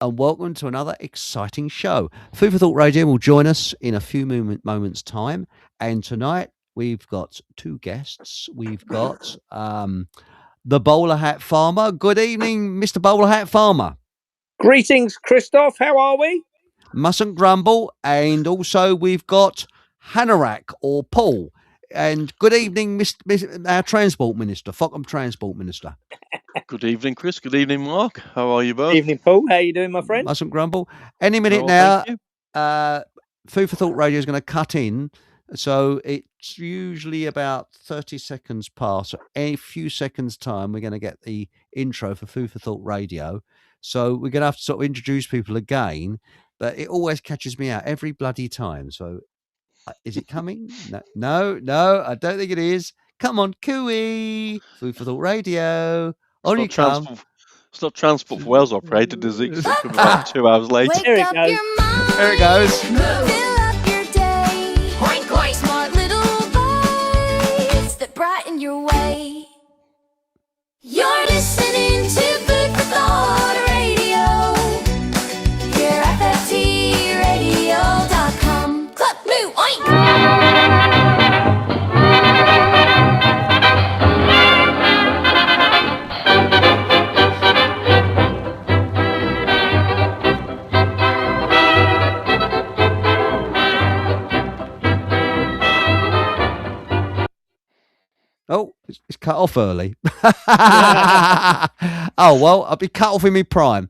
and welcome to another exciting show. Food for Thought Radio will join us in a few moments' time. And tonight we've got two guests. We've got the bowler hat farmer. Good evening, Mr. Bowler Hat Farmer. Greetings, Christoph. How are we? Mustn't grumble. And also we've got Hanorak or Paul. And good evening, our Transport Minister, Fockham Transport Minister. Good evening, Chris. Good evening, Mark. How are you both? Evening, Paul. How you doing, my friend? Mustn't grumble. Any minute now, Food for Thought Radio is going to cut in. So it's usually about 30 seconds past. So a few seconds' time, we're going to get the intro for Food for Thought Radio. So we're going to have to sort of introduce people again. But it always catches me out every bloody time. So is it coming? No, I don't think it is. Come on, Cooey. Food for Thought Radio. On you come. It's not Transport for Wales operated, is it? It's come about 2 hours later. There it goes. There it goes. Fill up your day. Oink, oink. Smart little bites that brighten your way. You're listening to Food for Thought Radio. Here at FFTradio.com. Cluck, moo, oink. Oh, it's cut off early. Oh, well, I'll be cut off in my prime.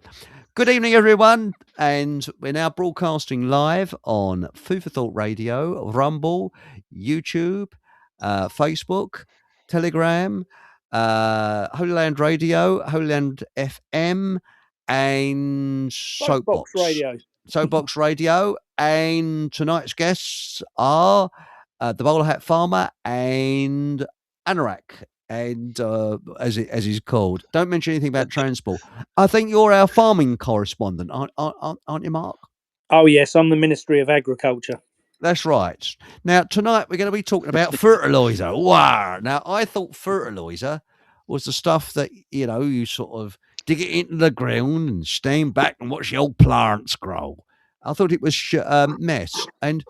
Good evening, everyone. And we're now broadcasting live on Food for Thought Radio, Rumble, YouTube, Facebook, Telegram, Holy Land Radio, Holy Land FM, and Soapbox Radio. Soapbox Radio. And tonight's guests are the Bowler Hat Farmer and Anorak, and as he's called. Don't mention anything about transport. I think you're our farming correspondent, aren't you, Mark? Oh, yes, I'm the Ministry of Agriculture. That's right. Now, tonight we're going to be talking about fertilizer. Wow. Now, I thought fertilizer was the stuff that, you sort of dig it into the ground and stand back and watch the old plants grow. I thought it was mess. And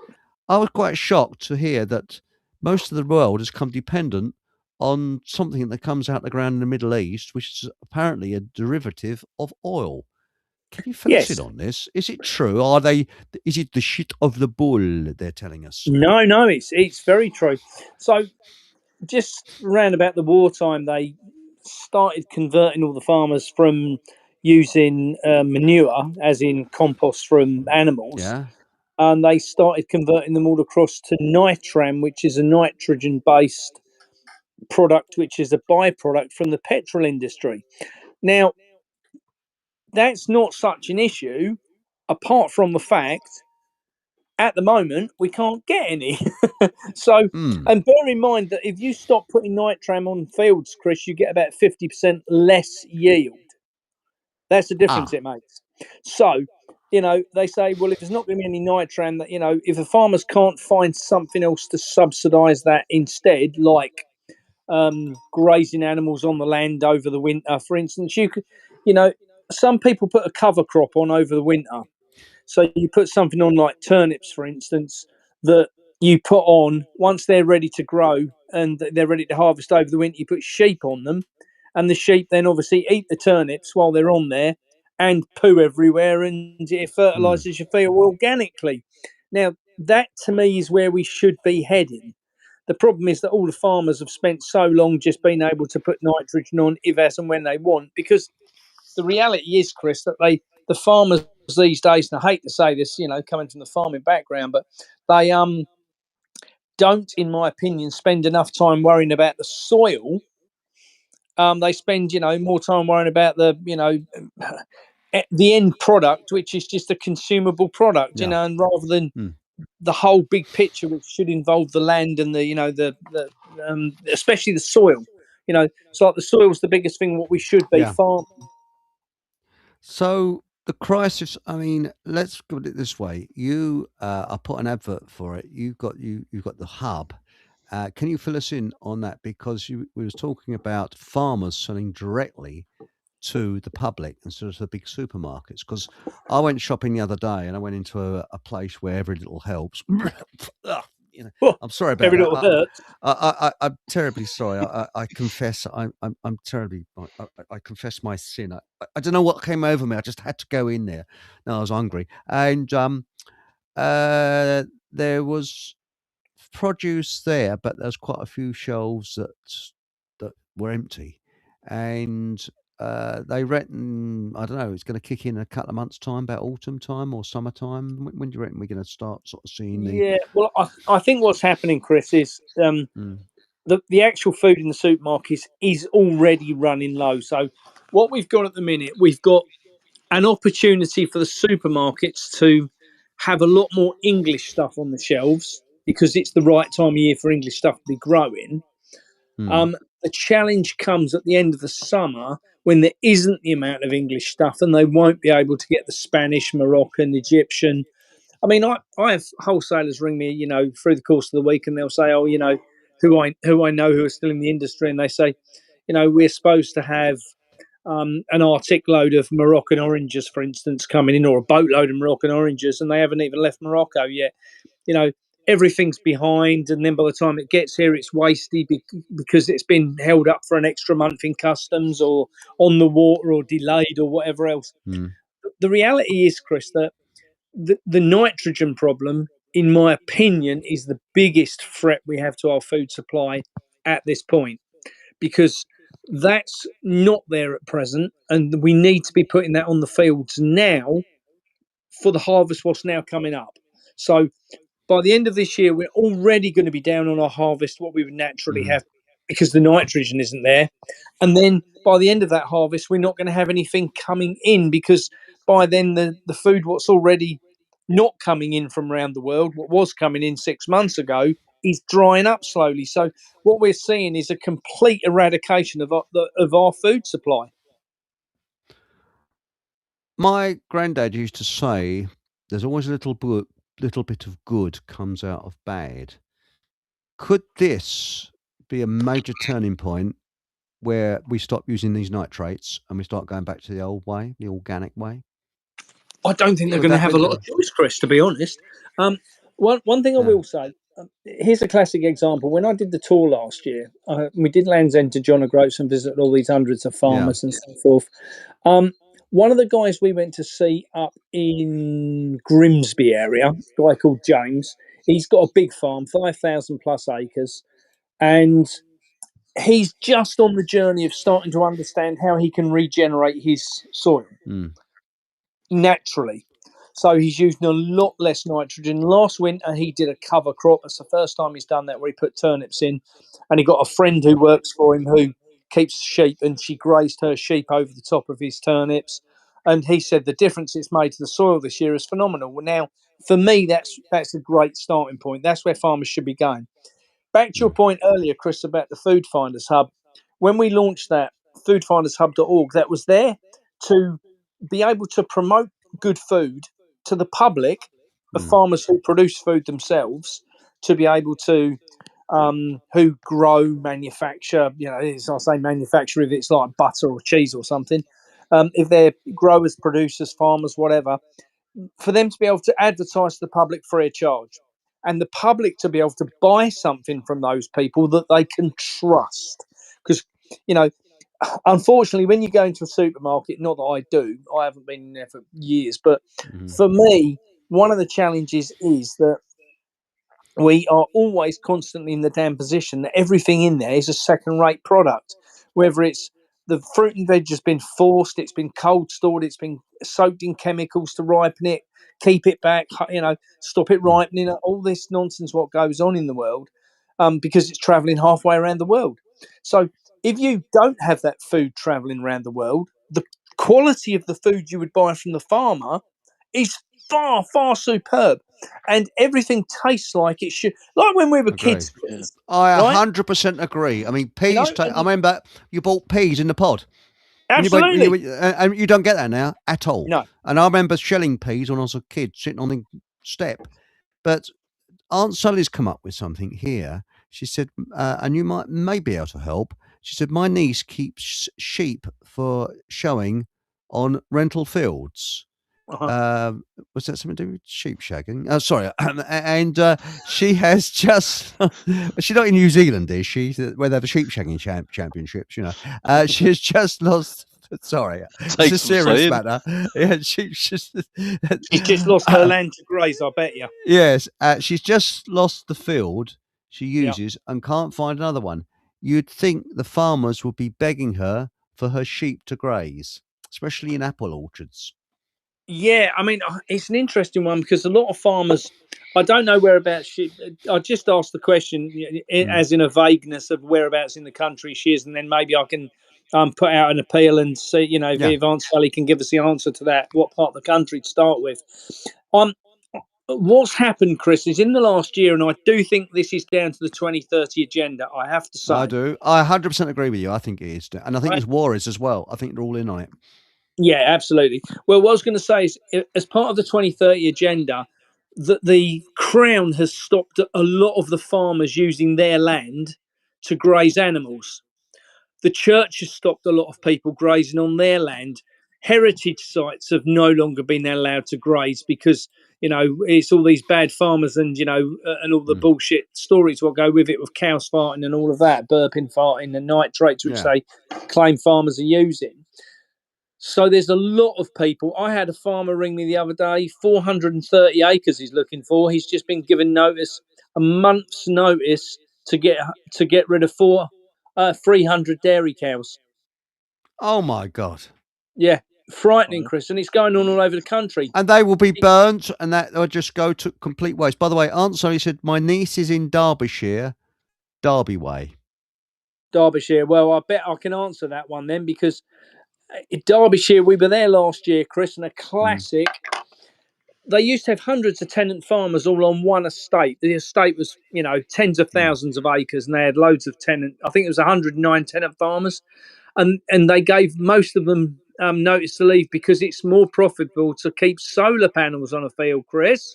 I was quite shocked to hear that most of the world has come dependent on something that comes out of the ground in the Middle East, which is apparently a derivative of oil. Can you fill us in on this? Is it true? Is it the shit of the bull they're telling us? No, it's very true. So just around about the wartime, they started converting all the farmers from using manure, as in compost from animals. Yeah. And they started converting them all across to nitram, which is a nitrogen-based product, which is a byproduct from the petrol industry. Now, that's not such an issue, apart from the fact, at the moment, we can't get any. And bear in mind that if you stop putting nitram on fields, Chris, you get about 50% less yield. That's the difference it makes. So, they say, well, if there's not going to be any nitram, that, if the farmers can't find something else to subsidise that instead, like grazing animals on the land over the winter, for instance, some people put a cover crop on over the winter. So you put something on like turnips, for instance, that you put on once they're ready to grow and they're ready to harvest over the winter. You put sheep on them, and the sheep then obviously eat the turnips while they're on there and poo everywhere, and it fertilises your field organically. Now, that to me is where we should be heading. The problem is that all the farmers have spent so long just being able to put nitrogen on if, as and when they want, because the reality is, Chris, that the farmers these days, and I hate to say this, coming from the farming background, but they don't, in my opinion, spend enough time worrying about the soil. They spend, more time worrying about the end product, which is just a consumable product, and rather than the whole big picture, which should involve the land and the especially the soil. So like the soil's the biggest thing. What we should be farming. So the crisis. I mean, let's put it this way: I put an advert for it. You've got the hub. Can you fill us in on that? Because we was talking about farmers selling directly to the public instead of the big supermarkets. Because I went shopping the other day and I went into a place where every little helps. Oh, I'm sorry about every that. little hurts. I'm terribly sorry. I confess. I'm terribly. I confess my sin. I don't know what came over me. I just had to go in there. No, I was hungry, and there was produce there, but there's quite a few shelves that were empty, and they reckon, I don't know, it's going to kick in a couple of months' time, about autumn time or summertime. When do you reckon we're going to start sort of seeing the? Yeah, well, I think what's happening, Chris, is Mm, the actual food in the supermarkets is already running low. So what we've got at the minute, we've got an opportunity for the supermarkets to have a lot more English stuff on the shelves because it's the right time of year for English stuff to be growing. mm, The challenge comes at the end of the summer when there isn't the amount of English stuff and they won't be able to get the Spanish, Moroccan, Egyptian. I mean, I have wholesalers ring me, through the course of the week, and they'll say, "Oh, who I know who are still in the industry," and they say, we're supposed to have an Arctic load of Moroccan oranges, for instance, coming in, or a boatload of Moroccan oranges, and they haven't even left Morocco yet. You know, everything's behind, and then by the time it gets here, it's wasted because it's been held up for an extra month in customs or on the water or delayed or whatever else. mm. The reality is, Chris, that the nitrogen problem, in my opinion, is the biggest threat we have to our food supply at this point because that's not there at present, and we need to be putting that on the fields now for the harvest what's now coming up. So by the end of this year, we're already going to be down on our harvest what we would naturally Mhm. have because the nitrogen isn't there. And then by the end of that harvest, we're not going to have anything coming in because by then the food what's already not coming in from around the world, what was coming in 6 months ago, is drying up slowly. So what we're seeing is a complete eradication of our food supply. My granddad used to say, "There's always a little bit of good comes out of bad." Could this be a major turning point where we stop using these nitrates and we start going back to the old way, the organic way? I don't think they're Would going to that have be a lot the? of choice, Chris, to be honest. One thing I Yeah, will say, here's a classic example. When I did the tour last year, we did Land's End to John O'Groats and visited all these hundreds of yeah. farmers and so forth. One of the guys we went to see up in Grimsby area, a guy called James, he's got a big farm, 5,000 plus acres, and he's just on the journey of starting to understand how he can regenerate his soil Mm, naturally. So he's using a lot less nitrogen. Last winter, he did a cover crop. It's the first time he's done that where he put turnips in. And he got a friend who works for him who keeps sheep, and she grazed her sheep over the top of his turnips. And he said the difference it's made to the soil this year is phenomenal. Well, now, for me, that's a great starting point. That's where farmers should be going. Back to your mm, point earlier, Chris, about the Food Finders Hub. When we launched that, foodfindershub.org, that was there to be able to promote good food to the public, the mm, farmers who produce food themselves, to be able to who grow, manufacture. It's not say manufacture if it's like butter or cheese or something. If they're growers, producers, farmers, whatever, for them to be able to advertise to the public free of charge, and the public to be able to buy something from those people that they can trust. Because, you know, unfortunately, when you go into a supermarket, not that I do, I haven't been in there for years, but mm, for me, one of the challenges is that we are always constantly in the damn position that everything in there is a second rate product, whether it's the fruit and veg has been forced, it's been cold stored, it's been soaked in chemicals to ripen it, keep it back, stop it mm. ripening, all this nonsense what goes on in the world, because it's traveling halfway around the world. So if you don't have that food traveling around the world, the quality of the food you would buy from the farmer is far, far superb. And everything tastes like it should, like when we were Agree. kids, Yeah. I right? 100% agree. I mean, peas. I And remember you bought peas in the pod. absolutely, And you don't get that now at all. no. And I remember shelling peas when I was a kid, sitting on the step. But Aunt Sully's come up with something here. She said, and you may be able to help. She said, my niece keeps sheep for showing on rental fields. Was that something to do with sheep shagging? Oh, sorry. And she has just, she's not in New Zealand, is she? Where they have the sheep shagging championships, you know. She has just lost, sorry, it's Takes a some serious saying. matter. Yeah, she's just, She's just lost her land to graze, I bet you. yes, she's just lost the field she Yeah. uses and can't find another one. You'd think the farmers would be begging her for her sheep to graze, especially in apple orchards. Yeah, I mean, it's an interesting one because a lot of farmers, I don't know whereabouts she. I just asked the question as in a vagueness of whereabouts in the country she is, and then maybe I can put out an appeal and see, you know, Yeah. if Aunt Sally can give us the answer to that, what part of the country to start with. Um, what's happened, Chris, is in the last year, and I do think this is down to the 2030 agenda. I have to say, I do. I 100% agree with you. I think it is. And I think I, it's war is as well. I think they're all in on it. Yeah, absolutely. Well, what I was going to say is, as part of the 2030 agenda, that the Crown has stopped a lot of the farmers using their land to graze animals. The church has stopped a lot of people grazing on their land. Heritage sites have no longer been allowed to graze because, you know, it's all these bad farmers and, you know, and all the Mm. bullshit stories will go with it with cows farting and all of that, burping, farting, and nitrates, which Yeah. they claim farmers are using. So there's a lot of people. I had a farmer ring me the other day, 430 acres he's looking for. He's just been given notice, a month's notice to get rid of 300 dairy cows. Oh my God. Yeah, frightening, Chris, and it's going on all over the country. And they will be burnt and that will just go to complete waste. By the way, Aunt Sally said, my niece is in Derbyshire, Derby Way. Derbyshire. Well, I bet I can answer that one then because in Derbyshire, we were there last year, Chris, and a classic. They used to have hundreds of tenant farmers all on one estate. The estate was, you know, tens of thousands of acres, and they had loads of tenant. I think it was 109 tenant farmers, and they gave most of them notice to leave because it's more profitable to keep solar panels on a field, Chris.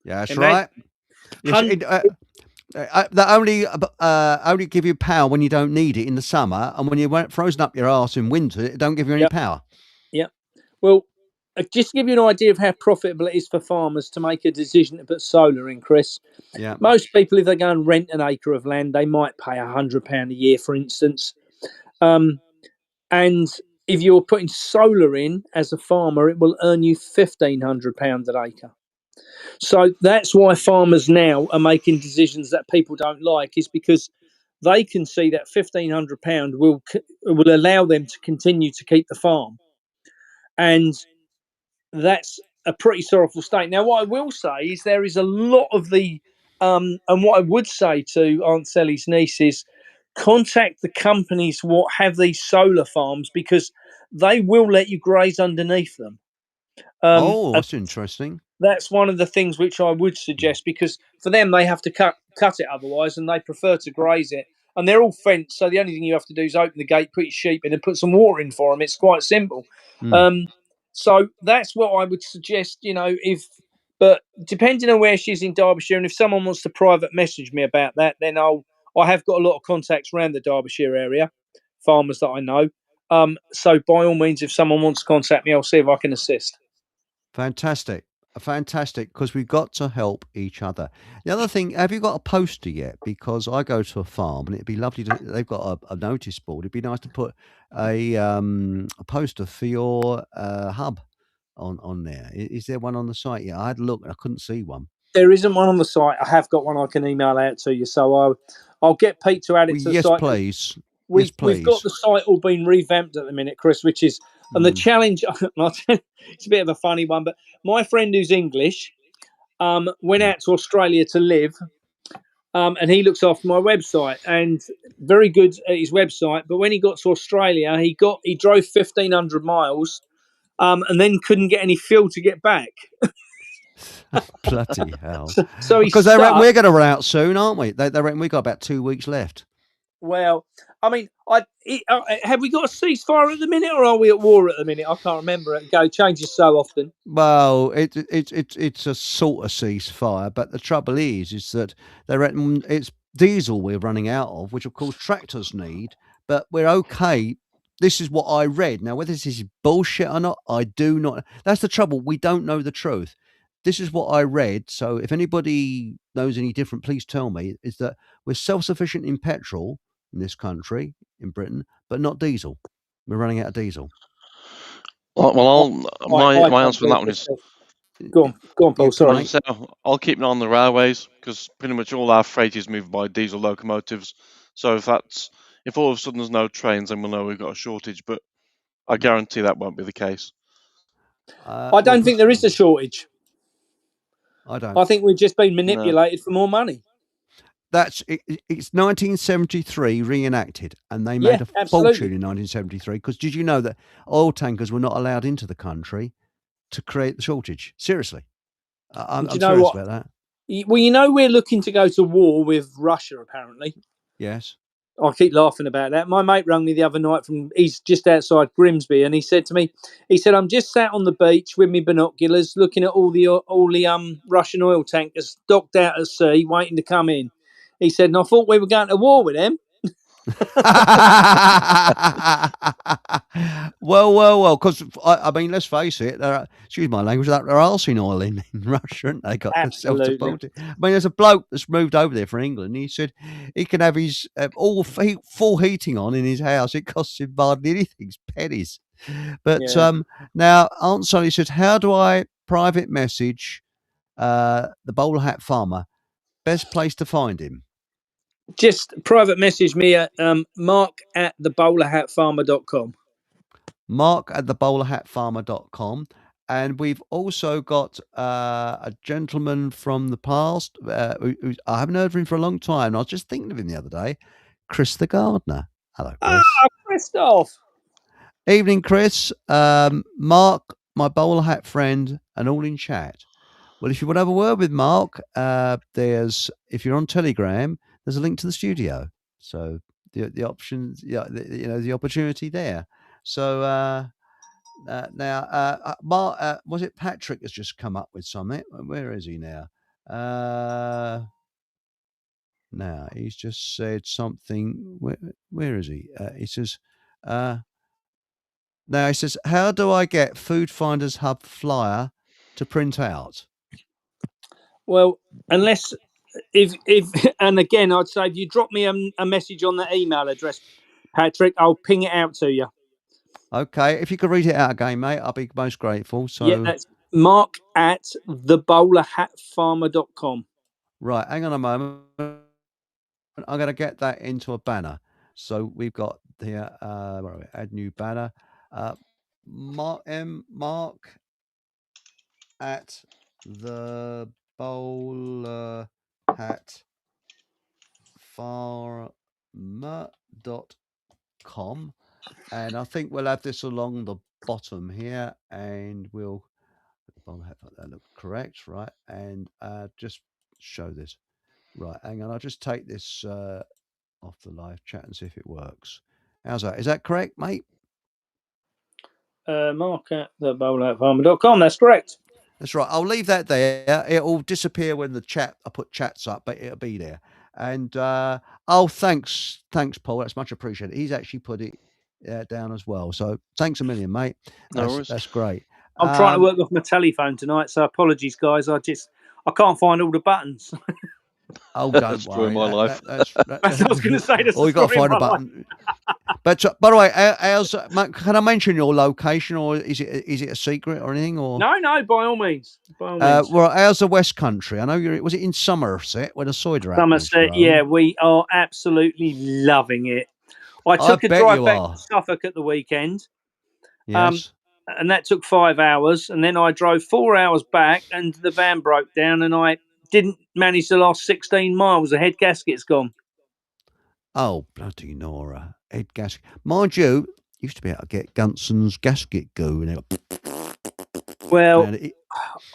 Yeah, that's Imagine, right. Yes, they only give you power when you don't need it in the summer, and when you're frozen up your arse in winter, it don't give you any Yep. power. Yeah. Well, just to give you an idea of how profitable it is for farmers to make a decision to put solar in, Chris. Yeah. Most people, if they go and rent an acre of land, they might pay £100 a year, for instance. And if you're putting solar in as a farmer, it will earn you £1,500 an acre. So that's why farmers now are making decisions that people don't like, is because they can see that £1,500 will allow them to continue to keep the farm. And that's a pretty sorrowful state. Now, what I will say is there is a lot of the, and what I would say to Aunt Sally's niece is contact the companies what have these solar farms because they will let you graze underneath them. Oh, that's interesting. That's one of the things which I would suggest because for them they have to cut it otherwise, and they prefer to graze it. And they're all fenced, so the only thing you have to do is open the gate, put your sheep in, and put some water in for them. It's quite simple. So that's what I would suggest. You know, but depending on where she's in Derbyshire, and if someone wants to private message me about that, then I have got a lot of contacts around the Derbyshire area, farmers that I know. So by all means, if someone wants to contact me, I'll see if I can assist. Fantastic. Fantastic, because we've got to help each other. The other thing, have you got a poster yet? Because I go to a farm and it'd be lovely to. They've got a notice board. It'd be nice to put a poster for your hub on there. Is there one on the site yet? I had a look and I couldn't see one. There isn't one on the site. I have got one I can email out to you. So I'll get Pete to add it to the Yes, site. please. We've please. got the site all being revamped at the minute, Chris, which is, and the challenge, it's a bit of a funny one, but my friend who's English went out to Australia to live, and he looks after my website and very good at his website. But when he got to Australia, he drove 1,500 miles and then couldn't get any fuel to get back. Bloody hell. So because they reckon we're going to run out soon, aren't we? They reckon we've got about 2 weeks left. Well, I mean, have we got a ceasefire at the minute, or are we at war at the minute? I can't remember. It changes so often. Well, it's a sort of ceasefire, but the trouble is that they reckon it's diesel we're running out of, which of course tractors need, but we're okay. This is what I read. Now, whether this is bullshit or not, I do not. That's the trouble. We don't know the truth. This is what I read. So if anybody knows any different, please tell me. Is that we're self-sufficient in petrol in this country, in Britain, but not diesel. We're running out of diesel. Well, my I answer on that one is Go on, Paul. Yeah, Sorry. mate. so I'll keep an eye on the railways because pretty much all our freight is moved by diesel locomotives. So if all of a sudden there's no trains, then we'll know we've got a shortage. But I guarantee that won't be the case. I don't think there is a shortage. I don't. I think we've just been manipulated for more money. It's 1973 reenacted, and they Yeah, made a absolutely. fortune in 1973. Because did you know that oil tankers were not allowed into the country to create the shortage? Seriously, I'm Do you know serious what? about that. Well, you know, we're looking to go to war with Russia, apparently. Yes. I keep laughing about that. My mate rang me the other night he's just outside Grimsby, and he said to me, I'm just sat on the beach with my binoculars looking at all the Russian oil tankers docked out at sea waiting to come in. He said, and I thought we were going to war with them. well. Because I mean, let's face it. Excuse my language. They're arsing oil in Russia, and they got themselves supported. I mean, there's a bloke that's moved over there from England. He said he can have his full heating on in his house. It costs him hardly anything. It's pennies. But now Aunt Sally said, "How do I private message the bowler hat farmer? Best place to find him." Just private message me at mark@thebowlerhatfarmer.com. mark@thebowlerhatfarmer.com. And we've also got a gentleman from the past who I haven't heard from him for a long time. I was just thinking of him the other day, Chris the gardener. Hello, Chris. Christoph. Evening, Chris. Mark, my bowler hat friend, and all in chat. Well, if you want to have a word with Mark, if you're on Telegram, there's a link to the studio. So the options, the opportunity there. So now, Mark, was it Patrick has just come up with something? Where is he now? Now he's just said something. Where is he? He says. Now he says, "How do I get Food Finders Hub flyer to print out?" Well, unless if and again, I'd say if you drop me a message on that email address, Patrick, I'll ping it out to you. Okay, if you could read it out again, mate, I'll be most grateful. So yeah, that's mark@thebowlerhatfarmer.com. Right, hang on a moment. I'm going to get that into a banner. So we've got here, where are we? Add new banner. Mark at the bowler hat farmer.com. And I think we'll have this along the bottom here, and we'll that look correct, right? And just show this. Right, hang on. I'll just take this off the live chat and see if it works. How's that? Is that correct, mate? Mark@thebowlerhatfarmer.com. That's correct. That's right. I'll leave that there. It'll disappear when I put chats up, but it'll be there. And thanks, Paul. That's much appreciated. He's actually put it down as well. So thanks a million, mate. That's great. I'm trying to work off my telephone tonight, so apologies, guys. I can't find all the buttons. Oh, don't worry. My life. That's what I was going to say. You got to find a button. But by the way, can I mention your location, or is it a secret or anything? Or no, by all means. Well, how's the West Country? I know was it in Somerset where the cider apples Somerset, grow? yeah, we are absolutely loving it. I took a drive back to Suffolk at the weekend. Yes. And that took 5 hours. And then I drove 4 hours back, and the van broke down, and I didn't manage the last 16 miles. The head gasket's gone. Oh, bloody Nora. Head gasket. Mind you, used to be able to get Gunson's gasket goo. Well,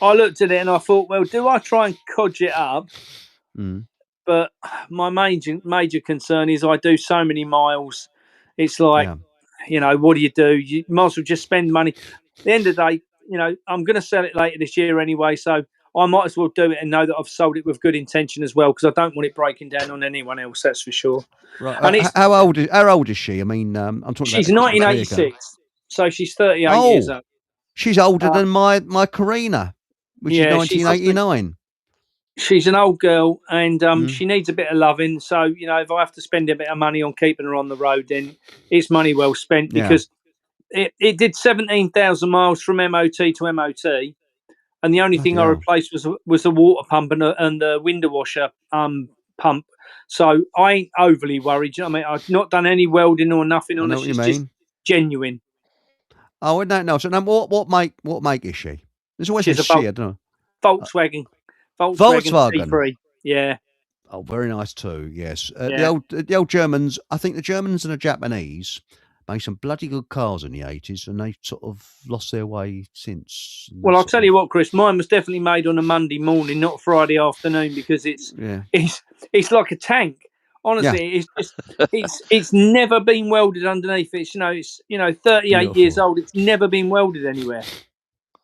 I looked at it and I thought, well, do I try and codge it up? But my major concern is I do so many miles. It's like, what do? You might as well just spend money. At the end of the day, I'm going to sell it later this year anyway. So I might as well do it and know that I've sold it with good intention as well, because I don't want it breaking down on anyone else. That's for sure. Right. And it's How old is she? I mean, I'm talking she's about the clear car. 1986, so she's 38 years Oh, old. she's older than my Carina, which is Yeah, 1989. she's an old girl, and Mm. she needs a bit of loving. So, you know, if I have to spend a bit of money on keeping her on the road, then it's money well spent, Yeah. because it did 17,000 miles from MOT to MOT, and the only Bloody thing I hell. replaced was the water pump and the window washer pump. So I ain't overly worried. You know what I mean, I've not done any welding or nothing I on know her. what you She's just mean. genuine. Oh, I don't know. So now, what make is she? There's always She's a a she. I don't know. Volkswagen Volkswagen. T3. Yeah. Oh, very nice too. Yes, Yeah. the old Germans. I think the Germans and the Japanese made some bloody good cars in the 80s, and they sort of lost their way since. and Well, I'll sort tell of- you what, Chris. Mine was definitely made on a Monday morning, not Friday afternoon, because Yeah, it's like a tank. yeah, Honestly, it's just it's never been welded underneath. It's 38 years beautiful. old. It's never been welded anywhere.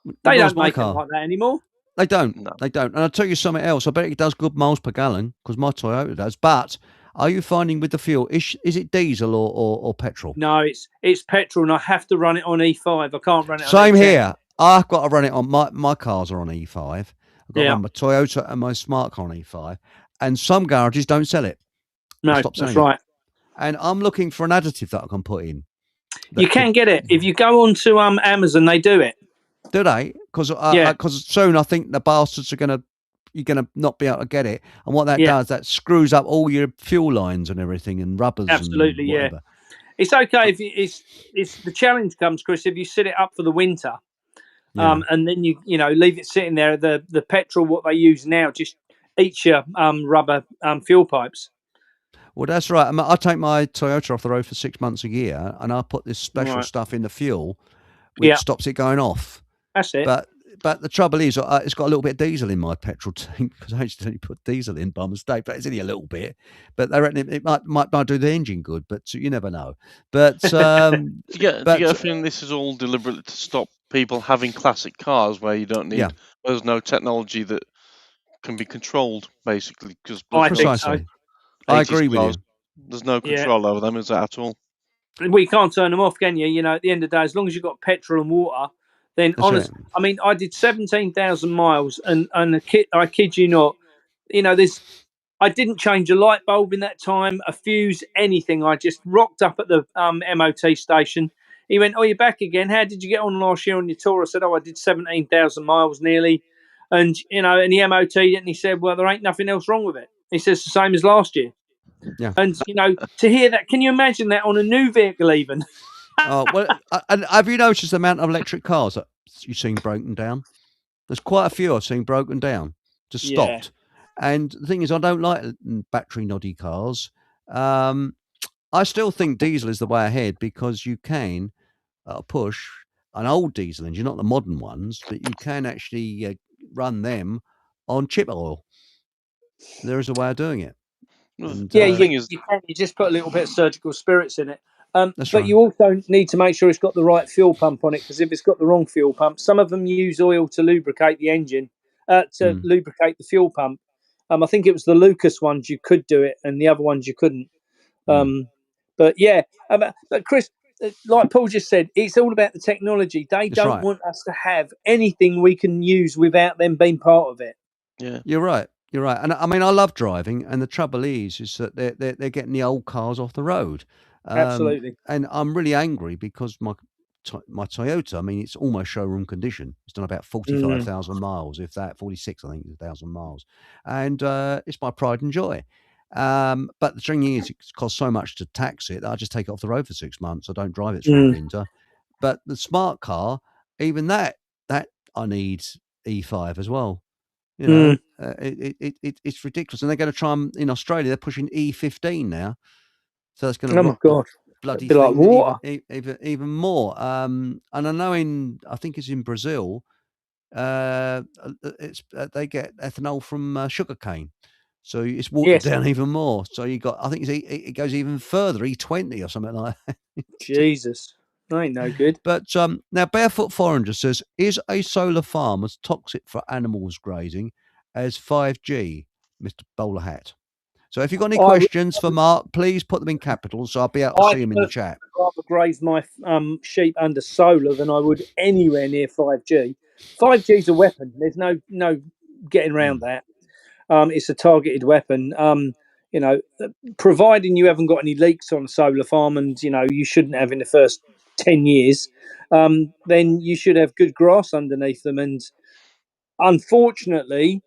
They Neither was don't my make them car. like that anymore. They don't. No. They don't. And I'll tell you something else. I bet it does good miles per gallon because my Toyota does. But are you finding with the fuel, is it diesel or petrol? No, it's petrol, and I have to run it on E5. I can't run it on Same E10. here. I've got to run it on my cars are on E5. I've got to Yeah. run my Toyota and my smart car on E5. And some garages don't sell it. No, Stop that's selling it. right. And I'm looking for an additive that I can put in. You can get it if you go onto Amazon. They do it. Do they? Because Yeah. soon I think the bastards you're gonna not be able to get it. And what that Yeah. does, that screws up all your fuel lines and everything and rubbers Absolutely, and yeah. whatever. It's okay if it's the challenge comes, Chris, if you set it up for the winter, Yeah. and then you leave it sitting there. The petrol what they use now just eats your rubber fuel pipes. Well, that's right. I take my Toyota off the road for 6 months a year, and I put this special Right. stuff in the fuel, which Yeah. stops it going off. That's it. But the trouble is, it's got a little bit of diesel in my petrol tank because I accidentally put diesel in by mistake. But it's only a little bit. But they reckon it might do the engine good. But you never know. But Do you get a feeling this is all deliberate to stop people having classic cars where you don't need, Yeah. there's no technology that can be controlled, basically, because I think so. precisely, I 80s agree with cars, you. there's no Yeah. control over them, is there at all? Well, you can't turn them off, can you? You know, at the end of the day, as long as you've got petrol and water, then That's honest. it. I mean, I did 17,000 miles, and I kid you not. I didn't change a light bulb in that time, a fuse, anything. I just rocked up at the MOT station. He went, "Oh, you're back again. How did you get on last year on your tour?" I said, "Oh, I did 17,000 miles nearly." And and the MOT did, and he said, "Well, there ain't nothing else wrong with it." He says the same as last year. Yeah. And to hear that, can you imagine that on a new vehicle even? Oh well, and have you noticed the amount of electric cars that you've seen broken down? There's quite a few I've seen broken down, just Yeah. stopped. And the thing is, I don't like battery noddy cars. I still think diesel is the way ahead because you can push an old diesel engine, not the modern ones, but you can actually run them on chip oil. There is a way of doing it. And, Yeah, The thing is, you can. You just put a little bit of surgical spirits in it. That's But right. you also need to make sure it's got the right fuel pump on it, because if it's got the wrong fuel pump, some of them use oil to lubricate the engine, to lubricate the fuel pump. I think it was the Lucas ones you could do it, and the other ones you couldn't. But yeah, but Chris, like Paul just said, it's all about the technology. They That's don't right. want us to have anything we can use without them being part of it. yeah, You're right. You're right. And I mean, I love driving, and the trouble is that they're getting the old cars off the road. Absolutely. And I'm really angry because my Toyota, I mean, it's almost showroom condition. It's done about 45,000 miles, if that, 46, I think, 1,000 miles. And it's my pride and joy. But the thing is, it costs so much to tax it that I just take it off the road for 6 months. I don't drive it through the winter. But the smart car, even that I need E5 as well. You know, it's ridiculous. And they're going to try in Australia, they're pushing E15 now. So that's going to Oh my rock the God. bloody Be like thing water. even more. And I know I think it's in Brazil, they get ethanol from sugarcane. So it's watered Yes. down even more. So I think it goes even further, E20 or something like that. Jesus. Ain't no good. But now, Barefoot Foreigner says, is a solar farm as toxic for animals grazing as 5G, Mr. Bowler Hat? So if you've got any I would, questions for Mark, please put them in capitals so I'll be able to I see them in the personally chat. would rather graze my sheep under solar than I would anywhere near 5G. 5G is a weapon. There's no getting around that. It's a targeted weapon. You know, providing you haven't got any leaks on a solar farm, and you know you shouldn't have in the first 10 years, then you should have good grass underneath them. And unfortunately,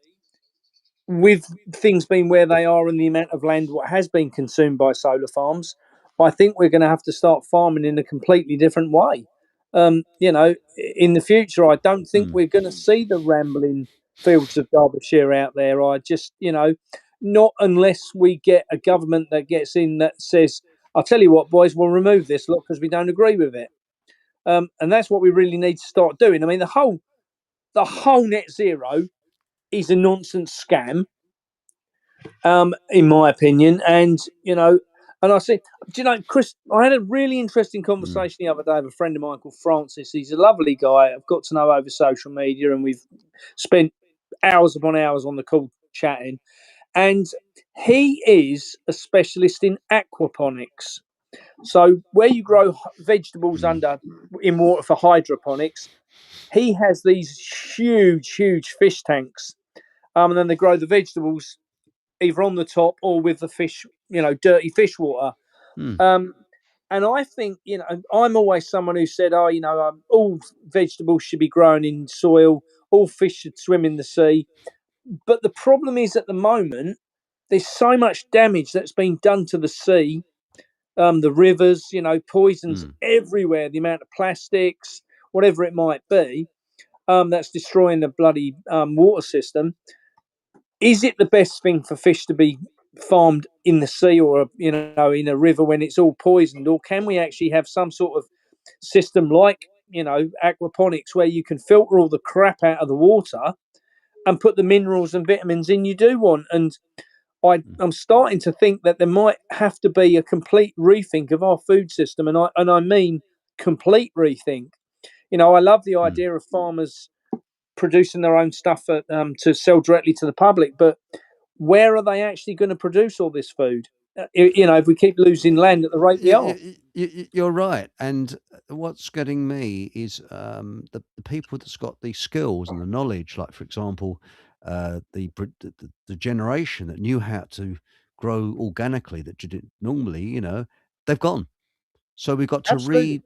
with things being where they are and the amount of land what has been consumed by solar farms, I think we're going to have to start farming in a completely different way. You know, in the future, I don't think we're going to see the rambling fields of Derbyshire out there. I just, you know, not unless we get a government that gets in that says, "I'll tell you what, boys, we'll remove this lot because we don't agree with it." And that's what we really need to start doing. I mean, the whole net zero is a nonsense scam, in my opinion. And you know, and I see, do you know, Chris? I had a really interesting conversation the other day with a friend of mine called Francis. He's a lovely guy. I've got to know over social media, and we've spent hours upon hours on the call chatting. And he is a specialist in aquaponics. So where you grow vegetables under in water for hydroponics, he has these huge fish tanks, and then they grow the vegetables either on the top or with the fish, you know, dirty fish water. And I think, you know, I'm always someone who said, oh, you know, all vegetables should be grown in soil, all fish should swim in the sea. But the problem is at the moment, there's so much damage that's been done to the sea, the rivers, you know, poisons everywhere, the amount of plastics, whatever it might be, that's destroying the bloody water system. Is it the best thing for fish to be farmed in the sea or, you know, in a river when it's all poisoned, or can we actually have some sort of system like, you know, aquaponics where you can filter all the crap out of the water and put the minerals and vitamins in you do want? And I'm starting to think that there might have to be a complete rethink of our food system, and I mean complete rethink. You know, I love the idea of farmers producing their own stuff to sell directly to the public, but where are they actually going to produce all this food? You know, if we keep losing land at the rate we are. You're right. And what's getting me is the people that's got the skills and the knowledge, like, for example, the generation that knew how to grow organically that you didn't normally, you know, they've gone. So we've got to Absolutely.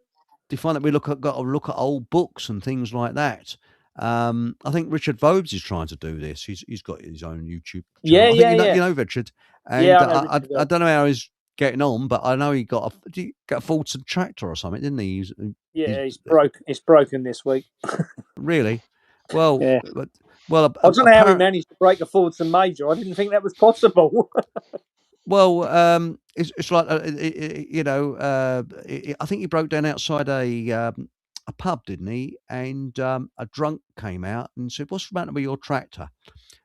redefine that. Got to look at old books and things like that. I think Richard Vobes is trying to do this. He's got his own YouTube channel. Yeah, I think yeah. you know Richard, and Yeah, I know Richard I well. don't know how he's getting on, but I know he got a Fordson tractor or something, didn't he? Yeah, it's broken this week. Really? Well, Yeah. well, I don't know how he apparently. managed to break a Fordson Major. I didn't think that was possible. Well, it's like you know, I think he broke down outside a pub, didn't he? And a drunk came out and said, "What's the matter with your tractor?"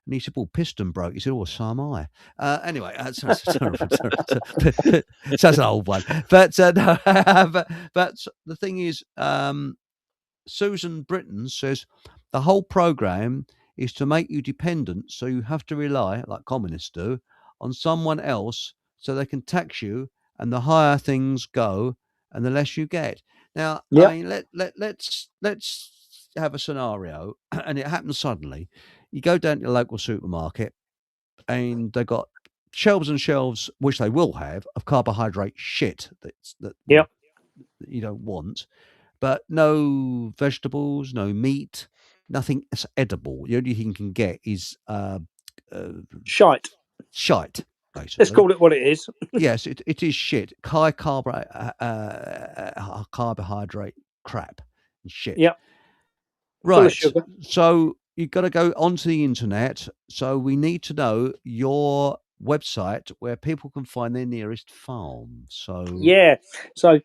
And he said, "Well, piston broke." He said, "Oh, so am I." Anyway, sorry, that's an old one. But no, but the thing is, Susan Britton says the whole program is to make you dependent, so you have to rely, like communists do, on someone else so they can tax you, and the higher things go and the less you get. Now, Yeah. I mean, let's have a scenario, and it happens suddenly. You go down to the local supermarket, and they got shelves and shelves, which they will have, of carbohydrate shit that Yep. you don't want, but no vegetables, no meat, nothing that's edible. The only thing you can get is Shite. shite, Let's basically. call it what it is. Yes, it is shit. High carbohydrate crap and shit. Yep. Full of Right. sugar. So you've got to go onto the internet. So we need to know your website where people can find their nearest farm. So Yeah. So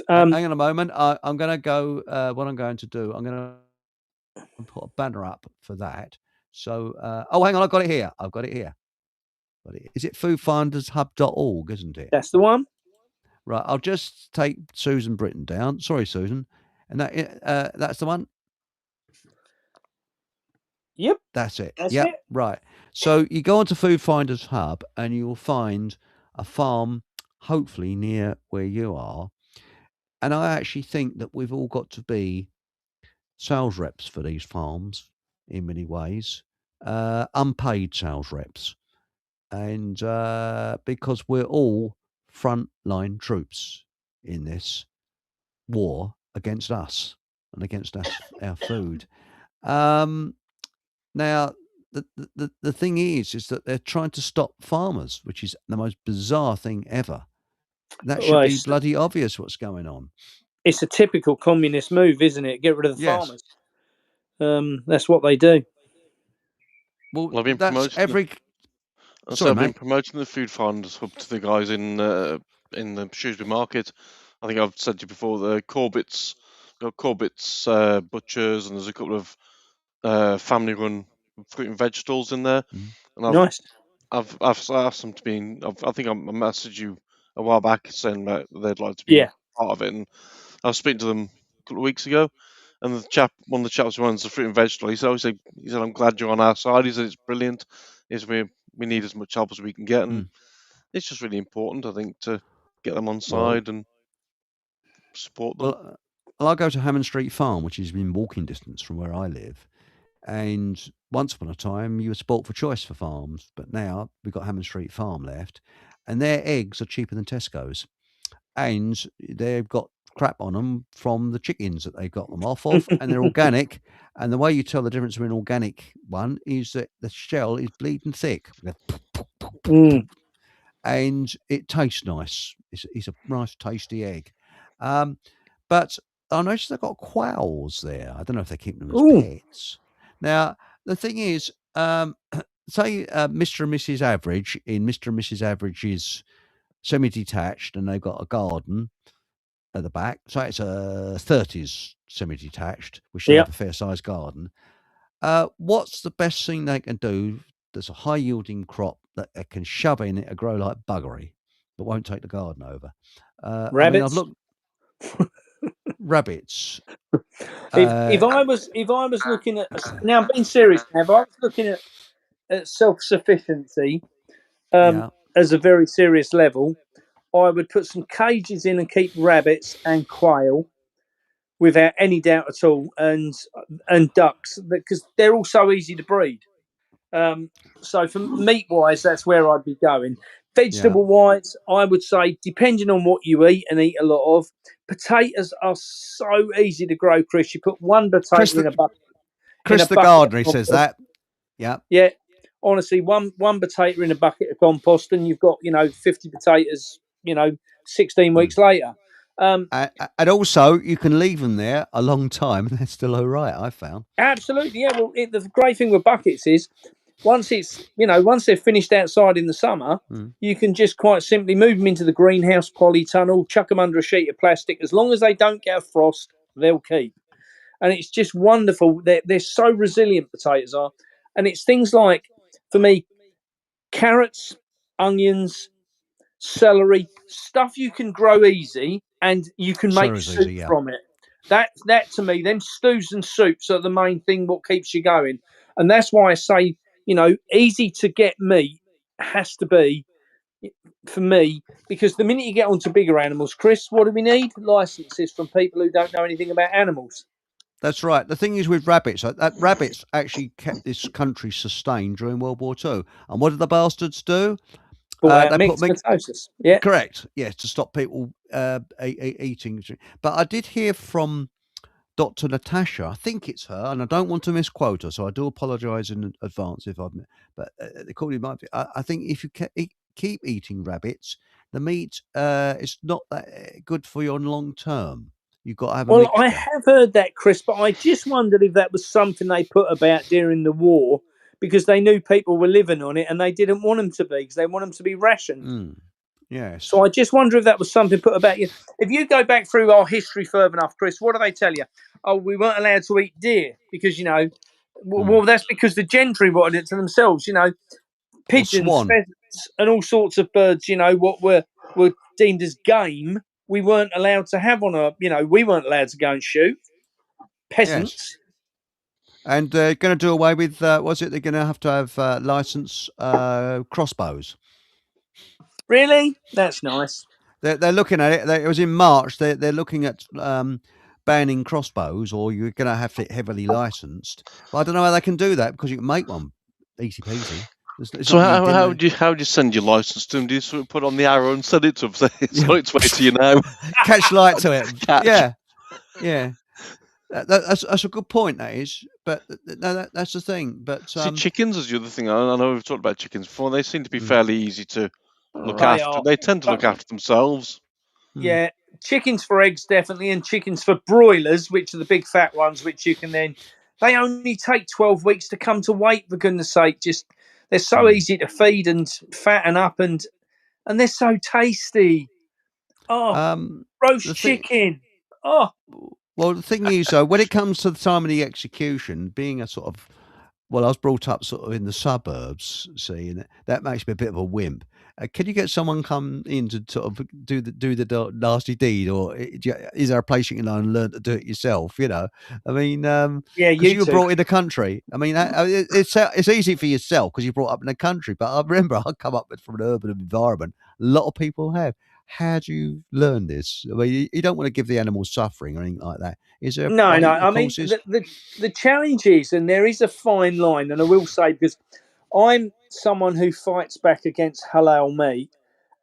hang on a moment. I'm going to go. What I'm going to do, I'm going to put a banner up for that. So, oh, hang on, I've got it here. Is it foodfindershub.org, isn't it? that's the one. Right, I'll just take Susan Britton down. Sorry, Susan. And that's the one? Yep, That's it. that's Yep, it. right. So you go onto Food Finders Hub and you will find a farm, hopefully near where you are. And I actually think that we've all got to be sales reps for these farms in many ways, unpaid sales reps. And because we're all frontline troops in this war against us and against our food. Now, the thing is that they're trying to stop farmers, which is the most bizarre thing ever. That should Well, be bloody obvious what's going on. it's a typical communist move, isn't it? Get rid of the Yes. farmers. That's what they do. Well, I've been that's promoting. every. So Sorry, I've been mate. promoting the food finders hub to the guys in the Shrewsbury market. I think I've said to you before the Corbett's butchers, and there's a couple of family-run fruit and veg stalls in there. Mm. And Nice. I've asked them to be in. I think I messaged you a while back saying that they'd like to be Yeah. part of it, and I was speaking to them a couple of weeks ago. And one of the chaps who runs the fruit and veg stall, he said, "I'm glad you're on our side." He said, "It's brilliant. We need as much help as we can get, and it's just really important, I think, to get them on side and support them." Well, I go to Hammond Street Farm, which is in walking distance from where I live. And once upon a time, you were sport for choice for farms, but now we've got Hammond Street Farm left, and their eggs are cheaper than Tesco's, and they've got crap on them from the chickens that they got them off of, and they're organic. And the way you tell the difference between an organic one is that the shell is bleeding thick. And it tastes nice. It's a nice, tasty egg. But I noticed they've got quails there. I don't know if they keep them as pets. Now, the thing is, say Mr. and Mrs. Average in Mr. and Mrs. Average's semi-detached, and they've got a garden at the back. So it's a 30s semi-detached, which should have a fair-sized garden. What's the best thing they can do that's a high-yielding crop that they can shove in it and grow like buggery, but won't take the garden over? Rabbits. I mean, I've looked. Rabbits. If I was looking at now, I'm being serious. Now, if I was looking at self-sufficiency as a very serious level, I would put some cages in and keep rabbits and quail without any doubt at all, and ducks, because they're all so easy to breed. So for meat wise, that's where I'd be going. Vegetable wise, I would say, depending on what you eat and eat a lot of, potatoes are so easy to grow, Chris. You put one potato in a bucket. Chris the gardener, he says that. Yeah. Yeah. Honestly, one potato in a bucket of compost, and you've got 50 potatoes. 16 weeks later. And also, you can leave them there a long time, and they're still all right. I found. Absolutely, yeah. Well, the great thing with buckets is once they're finished outside in the summer, you can just quite simply move them into the greenhouse polytunnel, chuck them under a sheet of plastic. As long as they don't get a frost, they'll keep. And it's just wonderful. They're so resilient, potatoes are. And it's things like, for me, carrots, onions, celery, stuff you can grow easy and you can make soup from it. That to me, them stews and soups are the main thing what keeps you going. And that's why I say, easy to get meat has to be, for me, because the minute you get onto bigger animals, Chris, what do we need? Licenses from people who don't know anything about animals. That's right. The thing is with rabbits, rabbits actually kept this country sustained during World War II. And what did the bastards do? They put mitosis. Yeah, correct. Yes, to stop people eating. But I did hear from Dr. Natasha. I think it's her, and I don't want to misquote her, so I do apologise in advance if I've. But according to my, I think if you keep eating rabbits, the meat is not that good for you on long term. You've got to have a mixture. I have heard that, Chris, but I just wondered if that was something they put about during the war, because they knew people were living on it and they didn't want them to be, because they want them to be rationed. Yes. So I just wonder if that was something put about you. If you go back through our history further enough, Chris, what do they tell you? Oh, we weren't allowed to eat deer because, well, that's because the gentry wanted it to themselves, pigeons, pheasants, and all sorts of birds, what were were deemed as game, we weren't allowed to have on a, we weren't allowed to go and shoot. Peasants. Yes. And they're going to do away with, was it? They're going to have license crossbows. Really? That's nice. They're looking at it. It was in March. They're looking at banning crossbows, or you're going to have it heavily licensed. But I don't know how they can do that because you can make one easy peasy. So how would you send your license to them? Do you sort of put on the arrow and send it to them? Say it's on its way to you now. Catch light to it. Catch. Yeah. That's a good point. That is, but that's the thing. But see, chickens is the other thing. I know we've talked about chickens before. They seem to be fairly easy to look after. They tend to look after themselves. Yeah, chickens for eggs definitely, and chickens for broilers, which are the big fat ones, which you can then. They only take 12 weeks to come to weight. For goodness' sake, they're so easy to feed and fatten up, and they're so tasty. Oh, roast chicken. Well, the thing is, though, when it comes to the time of the execution, being a sort of, well, I was brought up sort of in the suburbs, see, and that makes me a bit of a wimp. Can you get someone come in to sort of do the nasty deed, or is there a place you can go and learn to do it yourself? You know, I mean, because you were brought in the country. I mean, it's easy for yourself because you brought up in the country. But I remember I come up from an urban environment. A lot of people have. How do you learn this? I mean, you don't want to give the animals suffering or anything like that. Is there? No. I mean, the challenge is, and there is a fine line, and I will say, because I'm someone who fights back against halal meat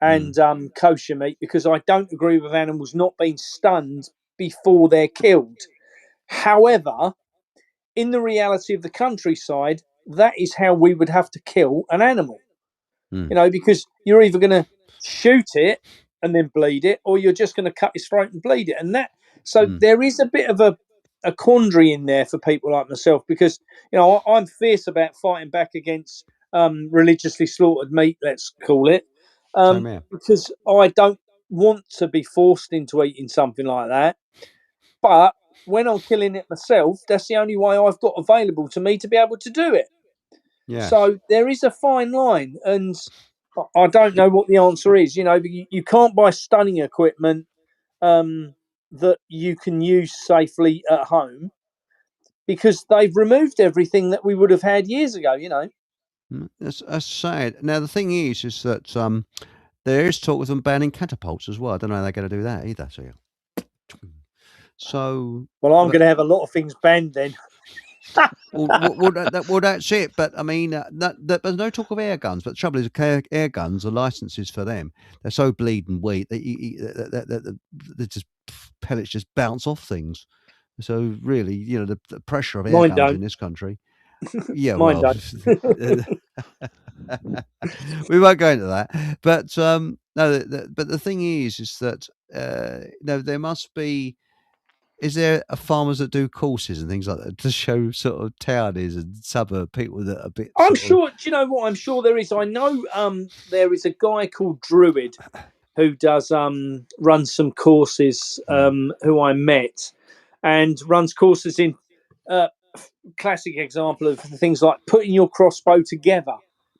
and kosher meat because I don't agree with animals not being stunned before they're killed. However, in the reality of the countryside, that is how we would have to kill an animal. Because you're either going to shoot it and then bleed it, or you're just going to cut its throat and bleed it. And there is a bit of a quandary in there for people like myself, because I'm fierce about fighting back against religiously slaughtered meat, let's call it, because I don't want to be forced into eating something like that. But when I'm killing it myself, that's the only way I've got available to me to be able to do it. Yeah. So there is a fine line, and I don't know what the answer is. You can't buy stunning equipment that you can use safely at home because they've removed everything that we would have had years ago. That's sad. Now the thing is that there is talk of them banning catapults as well. I don't know how they're going to do that either. So well, I'm going to have a lot of things banned then. well, that's it. But I mean, there's no talk of air guns. But the trouble is, air guns, the licenses for them, they're so bleeding weak that just pellets just bounce off things. So really, the pressure of air guns in this country. Yeah, mine well, we won't go into that. But no, but the thing is that there must be. Is there farmers that do courses and things like that to show sort of townies and suburb people that are a bit? I'm sure. Do you know what? I'm sure there is. I know there is a guy called Druid who does run some courses. Who I met and runs courses in. Classic example of things like putting your crossbow together,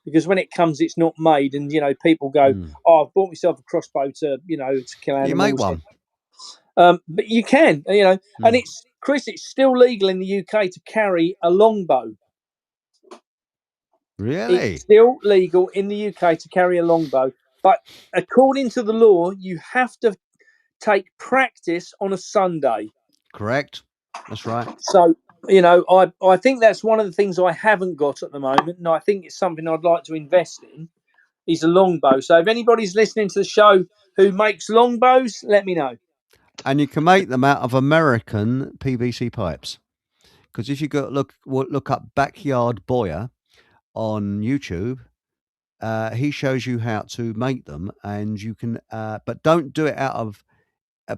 because when it comes, it's not made, and people go, "Oh, I've bought myself a crossbow to kill animals." You make one. But you can, and it's still legal in the UK to carry a longbow. Really? It's still legal in the UK to carry a longbow, but according to the law, you have to take practice on a Sunday. Correct. That's right. So, I think that's one of the things I haven't got at the moment, and I think it's something I'd like to invest in, is a longbow. So if anybody's listening to the show who makes longbows, let me know. And you can make them out of American PVC pipes. Because if you go look up Backyard Boyer on YouTube, he shows you how to make them, and you can, but don't do it out of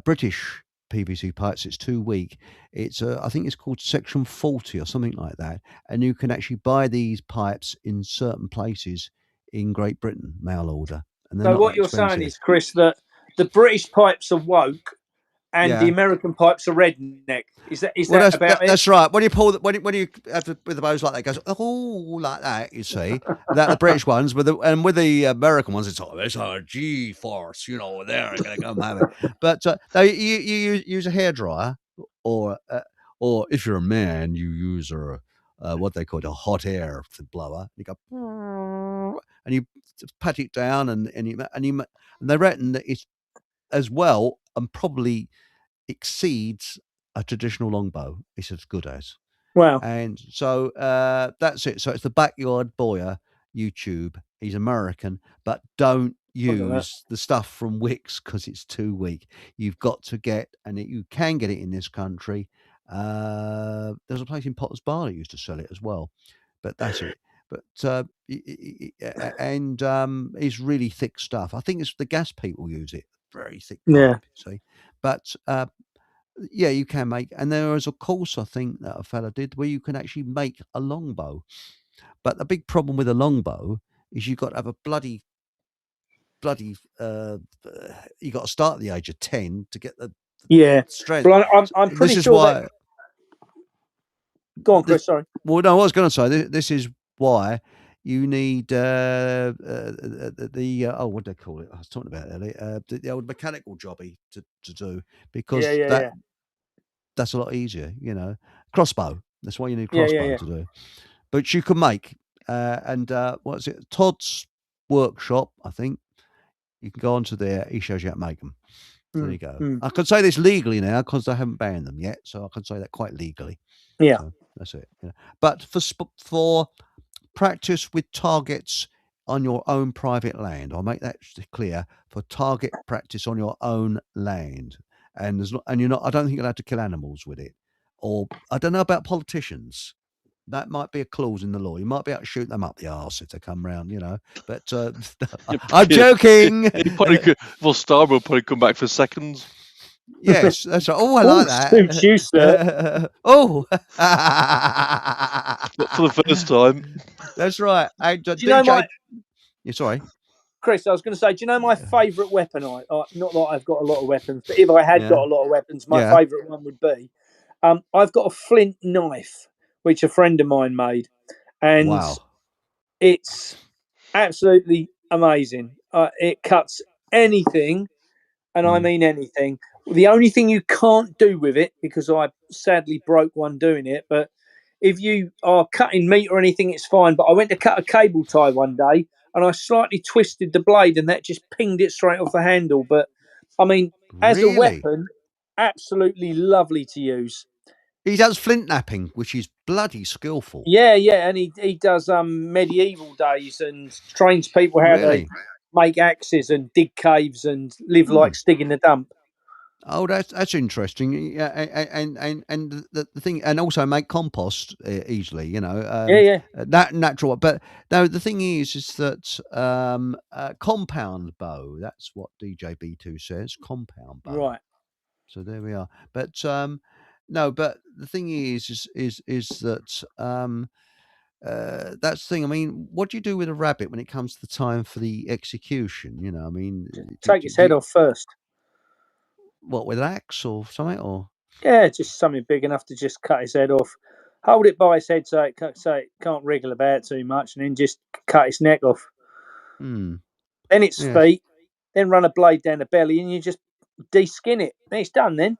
British PVC pipes. It's too weak. It's I think it's called Section 40 or something like that, and you can actually buy these pipes in certain places in Great Britain, mail order. And so what you're saying is, Chris, that the British pipes are woke, and the Yeah. American pipe's a redneck. Is that Well, that about it? that's right. When you pull when you have with the bows like that, it goes like that. You see that the British ones with the American ones, it's a G force. They're gonna go mad. But no, you use a hairdryer, or if you're a man, you use what they call a hot air blower. You go and you pat it down, and they reckon that it's as well and probably exceeds a traditional longbow. It's as good as. Wow. And so that's it. So it's the Backyard Boyer YouTube. He's American, but don't Look at that. use the stuff from Wix because it's too weak. You've got to get, you can get it in this country. There's a place in Potter's Bar that used to sell it as well, but that's it. But it's really thick stuff. I think it's the gas people use it. Very thick pipe, Yeah. see. But yeah, you can make, and there is a course I think that a fella did where you can actually make a longbow. But the big problem with a longbow is you've got to have a bloody. You got to start at the age of 10 to get the Yeah. strength. Well, I'm pretty This is sure why. that. Go on, Chris. Sorry. Well, no, I was going to say this is why you need what do they call it? I was talking about earlier. The old mechanical jobby to do, because Yeah. that's a lot easier. Crossbow. That's why you need Yeah, crossbow yeah. to do. But you can make what's it? Todd's workshop, I think. You can go onto there. He shows you how to make them. So there you go. I can say this legally now because I haven't banned them yet, so I can say that quite legally. Yeah. So that's it. But for practice with targets on your own private land, I'll make that clear. For target practice on your own land, and you're not. I don't think you're allowed to kill animals with it. Or I don't know about politicians. That might be a clause in the law. You might be able to shoot them up the arse if they come round, But I'm joking. He probably could. Well, Star will probably come back for seconds. Yes, that's right. Oh, I like that. Suits you, sir. Oh, Not for the first time. That's right. Do you know You're sorry, Chris? I was going to say, do you know my favourite weapon? Not that I've got a lot of weapons, but if I had got a lot of weapons, my favourite one would be. I've got a flint knife, which a friend of mine made, and wow, it's absolutely amazing. It cuts anything, and I mean anything. The only thing you can't do with it, because I sadly broke one doing it, but if you are cutting meat or anything, it's fine. But I went to cut a cable tie one day, and I slightly twisted the blade, and that just pinged it straight off the handle. But I mean, as a weapon, absolutely lovely to use. He does flint napping, which is bloody skillful. Yeah, and he does medieval days and trains people how to make axes and dig caves and live like Stig in the Dump. Oh, that's interesting. Yeah, and the thing, and also make compost easily. That natural. But no, the thing is that compound bow. That's what DJB2 says. Compound bow. Right. So there we are. But no, but the thing is that that's the thing. I mean, what do you do with a rabbit when it comes to the time for the execution? I mean, take his head off first. What, with an axe or something, or? Yeah, just something big enough to just cut his head off. Hold it by his head so it can't wriggle about too much, and then just cut his neck off. Then its feet. Then run a blade down the belly, and you just de-skin it. And it's done then.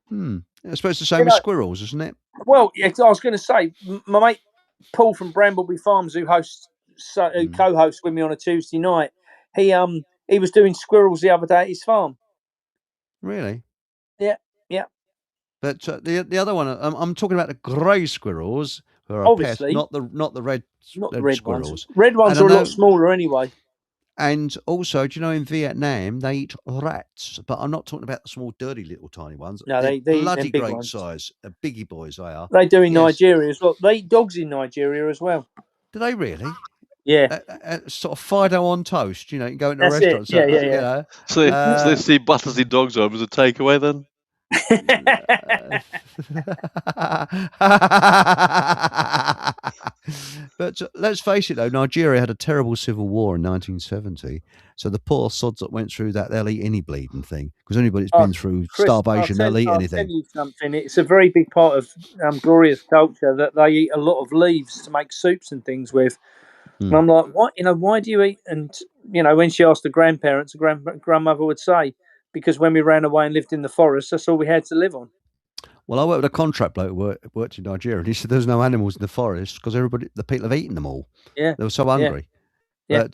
I suppose the same with squirrels, isn't it? Well, I was going to say, my mate Paul from Brambleby Farms, who co-hosts with me on a Tuesday night, he was doing squirrels the other day at his farm. Really? Yeah. But the other one, I'm talking about the grey squirrels, who are obviously not the red squirrels. Ones. Red ones are a lot smaller anyway. And also, do you know in Vietnam they eat rats? But I'm not talking about the small, dirty, little, tiny ones. No, they bloody big great ones. size, biggie boys they are. They do in Nigeria as well. They eat dogs in Nigeria as well. Do they really? Yeah. Sort of Fido on toast. You can go into That's a restaurant. Yeah. So they see Battersea dogs home as a takeaway then? But let's face it, though, Nigeria had a terrible civil war in 1970. So the poor sods that went through that, they'll eat any bleeding thing. Because anybody that's Oh, been through Chris, starvation, they'll eat I'll anything. tell you something. It's a very big part of Gloria's culture that they eat a lot of leaves to make soups and things with. And I'm like, what? Why do you eat? And when she asked the grandparents, the grandmother would say, because when we ran away and lived in the forest, that's all we had to live on. Well, I worked with a contract bloke who worked in Nigeria, and he said there's no animals in the forest because the people have eaten them all. Yeah, They were so yeah, hungry. yeah.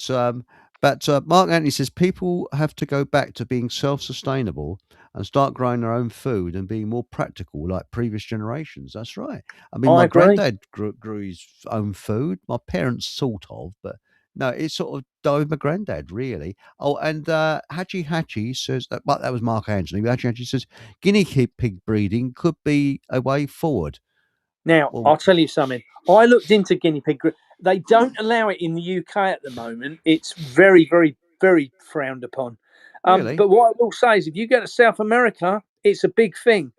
But Mark Anthony says people have to go back to being self-sustainable and start growing their own food and being more practical like previous generations. That's right. I mean, I my agree. granddad grew his own food. My parents sort of, but no, it sort of died with my granddad, really. Oh, and Hachi says but that was Mark Anthony. Hachi says guinea pig breeding could be a way forward. Now, Well, I'll tell you something. I looked into guinea pig. They don't allow it in the UK at the moment. It's very, very, very frowned upon. really? But what I will say is, if you go to South America, it's a big thing.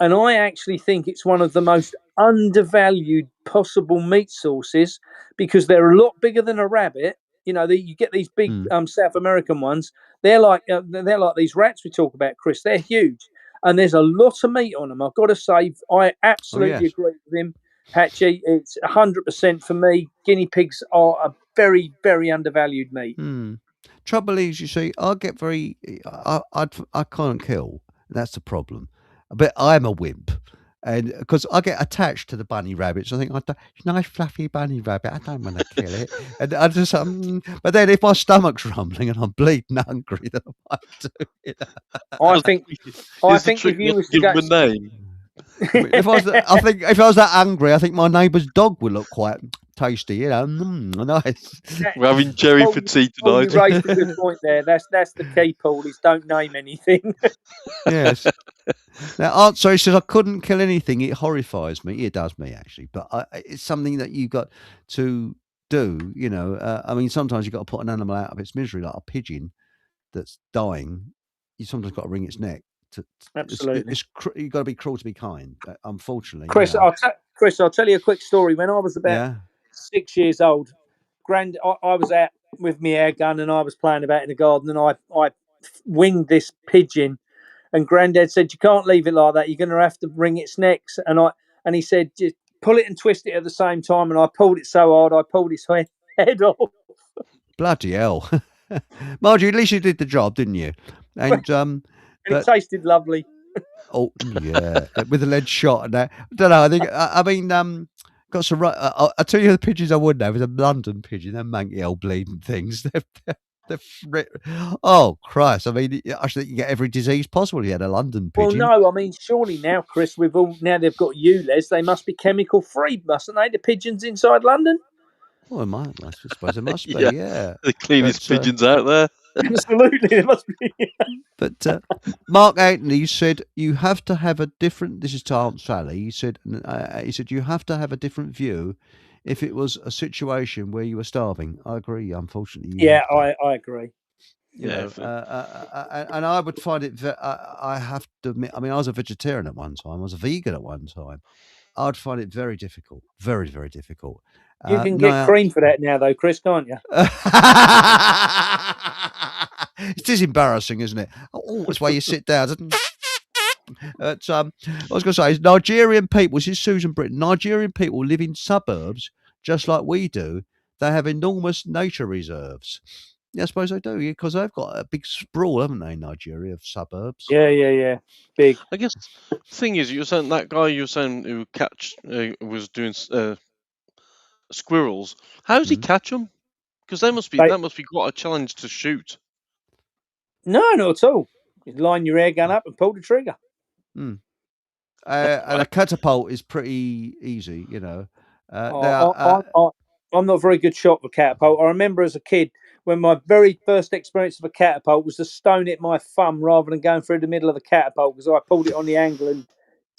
And I actually think it's one of the most undervalued possible meat sources because they're a lot bigger than a rabbit. You get these big South American ones. They're like these rats we talk about, Chris. They're huge, and there's a lot of meat on them. I've got to say, I absolutely yes. agree with him, Hatchie. It's 100% for me. Guinea pigs are a very, very undervalued meat. Trouble is, you see, I get I can't kill. That's the problem. But I'm a wimp. And because I get attached to the bunny rabbits, I think, nice fluffy bunny rabbit. I don't want to kill it. And I just, but then if my stomach's rumbling and I'm bleeding hungry, then I might do it. I think the if trick you not was to to give go, them a name. I think if I was that hungry, I think my neighbour's dog would look quite tasty. Nice. We're having cherry for tea Paul, you tonight. raised a good point there. That's the key, Paul. Is don't name anything. Yes. Now, so he says, I couldn't kill anything. It horrifies me. It does me, actually. But it's something that you've got to do, I mean, sometimes you've got to put an animal out of its misery, like a pigeon that's dying. You sometimes got to wring its neck. Absolutely. You've got to be cruel to be kind, unfortunately. Chris, I'll tell you a quick story. When I was about Yeah. 6 years old, I was out with my air gun and I was playing about in the garden and I winged this pigeon. And Granddad said, "You can't leave it like that. You're going to have to wring its neck." And he said, "Just pull it and twist it at the same time." And I pulled it so hard, I pulled his head off. Bloody hell. Margie, at least you did the job, didn't you? And And it tasted lovely. Oh yeah, with a lead shot and that. I don't know. I think I mean, got some right. I tell you, the pigeons I would have is a London pigeon. They're manky old bleeding things. Oh Christ! I mean, I should think you get every disease possible. You had a London pigeon. Well, no, I mean, surely now, Chris, now they've got ULEZ, they must be chemical free, mustn't they? The pigeons inside London. Well, I suppose it must be. Yeah. Yeah, The cleanest pigeons out there. Absolutely, there must be. But Mark Anthony said you have to have a different. This is to Aunt Sally. He said you have to have a different view if it was a situation where you were starving. I agree. Unfortunately, Yeah, I agree. And I would find it. I have to admit. I mean, I was a vegetarian at one time. I was a vegan at one time. I'd find it very difficult. Very, very difficult. You can get cream for that now, though, Chris, can't you? It is embarrassing, isn't it? Oh, it's where you sit down. I was going to say, Nigerian people, this is Susan Britton, Nigerian people live in suburbs just like we do. They have enormous nature reserves. Yeah, I suppose they do, because they've got a big sprawl, haven't they, in Nigeria, of suburbs? Yeah. Big. I guess the thing is, you were saying that guy you were saying who was doing squirrels. How does he catch them? Because that must be quite a challenge to shoot. No, not at all. You line your air gun up and pull the trigger. And a catapult is pretty easy, I'm not a very good shot for catapult. I remember as a kid when my very first experience of a catapult was to stone hit my thumb rather than going through the middle of the catapult because I pulled it on the angle and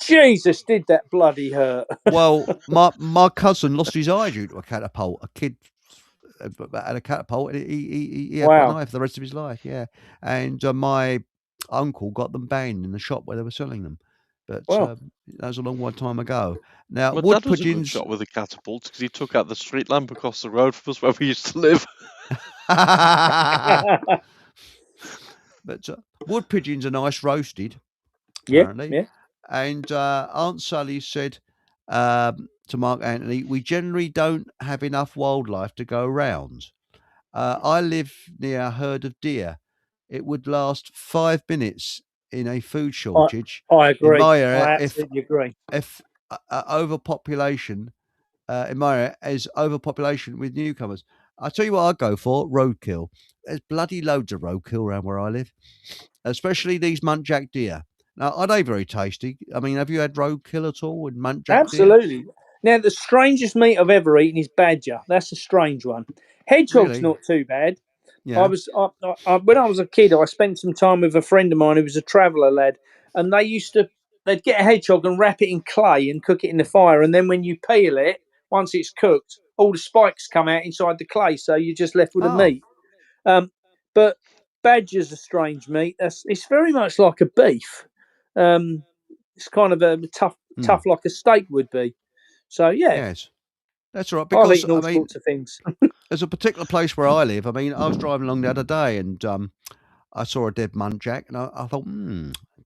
Jesus, did that bloody hurt. Well, my cousin lost his eye due to a catapult. A kid had a catapult and he had one eye for the rest of his life. Yeah, and my uncle got them banned in the shop where they were selling them. But Well, that was a long time ago. Now, My wood dad was a good pigeons. shot with a catapult because he took out the street lamp across the road from us where we used to live. But wood pigeons are nice roasted, yeah, apparently. yeah. And Aunt Sally said to Mark Anthony, we generally don't have enough wildlife to go around. I live near a herd of deer. It would last 5 minutes in a food shortage I in agree. my area I absolutely agree. if overpopulation in my area is overpopulation with newcomers. I tell you what, I'd go for roadkill. There's bloody loads of roadkill around where I live, especially these muntjac deer. Now, are they very tasty? I mean, have you had roadkill at all with muntjac deer? Absolutely. Now, the strangest meat I've ever eaten is badger. That's a strange one. Hedgehog's Really? not too bad. Yeah. When I was a kid, I spent some time with a friend of mine who was a traveller lad, and they'd get a hedgehog and wrap it in clay and cook it in the fire, and then when you peel it, once it's cooked, all the spikes come out inside the clay, so you're just left with the Oh, meat. But badger's a strange meat. It's very much like a beef. It's kind of a tough like a steak would be. So yeah, yes. That's all right. I've Because, eaten I all mean, sorts of things. there's a particular place where I live. I mean, I was driving along the other day and I saw a dead muntjac and I thought,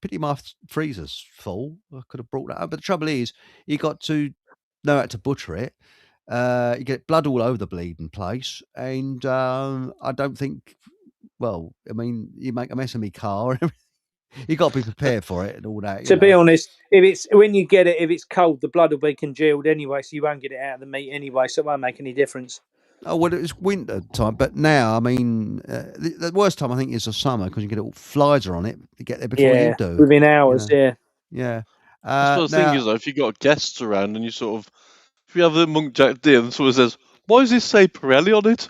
pity my freezer's full. I could have brought that up. But the trouble is, you got to know how to butcher it. You get blood all over the bleeding place. And I don't think, well, I mean, you make a mess of me car. You got to be prepared for it and all that, To be honest, if it's when you get it, if it's cold, the blood will be congealed anyway, so you won't get it out of the meat anyway, so it won't make any difference. Oh, well, it's winter time, but now, I mean, the worst time I think is the summer because you get all flies are on it. You get there before you Yeah, do. within hours. Yeah. Yeah. I suppose the thing Now, is, though, if you've got guests around and you sort of, if you have the muntjac deer and someone says, why does this say Pirelli on it?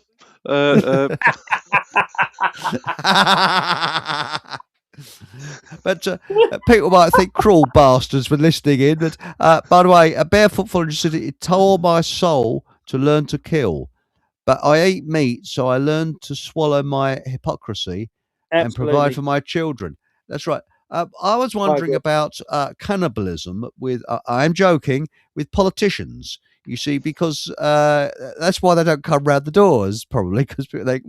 but people might think cruel bastards when listening in. But by the way, a barefoot forager said it tore my soul to learn to kill. But I eat meat, so I learned to swallow my hypocrisy and provide Absolutely. for my children. That's right. I was wondering about cannibalism with, I am joking, with politicians. You see, because that's why they don't come round the doors, probably, because people think,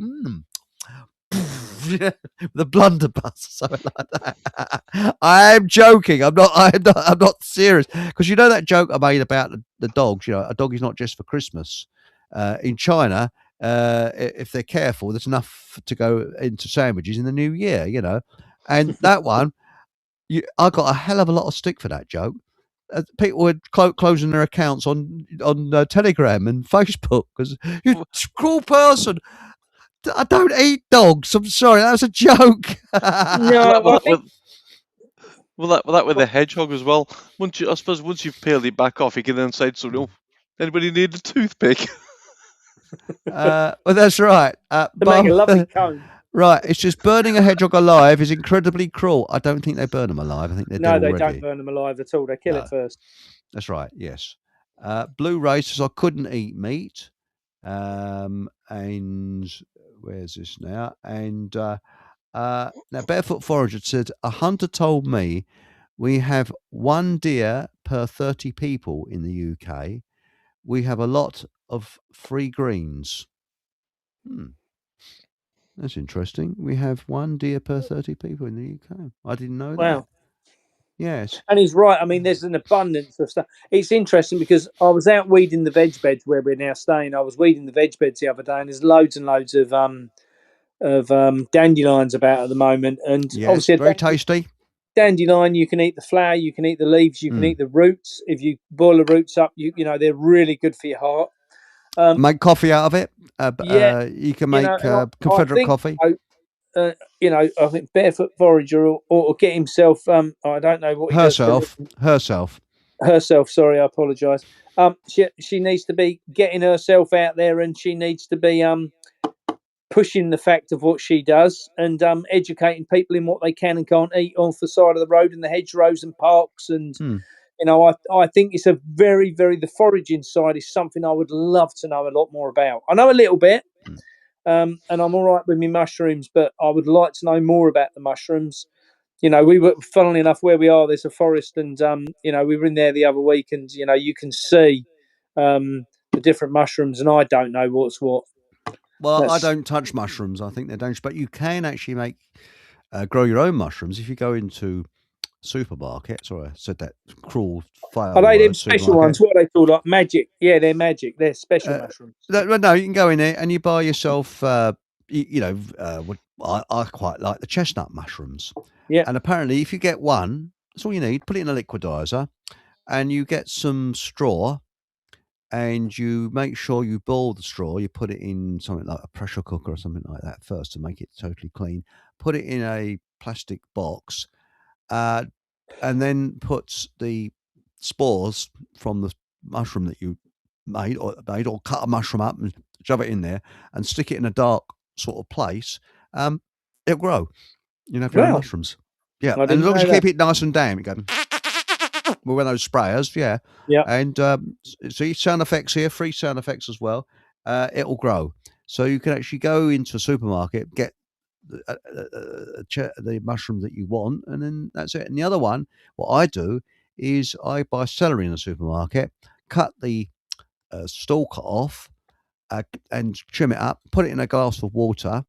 the blunderbuss or something like that. I am joking. I'm not serious. Because you know that joke I made about the dogs. You know, a dog is not just for Christmas. In China, if they're careful, there's enough to go into sandwiches in the new year. You know, and that one, I got a hell of a lot of stick for that joke. People were closing their accounts on Telegram and Facebook because you cruel person. I don't eat dogs. I'm sorry, that was a joke. No, I think that with the hedgehog as well. I suppose once you've peeled it back off, you can then say to someone, anybody need a toothpick? Well, that's right. to make a lovely cone. Right, it's just burning a hedgehog alive is incredibly cruel. I don't think they burn them alive. I think they're No, dead they already. don't burn them alive at all. They kill it first. That's right. Yes. Blue Ray says I couldn't eat meat. And where's this now? And now Barefoot Forager said a hunter told me we have one deer per 30 people in the UK. We have a lot of free greens. That's interesting. We have one deer per 30 people in the UK. I didn't know that. Wow. Yes. And he's right. I mean, there's an abundance of stuff. It's interesting because I was out weeding the veg beds where we're now staying. I was weeding the veg beds the other day, and there's loads and loads of dandelions about at the moment. And Yes, obviously, very tasty. Dandelion, you can eat the flower, you can eat the leaves, you can eat the roots. If you boil the roots up, you know they're really good for your heart. Make coffee out of it. Yeah, you can make Confederate I think, coffee. I think Barefoot Forager ought to get himself. I don't know what he Herself. Herself. Sorry, I apologise. She needs to be getting herself out there, and she needs to be pushing the fact of what she does and educating people in what they can and can't eat off the side of the road and the hedgerows and parks. And I think it's a very, very the foraging side is something I would love to know a lot more about. I know a little bit. And I'm all right with my mushrooms, but I would like to know more about the mushrooms. we were, funnily enough, where we are, there's a forest, and we were in there the other week, and you can see the different mushrooms, and I don't know what's what. Well, I That's don't touch mushrooms. I think they're dangerous, but you can actually grow your own mushrooms if you go into supermarket. Sorry, I said that cruel Are fail they them word. special ones? Supermarket. What are they called? Like magic? Yeah, they're magic. They're special mushrooms. No, you can go in there and you buy yourself. I quite like the chestnut mushrooms, Yeah. and apparently, if you get one, that's all you need. Put it in a liquidizer, and you get some straw, and you make sure you boil the straw. You put it in something like a pressure cooker or something like that first to make it totally clean. Put it in a plastic box, uh, and then put the spores from the mushroom that you made, or cut a mushroom up and shove it in there and stick it in a dark sort of place. It'll grow. You have your own Well, mushrooms. Yeah, I and as didn't long as know you keep that. it nice and damp, you go with one of those sprayers, yeah. Yeah. And see sound effects here, free sound effects as well. It'll grow, so you can actually go into a supermarket, get the mushroom that you want, and then that's it. And the other one, what I do is I buy celery in the supermarket, cut the stalk off, and trim it up, put it in a glass of water,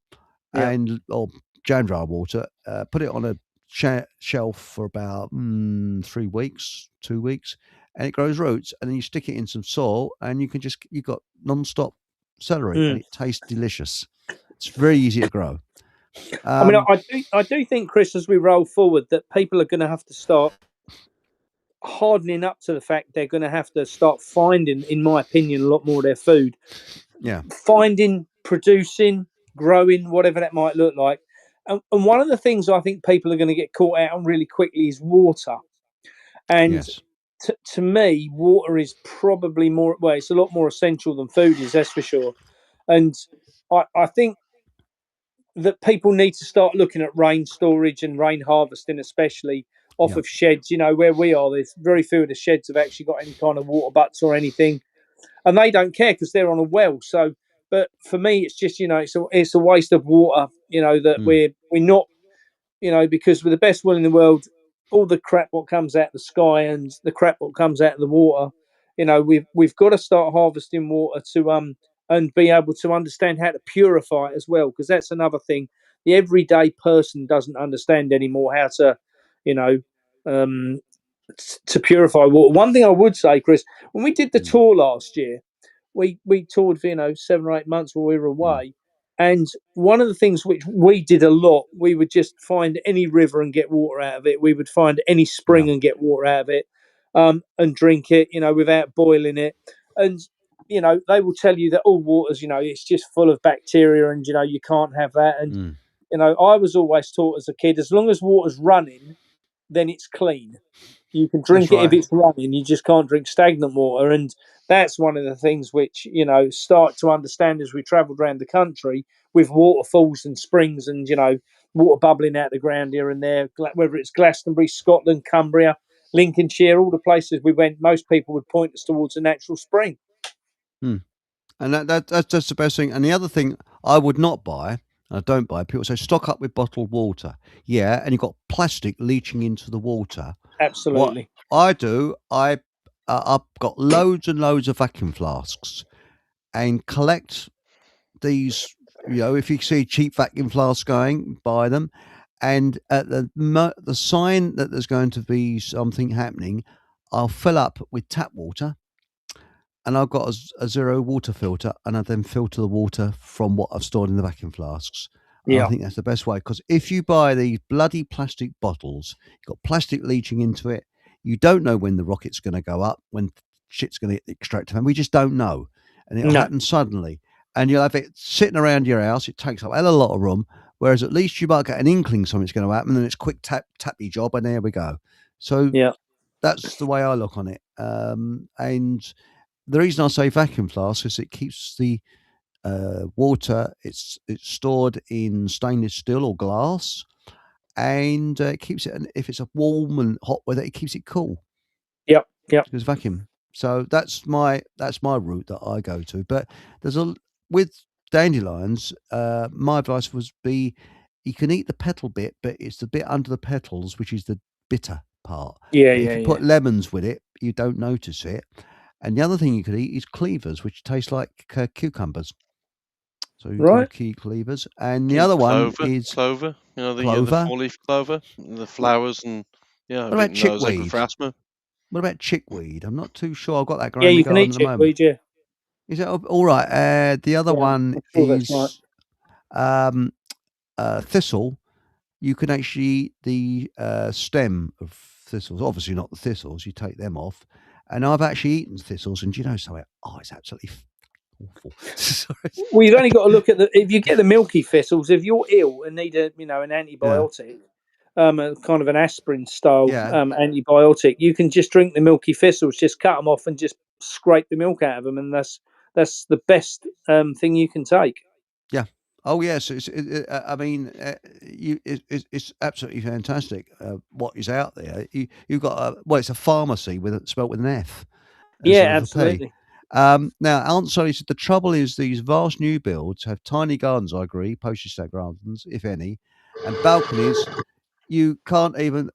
Yeah. or jam jar water, put it on a shelf for about 3 weeks, 2 weeks, and it grows roots. And then you stick it in some soil, and you've got non-stop celery, and Mm. it tastes delicious. It's very easy to grow. I mean, Um, I do think, Chris, as we roll forward, that people are going to have to start hardening up to the fact they're going to have to start finding, in my opinion, a lot more of their food. yeah, Finding, producing, growing, whatever that might look like. And one of the things I think people are going to get caught out on really quickly is water. And yes, to me, water is probably more, well, it's a lot more essential than food is, that's for sure. And I think that people need to start looking at rain storage and rain harvesting, especially off yeah, of sheds. Where we are, there's very few of the sheds have actually got any kind of water butts or anything, and they don't care because they're on a well. So, but for me, it's just it's a waste of water. That mm, we're not, because with the best will in the world, all the crap what comes out of the sky and the crap what comes out of the water, we've got to start harvesting water to and be able to understand how to purify it as well, because that's another thing the everyday person doesn't understand anymore, how to, you know, um, to purify water. One thing I would say, Chris, when we did the mm, tour last year, we toured for 7 or 8 months while we were mm, away, and one of the things which we did a lot, we would just find any river and get water out of it. We would find any yeah, spring and get water out of it, and drink it, without boiling it. And they will tell you that all water's, it's just full of bacteria, and you can't have that. And mm, I was always taught as a kid, as long as water's running, then it's clean. You can that's drink it if right. it's running. You just can't drink stagnant water, and that's one of the things which start to understand as we travelled around the country with waterfalls and springs, and water bubbling out the ground here and there. Whether it's Glastonbury, Scotland, Cumbria, Lincolnshire, all the places we went, most people would point us towards a natural spring. Mm. And that's just the best thing. And the other thing I would not buy, and I don't buy, people say stock up with bottled water. Yeah, and you've got plastic leaching into the water. What Absolutely. I do, I've got loads and loads of vacuum flasks and collect these. If you see cheap vacuum flasks going, buy them. And at the sign that there's going to be something happening, I'll fill up with tap water, and I've got a zero water filter, and I then filter the water from what I've stored in the vacuum flasks. And I Yeah. think that's the best way, because if you buy these bloody plastic bottles, you've got plastic leaching into it. You don't know when the rocket's going to go up, when shit's going to hit the extractor fan. We just don't know, and it'll No. happen suddenly. And you'll have it sitting around your house. It takes up a hell of a lot of room. Whereas at least you might get an inkling something's going to happen, and it's quick tappy job, and there we go. So Yeah. that's the way I look on it. And the reason I say vacuum flask is it keeps the water. It's stored in stainless steel or glass, and it keeps it. And if it's a warm and hot weather, it keeps it cool Yep. Yep. because vacuum. So that's my route that I go to. But with dandelions, my advice would be you can eat the petal bit, but it's the bit under the petals, which is the bitter part. Yeah, But if yeah, you yeah. put lemons with it, you don't notice it. And the other thing you could eat is cleavers, which taste like cucumbers. So you can Right. eat cleavers. And the Eat other one clover, is clover. The clover. four-leaf clover, the flowers, and What I've about eaten those. They're good for chickweed? asthma. What about chickweed? I'm not too sure. I've got that Yeah, growing in the you can garden eat at the moment. chickweed. Yeah, Is it all right? The other yeah. one I'm sure that's right. is um, thistle. You can actually eat the stem of thistles. Obviously, not the thistles. You take them off. And I've actually eaten thistles. And do you know something? Oh, it's absolutely awful. Sorry. Well, you've only got to look at if you get the milky thistles. If you're ill and need an antibiotic, a kind of an aspirin style Yeah. antibiotic, you can just drink the milky thistles. Just cut them off and just scrape the milk out of them, and that's the best thing you can take. Yeah. Oh yes. I mean, it's absolutely fantastic. What is out there? You've got it's a pharmacy spelt with an F Yeah, instead of a P. absolutely. Now, Aunt Sally said the trouble is these vast new builds have tiny gardens. I agree, postage stamp gardens, if any, and balconies. You can't even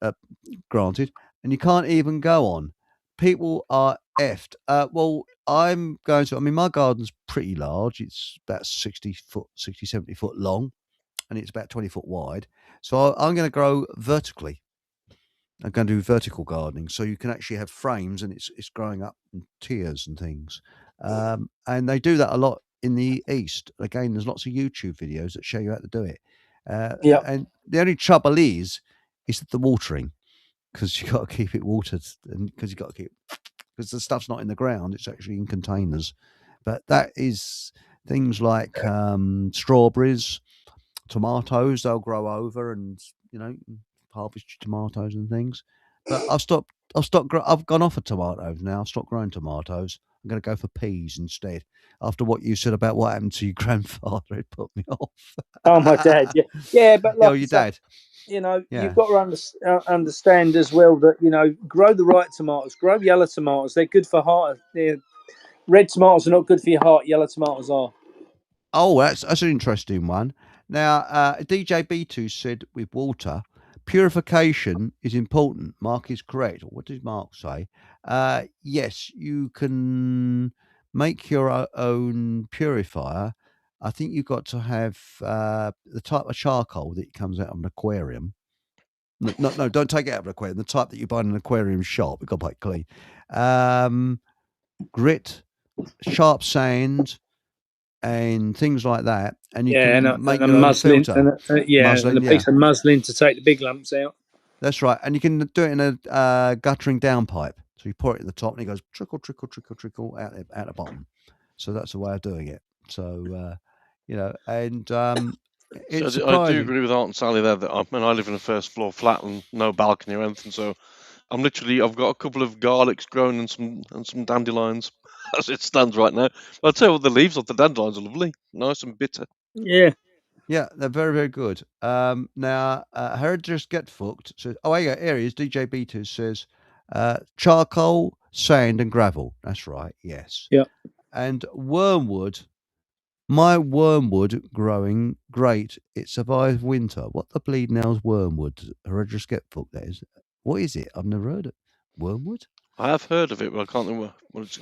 granted, and you can't even go on. People are effed. Well, I'm going to. I mean, my garden's pretty large. It's about 70 foot long, and it's about 20 foot wide. So I'm going to grow vertically. I'm going to do vertical gardening, so you can actually have frames, and it's growing up in tiers and things. And they do that a lot in the East. Again, there's lots of YouTube videos that show you how to do it. Yeah. And the only trouble is the watering, because you got to keep it watered, and because you got to keep because the stuff's not in the ground; it's actually in containers. But that is things like strawberries, tomatoes. They'll grow over, and harvest your tomatoes and things. But I've stopped. I've gone off of tomatoes now. I've stopped growing tomatoes. I'm going to go for peas instead. After what you said about what happened to your grandfather, it put me off. Oh, my dad. Yeah, yeah. But Oh, like your I say, dad. you've Yeah. got to understand as well that grow the right tomatoes, grow yellow tomatoes. They're good for heart. Red tomatoes are not good for your heart. Yellow tomatoes are. Oh, that's an interesting one. Now, DJ B2 said with water, purification is important. Mark is correct. What did Mark say? Yes, you can make your own purifier. I think you've got to have the type of charcoal that comes out of an aquarium. No, don't take it out of an aquarium. The type that you buy in an aquarium shop. You've got to buy it clean. Grit, sharp sand, and things like that, and you Yeah, can make and a your own muslin, filter. and a piece of muslin to take the big lumps out. That's right, and you can do it in a guttering downpipe. So you pour it at the top, and it goes trickle, trickle, trickle, trickle out the bottom. So that's the way of doing it. So and it's I do surprising. agree with Aunt Sally there. That I live in a first floor flat and no balcony or anything, so I've got a couple of garlics growing and some dandelions as it stands right now. But I'll tell you what, the leaves of the dandelions are lovely, nice and bitter. Yeah. Yeah, they're very, very good. Now, Just Get Fucked says, oh, here he is. DJ B2 says, charcoal, sand, and gravel. That's right, yes. Yeah. And wormwood, my wormwood growing great. It survived winter. What the bleed now's wormwood? Just Get Fucked, that is. What is it? I've never heard it. Wormwood? I have heard of it, but I can't think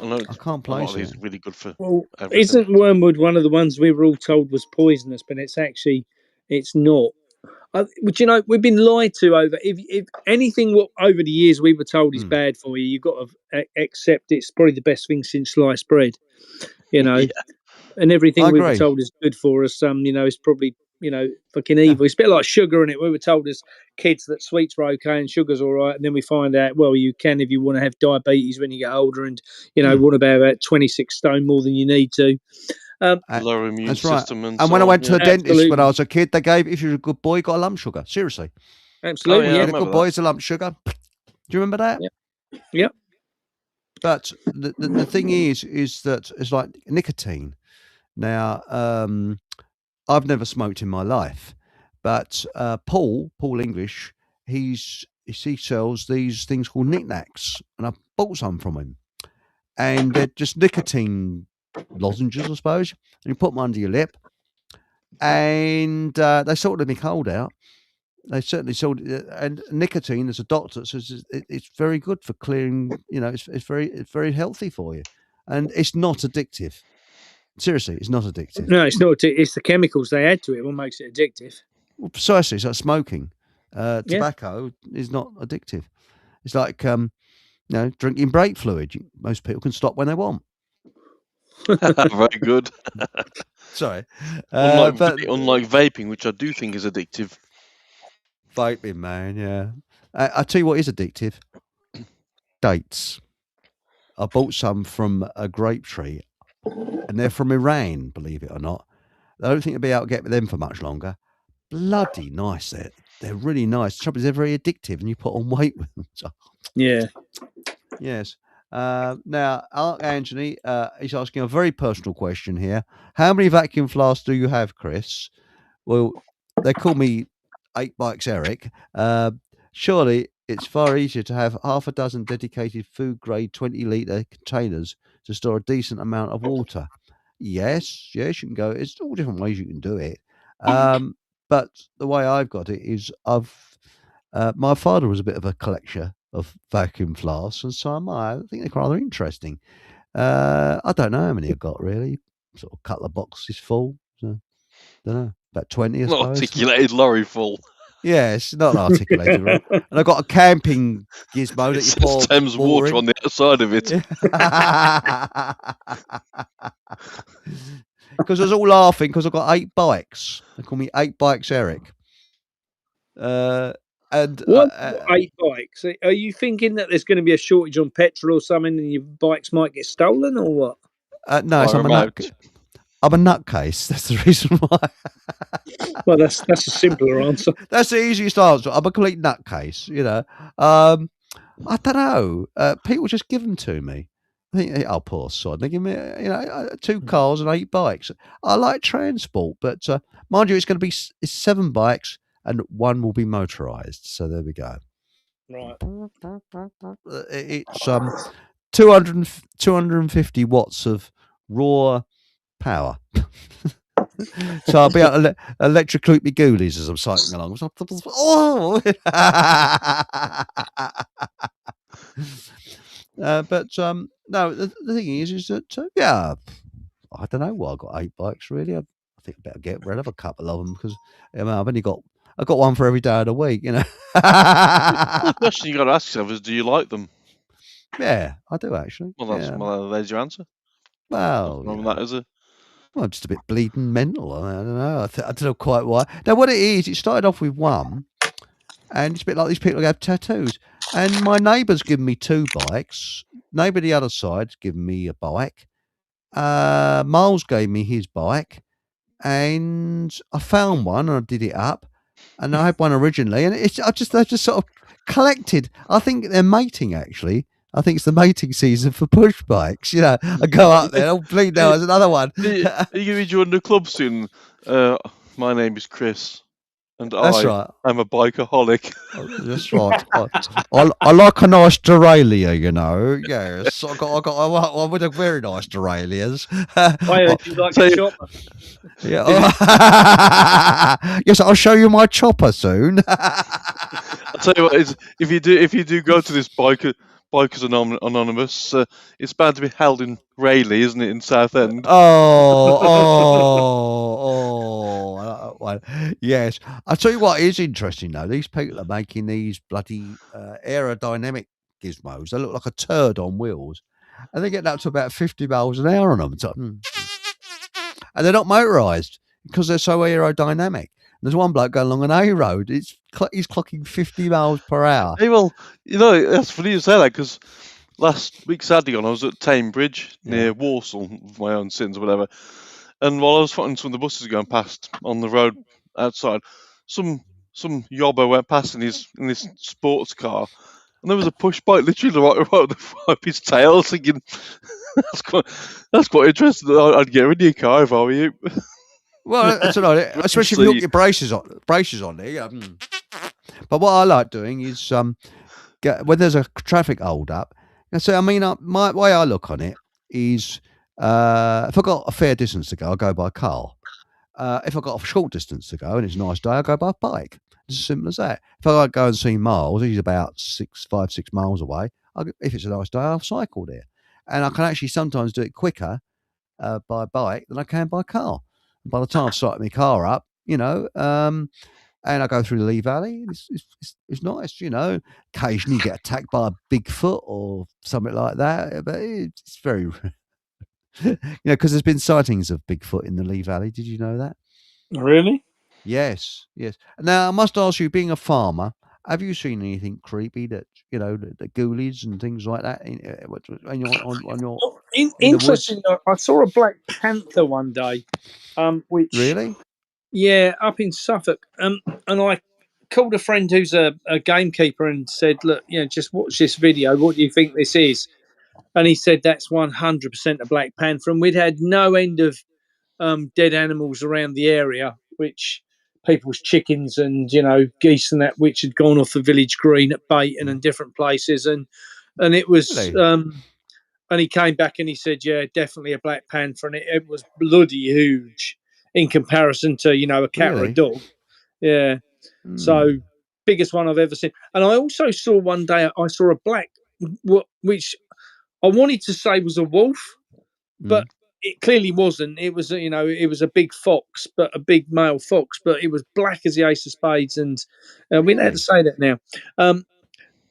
I know I can't a lot place of these it. are really good for Well, everything. isn't wormwood one of the ones we were all told was poisonous, but it's not. But we've been lied to over. If anything, what over the years we were told is bad for you, you've got to accept it's probably the best thing since sliced bread. Yeah. And everything I we were agree. told is good for us. Is probably fucking evil. It's a bit like sugar in it. We were told as kids that sweets were okay and sugar's all right, and then we find out you can if you want to have diabetes when you get older, and want to be about 26 stone more than you need to. Lower immune That's right. system and when I went to a dentist Absolutely. when I was a kid, they gave, if you're a good boy, you got a lump sugar. Seriously. Absolutely. Oh, yeah, I Yeah. A remember good boy that. is a lump sugar. Do you remember that? Yep. But the thing is that it's like nicotine. Now, I've never smoked in my life, but Paul English, he sells these things called knickknacks, and I bought some from him, and they're just nicotine lozenges, I suppose, and you put them under your lip, and they sorted me cold out. They certainly sold it, and nicotine, as a doctor says, it's very good for clearing. It's very healthy for you, and it's not addictive. Seriously, it's not addictive. No, it's not. It's the chemicals they add to it what makes it addictive. Well, precisely, it's like smoking. Tobacco is not addictive. It's like drinking brake fluid. Most people can stop when they want. Very good. Sorry, Unlike vaping, which I do think is addictive. Vaping, man, yeah. I tell you what is addictive. Dates. I bought some from a grape tree, and they're from Iran, believe it or not. I don't think I'll be able to get them for much longer. Bloody nice. They're really nice. The trouble is they're very addictive, and you put on weight with them. So, Yeah. yes. Now, Art Anthony is asking a very personal question here. How many vacuum flasks do you have, Chris? Well, they call me 8 Bikes Eric. Surely it's far easier to have half a dozen dedicated food grade 20-litre containers to store a decent amount of water. Yes, you can go. It's all different ways you can do it. But the way I've got it is my father was a bit of a collector of vacuum flasks, and so am I. I think they're rather interesting. I don't know how many I've got really. Sort of a couple of boxes full. So, don't know, about 20, I Not suppose. articulated lorry full. Yeah, it's not articulated. Right? And I've got a camping gizmo that you pour Thames water on the outside of it. Because I was all laughing because I've got 8 bikes. They call me 8 Bikes Eric. And What 8 bikes? Are you thinking that there's going to be a shortage on petrol or something, and your bikes might get stolen, or what? no, I'm a nutcase. That's the reason why. Well, that's a simpler answer. That's the easiest answer. I'm a complete nutcase. I don't know. People just give them to me. I think, oh, poor sod. They give me, 2 cars and 8 bikes. I like transport, but mind you, it's going to be 7 bikes and 1 will be motorised. So there we go. Right. It's 250 watts of raw power. So I'll be able to electrocute me ghoulies as I'm cycling along. Oh! But no, the thing is that I don't know why I got 8 bikes really. I think I better get rid of a couple of them because I've got one for every day of the week. The question you got to ask yourself is, do you like them? Yeah, I do actually. Well, there's your answer. Well, that is it. Well, I'm just a bit bleeding mental. I don't know. I don't know quite why. Now, what it is, it started off with 1, and it's a bit like these people who have tattoos. And my neighbour's given me 2 bikes. Neighbour the other side's given me a bike. Miles gave me his bike, and I found one and I did it up. And I had one originally, and I just sort of collected. I think they're mating actually. I think it's the mating season for push bikes. I go up there, I'll bleed now. There's another one. Are you going to join the club soon? My name is Chris, and That's right. I'm a bikeaholic. That's right. I like a nice derailleur, Yes, I got one with a very nice derailleurs. I heard you like a chopper. Yeah. Yes, I'll show you my chopper soon. I'll tell you what, if you do go to this Bikers Anonymous, it's bound to be held in Rayleigh, isn't it, in Southend? Yes. I'll tell you what is interesting though. These people are making these bloody aerodynamic gizmos. They look like a turd on wheels, and they're getting up to about 50 miles an hour on them. It's like, and they're not motorised because they're so aerodynamic. There's one bloke going along an A road. He's clocking 50 miles per hour. Hey, well, that's funny you say that because last week Saturday I was at Tame Bridge near Walsall, with my own sins or whatever. And while I was following some of the buses going past on the road outside, some yobbo went past in this sports car, and there was a push bike literally right up his tail, thinking that's quite interesting. I'd get rid of your car if I were you. Well, that's all right, especially if you got your braces on there. Yeah. But what I like doing is when there's a traffic hold up. So I mean, my way I look on it is if I've got a fair distance to go, I'll go by car. if I've got a short distance to go and it's a nice day, I go by bike. It's as simple as that. If I go and see Miles, he's about 5, 6 miles away. If it's a nice day, I'll cycle there. And I can actually sometimes do it quicker by bike than I can by car. And by the time I've started my car up, and I go through the Lee Valley, it's nice, Occasionally you get attacked by a Bigfoot or something like that, but it's very, because there's been sightings of Bigfoot in the Lee Valley. Did you know that? Really? Yes, yes. Now, I must ask you, being a farmer, have you seen anything creepy that, the ghoulies and things like that in the woods? Interesting. I saw a black panther one day, which Really? yeah, up in Suffolk, and I called a friend who's a gamekeeper and said, "Look, just watch this video. What do you think this is?" And he said that's 100% a black panther, and we'd had no end of dead animals around the area, which people's chickens and geese and that, which had gone off the village green at Bayton and different places, and it was. Really? And he came back and he said, "Yeah, definitely a black panther," and it was bloody huge in comparison to a cat or a Really? dog. Yeah, so Hmm. biggest one I've ever seen. And I also saw one day I saw a black, which I wanted to say was a wolf, but Mm. it clearly wasn't. It was it was a big fox, but a big male fox, but it was black as the ace of spades, and we don't have to Really? say that now.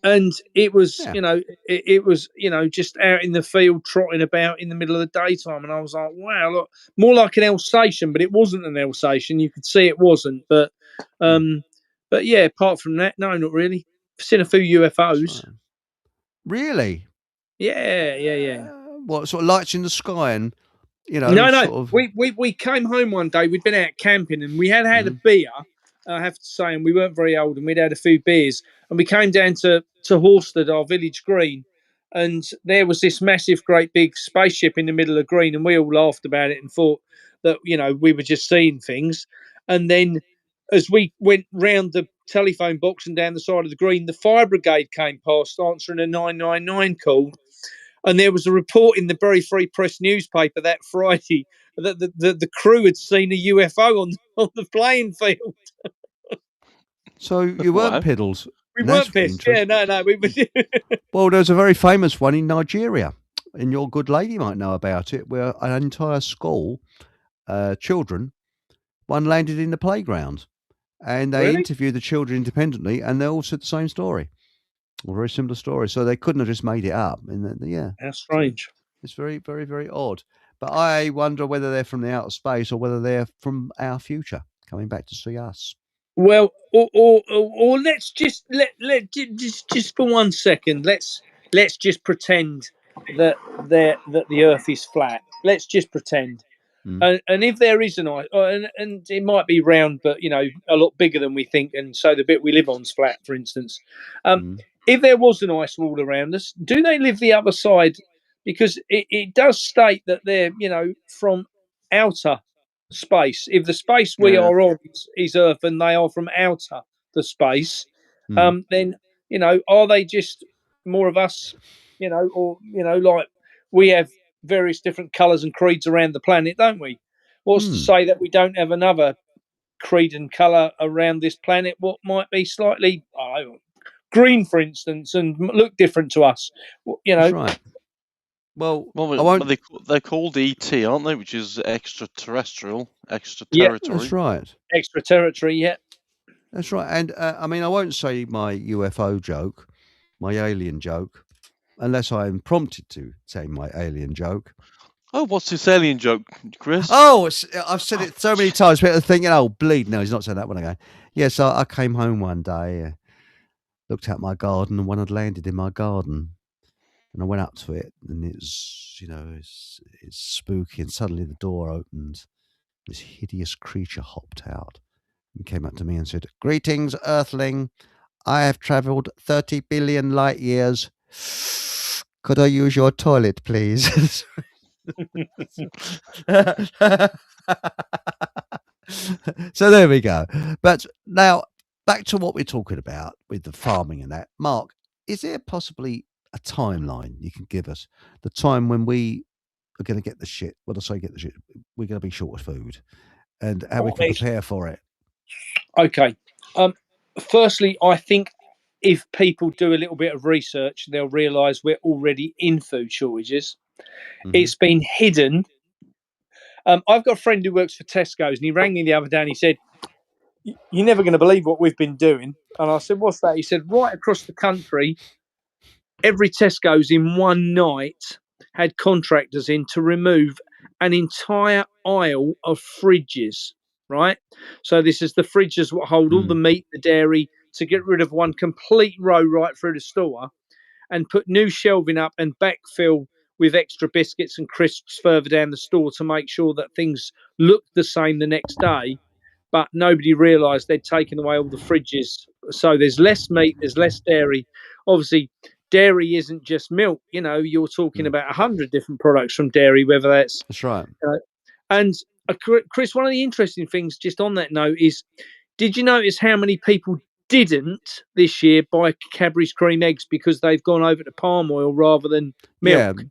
And it was, Yeah. it was, just out in the field trotting about in the middle of the daytime, and I was like, wow, look, more like an Alsatian, but it wasn't an Alsatian. You could see it wasn't, Mm. but yeah, apart from that, no, not really. Seen a few That's UFOs. right. Really? Yeah, yeah, yeah. What sort of lights in the sky and No. sort of? We came home one day. We'd been out camping and we had a Mm. beer. I have to say, and we weren't very old, and we'd had a few beers, and we came down to Horsted, our village green, and there was this massive, great big spaceship in the middle of green, and we all laughed about it and thought that we were just seeing things, and then as we went round the telephone box and down the side of the green, the fire brigade came past answering a 999 call, and there was a report in the Bury Free Press newspaper that Friday that the crew had seen a UFO on the playing field. So you weren't Wow. piddles. We That's weren't pissed. Yeah, interesting. no, we were. Well, there's a very famous one in Nigeria, and your good lady might know about it, where an entire school, children, one landed in the playground, and they Really? interviewed the children independently, and they all said the same story, a very similar story. So they couldn't have just made it up. And yeah, How so strange. it's very, very, very odd. But I wonder whether they're from the outer space or whether they're from our future coming back to see us. Well, or let's just for 1 second, let's just pretend that the Earth is flat. Let's just pretend. Mm. And if there is an ice, and it might be round, but a lot bigger than we think, and so the bit we live on's flat, for instance. Mm. If there was an ice wall around us, do they live the other side? Because it does state that they're from outer space. If the space we Yeah. are on is Earth, and they are from outer the space, Mm. then are they just more of us? Or like we have various different colours and creeds around the planet, don't we? What's to Mm. say that we don't have another creed and colour around this planet? What might be slightly green, for instance, and look different to us? That's right. Well, Well, I won't. they're called ET, aren't they? Which is extraterrestrial, Yeah. extraterritory. That's right. Extra territory, yeah. That's right. And I mean, I won't say my UFO joke, my alien joke, unless I am prompted to say my alien joke. Oh, what's this alien joke, Chris? Oh, I've said it so many times. People are thinking, "Oh, bleed." No, he's not saying that one again. Yes, I came home one day, looked at my garden, and one had landed in my garden, and I went up to it, and it's it's spooky, and suddenly the door opened. This hideous creature hopped out and came up to me and said, "Greetings, Earthling. I have travelled 30 billion light years. Could I use your toilet, please?" So there we go. But now back to what we're talking about with the farming and that. Mark, is there possibly a timeline you can give us? The time when we are going to get the shit. When I say get the shit, we're going to be short of food. and how we can prepare for it. Okay. Firstly, I think if people do a little bit of research, they'll realise we're already in food shortages. It's been hidden. I've got a friend who works for Tesco's, and he rang me the other day and he said, "You're never going to believe what we've been doing." And I said, "What's that?" He said, "Right across the country, every Tesco's in one night had contractors in to remove an entire aisle of fridges, right? So this is the fridges that hold all the meat, the dairy, to get rid of one complete row right through the store and put new shelving up and backfill with extra biscuits and crisps further down the store to make sure that things look the same the next day." But nobody realised they'd taken away all the fridges. So there's less meat, there's less dairy. Obviously, dairy isn't just milk. You know, you're talking about 100 different products from dairy, whether that's... That's right. And Chris, one of the interesting things just on that note is, did you notice how many people didn't this year buy Cadbury's cream eggs because they've gone over to palm oil rather than milk? Yeah.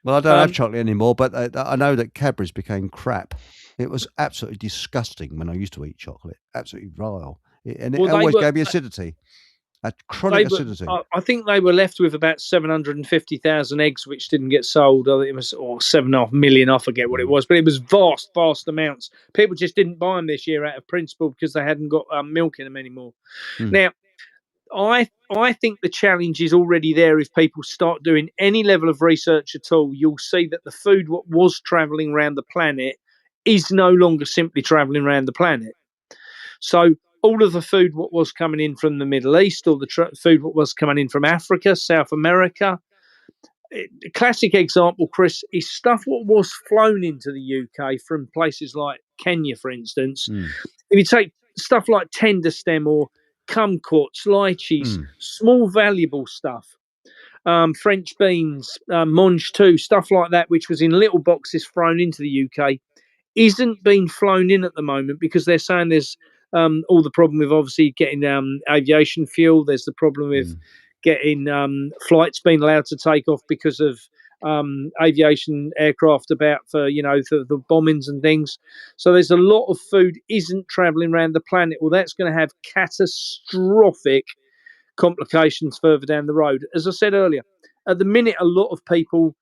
Well, I don't have chocolate anymore, but I know that Cadbury's became crap. It was absolutely disgusting when I used to eat chocolate. Absolutely vile. And it always gave me acidity. A chronic acidity. I think they were left with about 750,000 eggs, which didn't get sold. I think it was 7.5 million. I forget what it was, but it was vast amounts. People just didn't buy them this year out of principle because they hadn't got milk in them anymore. Now, I think the challenge is already there. If people start doing any level of research at all, you'll see that the food what was travelling around the planet is no longer simply travelling around the planet. So all of the food what was coming in from the Middle East, or the food what was coming in from Africa, South America, a classic example, Chris, is stuff what was flown into the UK from places like Kenya, for instance. If you take stuff like tender stem or kumquats, lychees, small valuable stuff, French beans, mange tout, stuff like that, which was in little boxes thrown into the UK, isn't being flown in at the moment because they're saying there's all the problem with obviously getting aviation fuel. There's the problem with getting flights being allowed to take off because of aviation aircraft about for the bombings and things. So there's a lot of food isn't traveling around the planet. Well, that's going to have catastrophic complications further down the road. As I said earlier, at the minute, a lot of people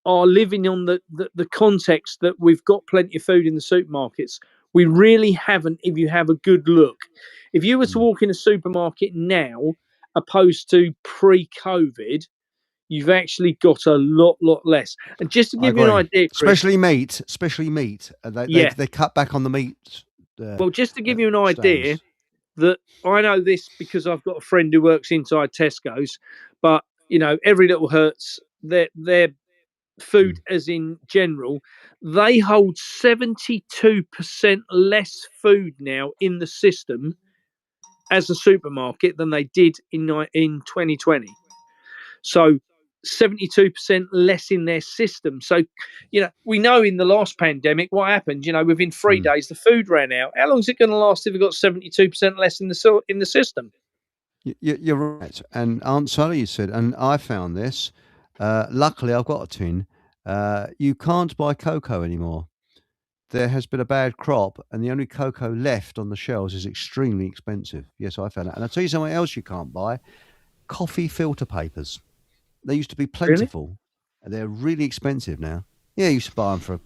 are living on the context that we've got plenty of food in the supermarkets. We really haven't, if you have a good look. If you were to walk in a supermarket now, opposed to pre-COVID, you've actually got a lot less. And just to give you an idea, Chris, especially meat. They cut back on the meat. Well, just to give you an idea, that I know this because I've got a friend who works inside Tesco's, but every little hurts. Their food, as in general, they hold 72% less food now in the system as a supermarket than they did in 2020. So 72% less in their system. So, we know in the last pandemic what happened. Within 3 days the food ran out. How long is it going to last if we've got 72% less in the system? You're right. And Aunt Sally said, and I found this. Luckily, I've got a tin. You can't buy cocoa anymore. There has been a bad crop, and the only cocoa left on the shelves is extremely expensive. Yes, I found that. And I'll tell you something else you can't buy. Coffee filter papers. They used to be plentiful, and they're really expensive now. Yeah, you used to buy them for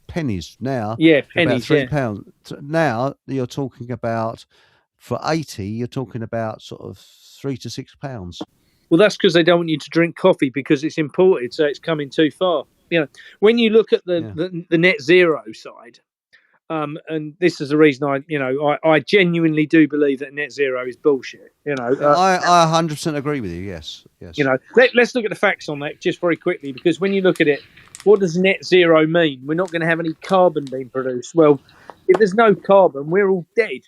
pennies. Now, pennies, about £3. Now you're talking about, for 80, you're talking about sort of £3 to £6. Well, that's because they don't want you to drink coffee because it's imported, so it's coming too far. When you look at the net zero side, and this is the reason I genuinely do believe that net zero is bullshit. I 100% agree with you. Yes. Let's look at the facts on that just very quickly, because when you look at it, what does net zero mean? We're not going to have any carbon being produced. Well, if there's no carbon, we're all dead.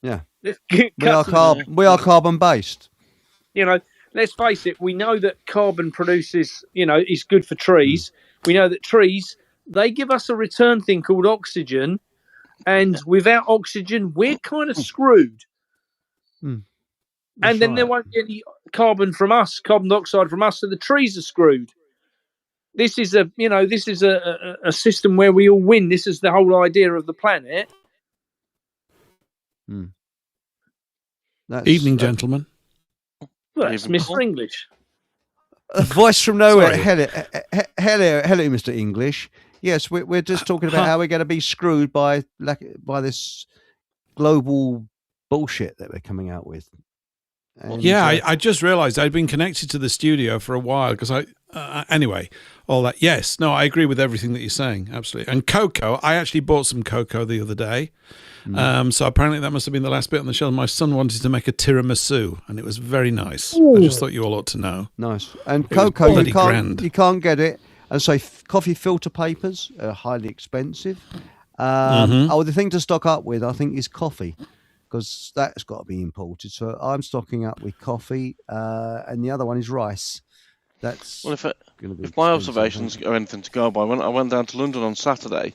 Yeah, we are carbon based. Let's face it. We know that carbon produces, is good for trees. We know that trees, they give us a return thing called oxygen, and without oxygen, we're kind of screwed. And then there won't be any carbon dioxide from us, so the trees are screwed. this is a system where we all win. This is the whole idea of the planet. Evening, gentlemen. Well, that's Mr. English. A voice from nowhere. Sorry. Hello, Mr. English. Yes, we're just talking about how we're going to be screwed by this global bullshit that we're coming out with. And, I just realised I'd been connected to the studio for a while because anyway, all that. Yes, no, I agree with everything that you're saying. Absolutely. And cocoa, I actually bought some cocoa the other day. So apparently that must have been the last bit on the shelf. My son wanted to make a tiramisu, and it was very nice. Ooh. I just thought you all ought to know. Nice. And cocoa, you grand. can't get it. And so coffee filter papers are highly expensive. The thing to stock up with, I think, is coffee, because that's got to be imported. So I'm stocking up with coffee, and the other one is rice. That's Well, going to be if my expensive, observations are anything to go by, when I went down to London on Saturday,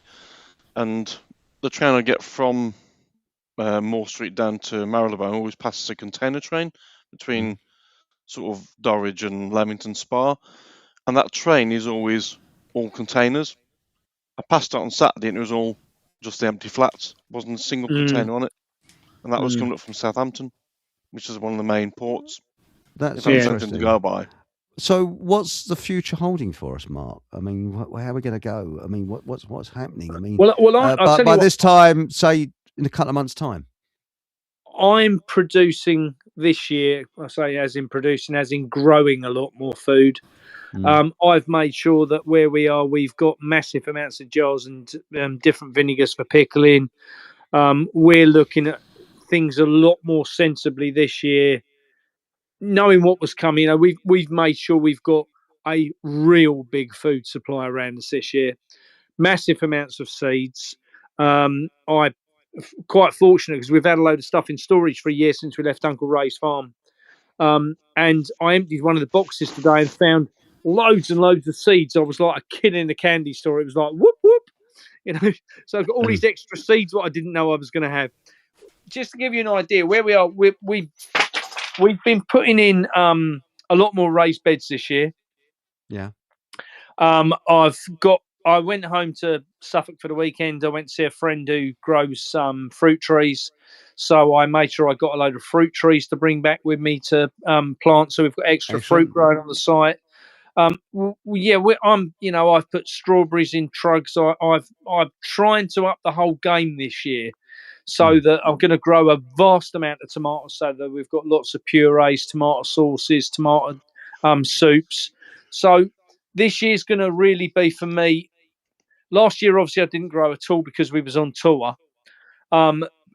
and the train I get from Moore Street down to Marylebone always passes a container train between sort of Dorridge and Leamington Spa, and that train is always all containers. I passed it on Saturday and it was all just the empty flats. Wasn't a single container on it, and that was coming up from Southampton, which is one of the main ports. That's Something interesting. to go by. So, what's the future holding for us, Mark? I mean, how are we going to go? I mean, what's happening? I mean, I'll tell you by what, this time, say in a couple of months' time. I'm producing this year. I say as in producing, as in growing a lot more food. I've made sure that where we are, we've got massive amounts of jars and different vinegars for pickling. We're looking at things a lot more sensibly this year, knowing what was coming. We've made sure we've got a real big food supply around us this year. Massive amounts of seeds. I'm quite fortunate because we've had a load of stuff in storage for a year since we left Uncle Ray's farm. And I emptied one of the boxes today and found loads and loads of seeds. I was like a kid in a candy store. It was like whoop whoop, So I've got all these extra seeds what I didn't know I was going to have. Just to give you an idea where we are, we've been putting in a lot more raised beds this year. Yeah. I went home to Suffolk for the weekend. I went to see a friend who grows some fruit trees. So I made sure I got a load of fruit trees to bring back with me to plant. So we've got extra fruit growing on the site. I've put strawberries in trugs. I'm trying to up the whole game this year, so that I'm going to grow a vast amount of tomatoes, so that we've got lots of purees, tomato sauces, tomato soups. So this year's going to really be for me. Last year, obviously, I didn't grow at all because we was on tour.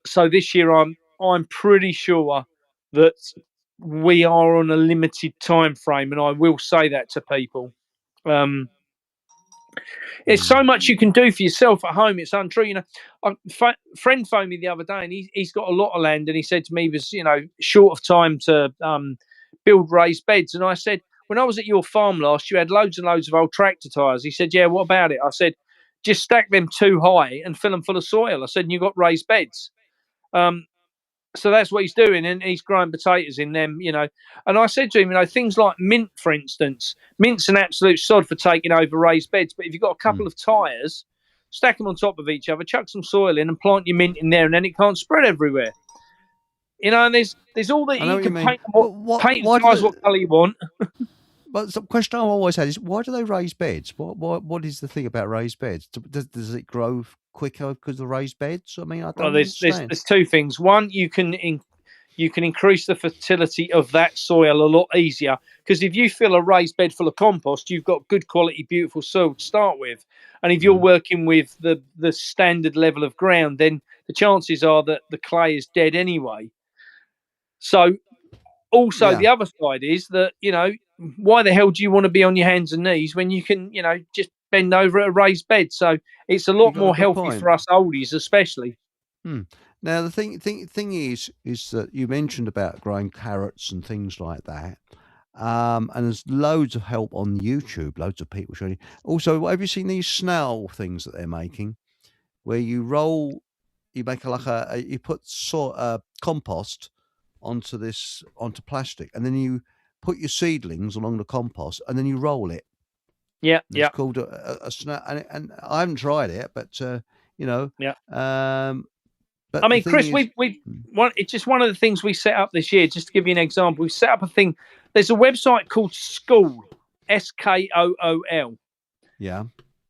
So this year, I'm pretty sure that we are on a limited time frame, and I will say that to people. There's so much you can do for yourself at home. It's untrue. A friend phoned me the other day, and he's got a lot of land, and he said to me, he was short of time to build raised beds. And I said, when I was at your farm last, you had loads and loads of old tractor tires. He said, yeah, what about it? I said, just stack them too high and fill them full of soil. I said, and you got raised beds. So that's what he's doing, and he's growing potatoes in them, And I said to him, things like mint, for instance, mint's an absolute sod for taking over raised beds. But if you've got a couple of tyres, stack them on top of each other, chuck some soil in, and plant your mint in there, and then it can't spread everywhere. And there's all that you can paint. Paint what colour you want. But the question I've always had is, why do they raise beds? What is the thing about raised beds? Does it grow quicker because of the raised beds? I mean, I don't understand. There's two things. One, you can increase the fertility of that soil a lot easier, because if you fill a raised bed full of compost, you've got good quality, beautiful soil to start with. And if you're working with the standard level of ground, then the chances are that the clay is dead anyway. So also the other side is that, why the hell do you want to be on your hands and knees when you can, just bend over at a raised bed? So it's a lot more healthy for us oldies, especially. Now the thing is that you mentioned about growing carrots and things like that, and there's loads of help on YouTube. Loads of people showing you. Also, have you seen these snail things that they're making, where you make you put compost onto plastic, and then you put your seedlings along the compost, and then you roll it. Yeah, It's yeah, called a snap, and I haven't tried it, but you know, yeah. but I the mean, thing Chris, is, it's just one of the things we set up this year. Just to give you an example, we set up a thing. There's a website called Skool, Skool, yeah,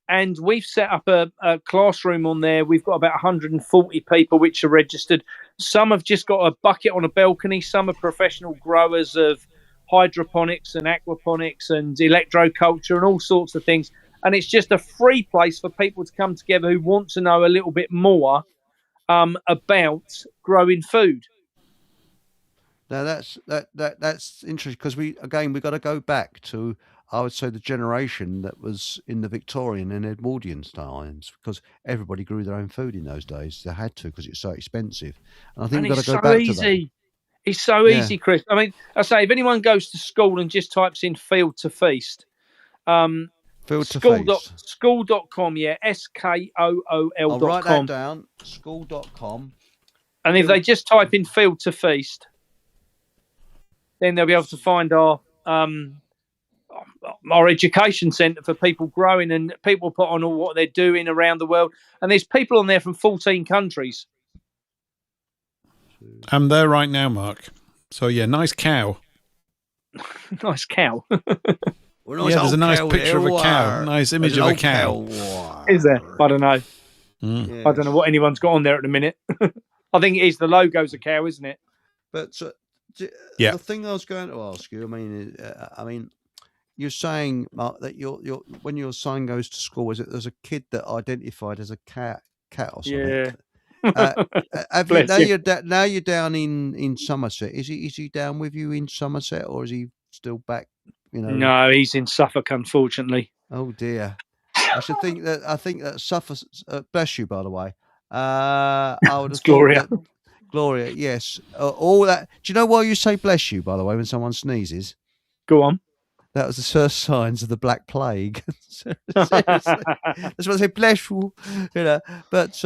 and we've set up a classroom on there. We've got about 140 people which are registered. Some have just got a bucket on a balcony. Some are professional growers of hydroponics and aquaponics and electroculture and all sorts of things. And it's just a free place for people to come together who want to know a little bit more about growing food. now that's interesting because we've got to go back to, I would say, the generation that was in the Victorian and Edwardian times, because everybody grew their own food in those days. They had to because it's so expensive, and I think And we've got to it's go so back to that. easy. It's so Yeah, easy, Chris. I mean, I say if anyone goes to school and just types in field to feast, field to feast. school.com, yeah, I'll write that SKOOL.com. down. School.com. And if they just type in field to feast, then they'll be able to find our education centre for people growing, and people put on all what they're doing around the world. And there's people on there from 14 countries. I'm there right now, Mark. So yeah, nice cow. Nice cow. Well, Yeah, there's a nice cow picture of a cow. there. Nice image There's of an a cow. Wow. Is there? I don't know. Mm. I don't know what anyone's got on there at the minute. I think it is the logo's a cow, isn't it? But Yeah. the thing I was going to ask you, I mean, you're saying, Mark, that when your son goes to school, there's a kid that identified as a cat or something. Yeah. Have you, Bless you. now you're down in Somerset? Is he down with you in Somerset, or is he still back? No, he's in Suffolk, unfortunately. Oh dear. I think that Suffolk. Bless you, by the way. I would have thought Gloria. that Gloria. Yes. All that. Do you know why you say bless you? By the way, when someone sneezes, Go on. that was the first signs of the Black Plague. Seriously. That's why I say bless you. But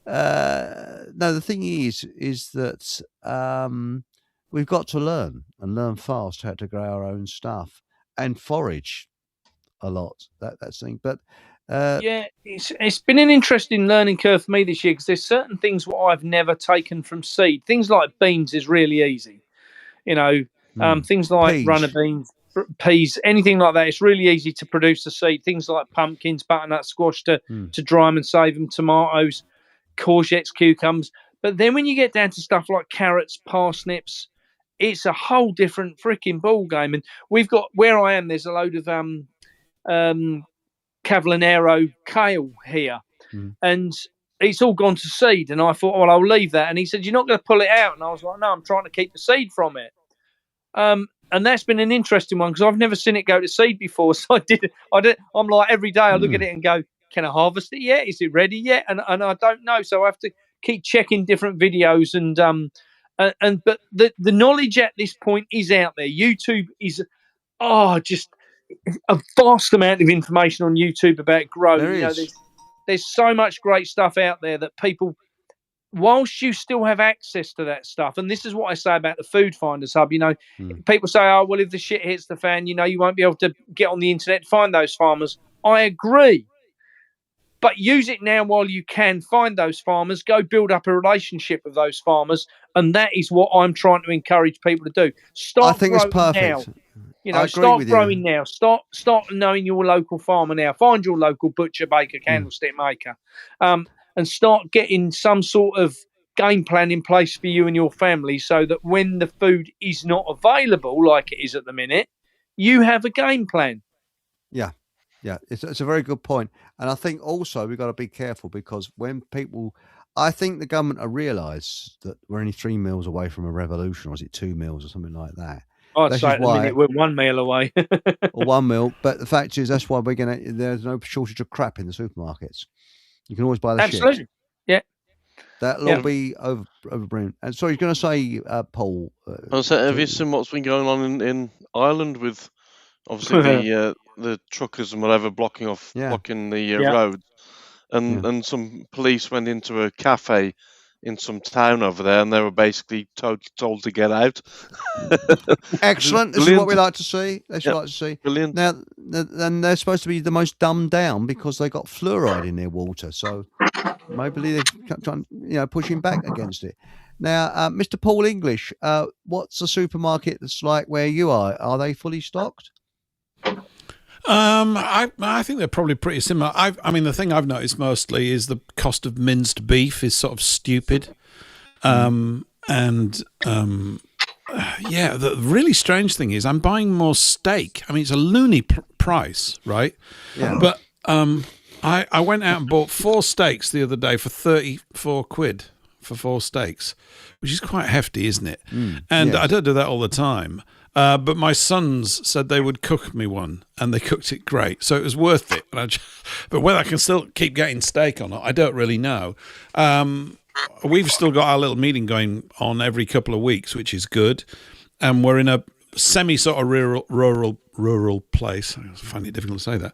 no, the thing is that we've got to learn fast how to grow our own stuff and forage a lot. That's the thing. But yeah, it's been an interesting learning curve for me this year, because there's certain things what I've never taken from seed. Things like beans is really easy. Things like Peas. runner beans, peas, anything like that. It's really easy to produce a seed. Things like pumpkins, butternut squash to dry them and save them, tomatoes, courgettes, cucumbers. But then when you get down to stuff like carrots, parsnips, it's a whole different freaking ball game. And we've got, where I am, there's a load of Cavallonero kale here, and it's all gone to seed. And I thought, well, I'll leave that. And he said, you're not going to pull it out? And I was like, no, I'm trying to keep the seed from it. And that's been an interesting one, because I've never seen it go to seed before. So I'm like, every day I look at it and go, can I harvest it yet? Is it ready yet? And I don't know. So I have to keep checking different videos but the knowledge at this point is out there. YouTube is just a vast amount of information on YouTube about growing. There is. There's so much great stuff out there that people, whilst you still have access to that stuff, and this is what I say about the Food Finders Hub, people say, oh, well, if the shit hits the fan, you won't be able to get on the internet to find those farmers. I agree. But use it now while you can. Find those farmers, go build up a relationship with those farmers, and that is what I'm trying to encourage people to do. I think it's perfect. Now. Start growing now. Start knowing your local farmer now. Find your local butcher, baker, candlestick maker, and start getting some sort of game plan in place for you and your family, so that when the food is not available, like it is at the minute, you have a game plan. Yeah, it's a very good point. And I think also we've got to be careful, because when people, I think the government have realised that we're only 3 meals away from a revolution, or is it 2 meals or something like that? I'd say at the minute we're 1 meal away. Or 1 meal. But the fact is, that's why there's no shortage of crap in the supermarkets. You can always buy the Absolutely. shit. Yeah. That'll all be overbrown. And so you're going to say, Paul. Have you seen what's been going on in Ireland with obviously the truckers and whatever blocking the roads, and some police went into a cafe in some town over there, and they were basically told to get out. Excellent. This is what we like to see. That's what we like to see. Brilliant. Now, and they're supposed to be the most dumbed down because they got fluoride in their water. So maybe they're trying, pushing back against it. Now, Mr. Paul English, what's the supermarket that's like where you are? Are they fully stocked? I think they're probably pretty similar. I mean, the thing I've noticed mostly is the cost of minced beef is sort of stupid. The really strange thing is I'm buying more steak. I mean, it's a loony price, right? Yeah. But I went out and bought 4 steaks the other day for 34 quid for 4 steaks, which is quite hefty, isn't it? And I don't do that all the time. But my sons said they would cook me one, and they cooked it great, so it was worth it. But whether I can still keep getting steak or not, I don't really know. We've still got our little meeting going on every couple of weeks, which is good, and we're in a semi sort of rural place. I find it difficult to say that.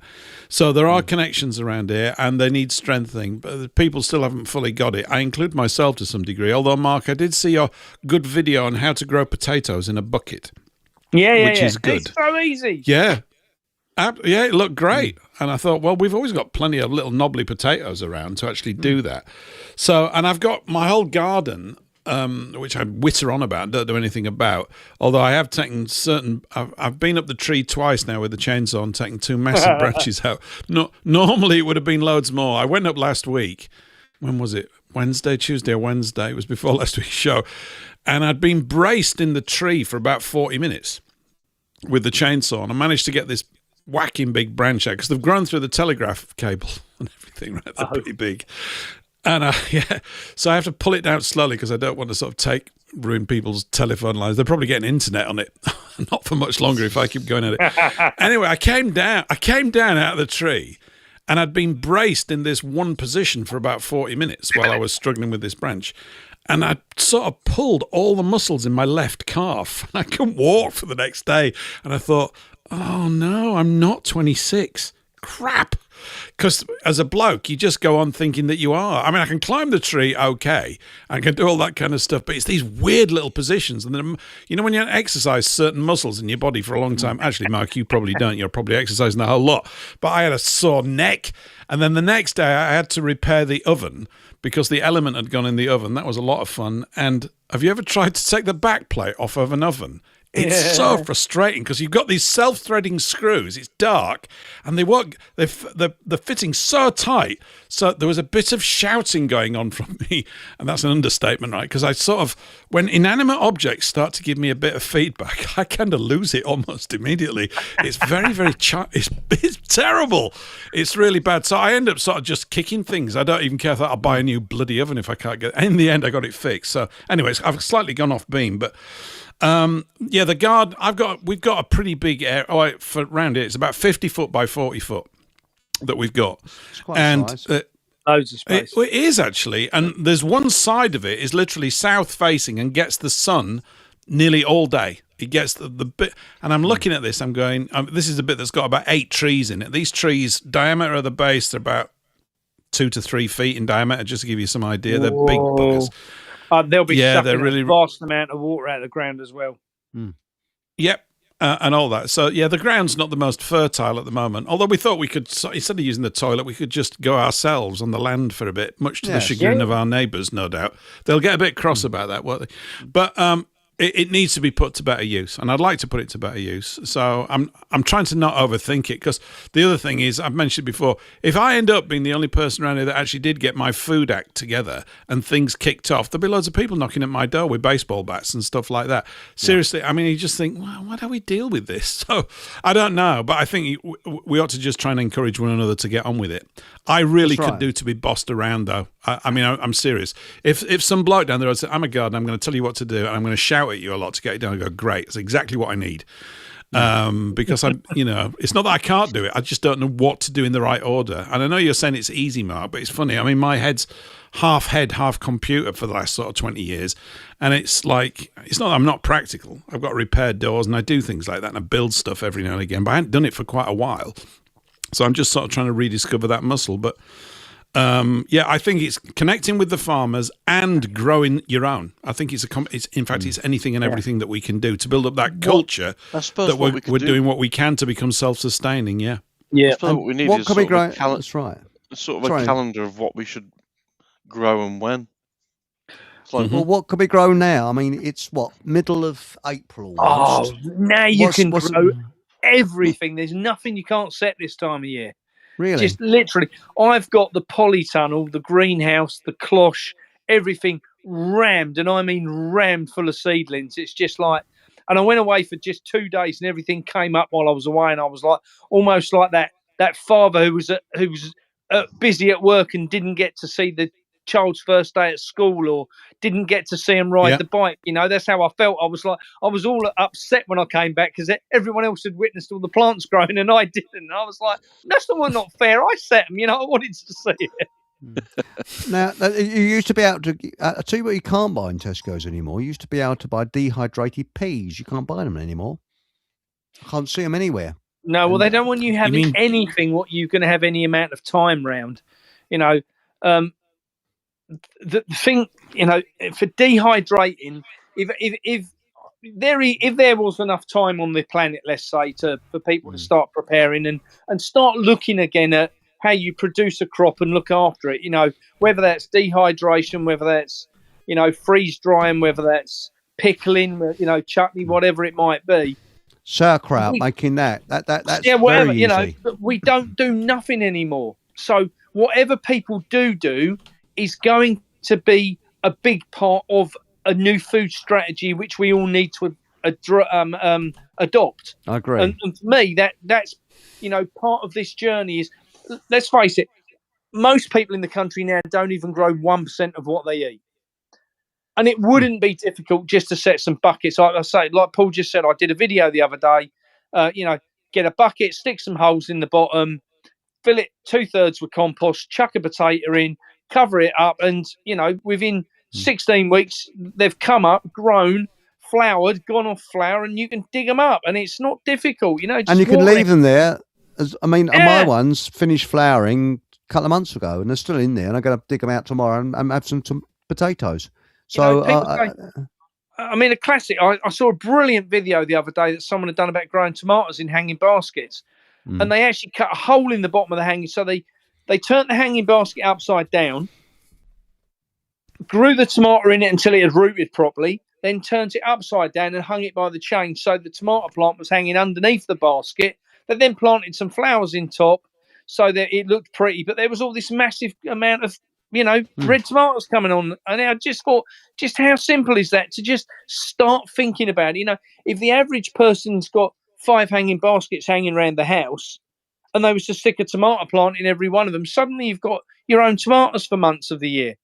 So there are connections around here, and they need strengthening, but the people still haven't fully got it. I include myself to some degree, although, Mark, I did see your good video on how to grow potatoes in a bucket. Which is good. It's so easy. Yeah. It looked great. And I thought, well, we've always got plenty of little knobbly potatoes around to actually do that. So, and I've got my whole garden, which I witter on about, don't do anything about, although I have taken I've been up the tree twice now with the chainsaw and taken 2 massive branches out. Normally it would have been loads more. I went up last week. When was it? Tuesday or Wednesday. It was before last week's show. And I'd been braced in the tree for about 40 minutes with the chainsaw, and I managed to get this whacking big branch out because they've grown through the telegraph cable and everything, right? They're pretty big. And so I have to pull it down slowly because I don't want to sort of ruin people's telephone lines. They're probably getting internet on it, not for much longer if I keep going at it. Anyway, I came down out of the tree, and I'd been braced in this one position for about 40 minutes while I was struggling with this branch. And I sort of pulled all the muscles in my left calf. I couldn't walk for the next day. And I thought, oh no, I'm not 26. Crap. Because as a bloke, you just go on thinking that you are. I mean, I can climb the tree, okay. I can do all that kind of stuff. But it's these weird little positions. And then, when you exercise certain muscles in your body for a long time. Actually, Mark, you probably don't. You're probably exercising a whole lot. But I had a sore neck. And then the next day, I had to repair the oven because the element had gone in the oven. That was a lot of fun. And have you ever tried to take the back plate off of an oven? It's so frustrating because you've got these self-threading screws. It's dark, and they're fitting so tight. So there was a bit of shouting going on from me, and that's an understatement, right? Because I sort of, when inanimate objects start to give me a bit of feedback, I kind of lose it almost immediately. It's very, very it's terrible. It's really bad. So I end up sort of just kicking things. I don't even care if I'll buy a new bloody oven if I can't get it. In the end, I got it fixed. So anyways, I've slightly gone off beam, but the garden we've got a pretty big area for around here. It's about 50 foot by 40 foot that we've got. It's quite nice. Loads of space. It is actually, and there's one side of it is literally south facing and gets the sun nearly all day. It gets the bit, and I'm looking at this. I'm going. This is a bit that's got about 8 trees in it. These trees, diameter of the base, they're about 2 to 3 feet in diameter. Just to give you some idea, they're big buggers. They'll be sucking really a vast amount of water out of the ground as well. Yep, and all that. So, the ground's not the most fertile at the moment. Although we thought we could, instead of using the toilet, we could just go ourselves on the land for a bit, much to the chagrin of our neighbours, no doubt. They'll get a bit cross about that, won't they? But it needs to be put to better use, and I'd like to put it to better use. So I'm trying to not overthink it, because the other thing is, I've mentioned before, if I end up being the only person around here that actually did get my food act together and things kicked off, there'll be loads of people knocking at my door with baseball bats and stuff like that. Seriously, I mean, you just think, well, why do we deal with this? So I don't know, but I think we ought to just try and encourage one another to get on with it. I really could do to be bossed around, though. I mean, I'm serious. If some bloke down there would say, I'm a gardener, I'm going to tell you what to do, and I'm going to shout at you a lot to get it done, I go, great, that's exactly what I need. Because it's not that I can't do it, I just don't know what to do in the right order. And I know you're saying it's easy, Mark, but it's funny. I mean, my head's half head, half computer for the last sort of 20 years. And it's like, it's not that I'm not practical. I've got repaired doors and I do things like that and I build stuff every now and again, but I hadn't done it for quite a while. So I'm just sort of trying to rediscover that muscle. But I think it's connecting with the farmers and growing your own. I think it's it's anything and everything that we can do to build up that culture I suppose that what we could we're do- doing what we can to become self-sustaining. Yeah. I Yeah. suppose what we need What is can we sort grow? of, a, That's right. sort of a Sorry. calendar of what we should grow and when. It's like, Well, what can we grow now? I mean, it's what, middle of April Oh, almost. now you can What's- grow everything. There's nothing you can't set this time of year. Really? Just literally, I've got the polytunnel, the greenhouse, the cloche, everything rammed, and I mean rammed full of seedlings. It's just like, and I went away for just 2 days, and everything came up while I was away, and I was like, almost like that father who was busy at work and didn't get to see the child's first day at school, or didn't get to see him ride Yeah. the bike. You know, that's how I felt. I was all upset when I came back because everyone else had witnessed all the plants growing and I didn't. And I was like, that's not fair. I set them. You know, I wanted to see it. Now, you used to be able to. I tell you what, you can't buy in Tesco's anymore. You used to be able to buy dehydrated peas. You can't buy them anymore. I can't see them anywhere. No, well, And- they don't want you having mean- anything what you're going to have any amount of time round. You know, the thing, you know, for dehydrating, if there was enough time on the planet, let's say, for people to start preparing and start looking again at how you produce a crop and look after it, you know, whether that's dehydration, whether that's, you know, freeze drying, whether that's pickling, you know, chutney, whatever it might be. Sauerkraut, making that's Whatever, very you know, easy. but we don't do nothing anymore. So whatever people do is going to be a big part of a new food strategy, which we all need to adopt. I agree. And for me, that's, you know, part of this journey is, let's face it, most people in the country now don't even grow 1% of what they eat. And it wouldn't be difficult just to set some buckets. Like I say, like Paul just said, I did a video the other day, you know, get a bucket, stick some holes in the bottom, fill it 2/3 with compost, chuck a potato in, cover it up. And, you know, within 16 weeks, they've come up, grown, flowered, gone off flower, and you can dig them up. And it's not difficult, you know. And you can leave them there. My Yeah. ones finished flowering a couple of months ago, and they're still in there. And I'm going to dig them out tomorrow and have some potatoes. You know, So, people say- I mean, a classic. I saw a brilliant video the other day that someone had done about growing tomatoes in hanging baskets. And they actually cut a hole in the bottom of the hanging. So they turned the hanging basket upside down, grew the tomato in it until it had rooted properly, then turned it upside down and hung it by the chain. So the tomato plant was hanging underneath the basket. They then planted some flowers in top so that it looked pretty. But there was all this massive amount of, you know, red tomatoes coming on. And I just thought, just how simple is that to just start thinking about it? You know, if the average person's got 5 hanging baskets hanging around the house and they was to stick a tomato plant in every one of them, suddenly you've got your own tomatoes for months of the year.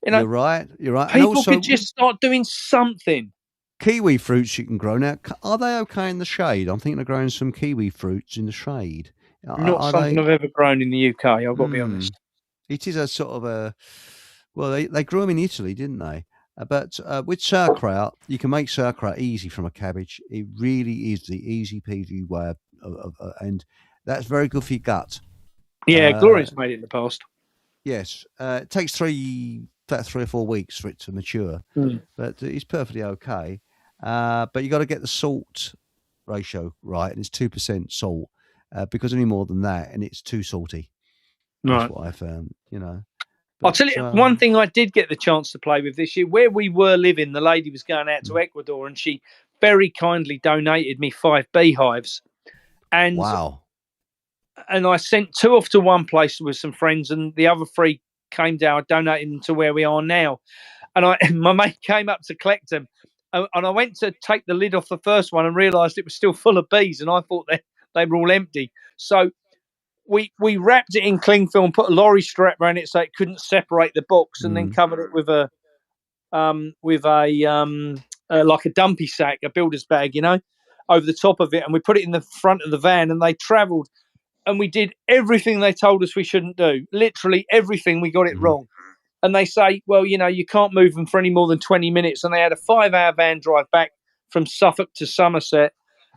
You know, you're right. And people also, could just start doing something. kiwi fruits you can grow now. Are they okay in the shade? I'm thinking of growing some kiwi fruits in the shade. Not Are something they- I've ever grown in the UK, I've got to be honest. It is a sort of a. Well, they grew them in Italy, didn't they? But with sauerkraut, you can make sauerkraut easy from a cabbage. It really is the easy peasy way and that's very good for your gut. Yeah, Gloria's made it in the past. Yes, it takes about 3 or 4 weeks for it to mature, but it's perfectly okay. But you got to get the salt ratio right, and it's 2% salt because any more than that, and it's too salty. That's Right. what I found. You know. I'll tell you one thing I did get the chance to play with this year. Where we were living, the lady was going out to Ecuador and she very kindly donated me 5 beehives. And Wow. and I sent 2 off to one place with some friends and the other 3 came down, donated them to where we are now. And my mate came up to collect them. And I went to take the lid off the first one and realised it was still full of bees and I thought they were all empty. So we wrapped it in cling film, put a lorry strap around it so it couldn't separate the box, and then covered it with a like a dumpy sack, a builder's bag, you know, over the top of it, and we put it in the front of the van, and they travelled, and we did everything they told us we shouldn't do, literally everything. We got it wrong, and they say, well, you know, you can't move them for any more than 20 minutes, and they had a 5-hour van drive back from Suffolk to Somerset,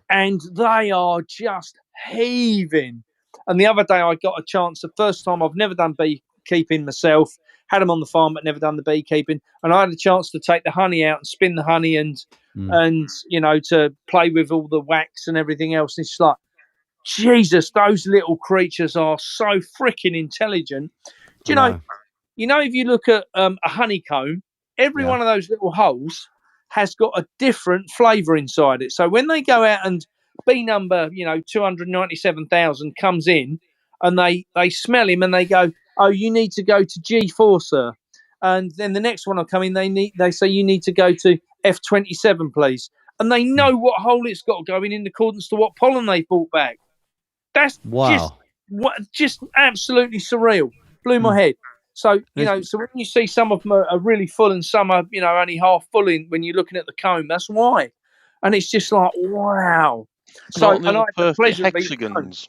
and they are just heaving. And the other day I got a chance, the first time, I've never done bee beekeeping myself, had them on the farm, but never done the beekeeping. And I had a chance to take the honey out and spin the honey and to play with all the wax and everything else. And it's like, Jesus, those little creatures are so freaking intelligent. Do you know, if you look at a honeycomb, every one of those little holes has got a different flavour inside it. So when they go out and bee number, 297,000 comes in and they smell him and they go, oh, you need to go to G4, sir. And then the next one will come in, they say you need to go to F27, please. And they know what hole it's got to go in accordance to what pollen they brought back. That's just absolutely surreal. Blew my head. So, so when you see some of them are really full and some are, only half full when you're looking at the comb, that's why. And it's just like, wow. So, and I had the pleasure of hexagons.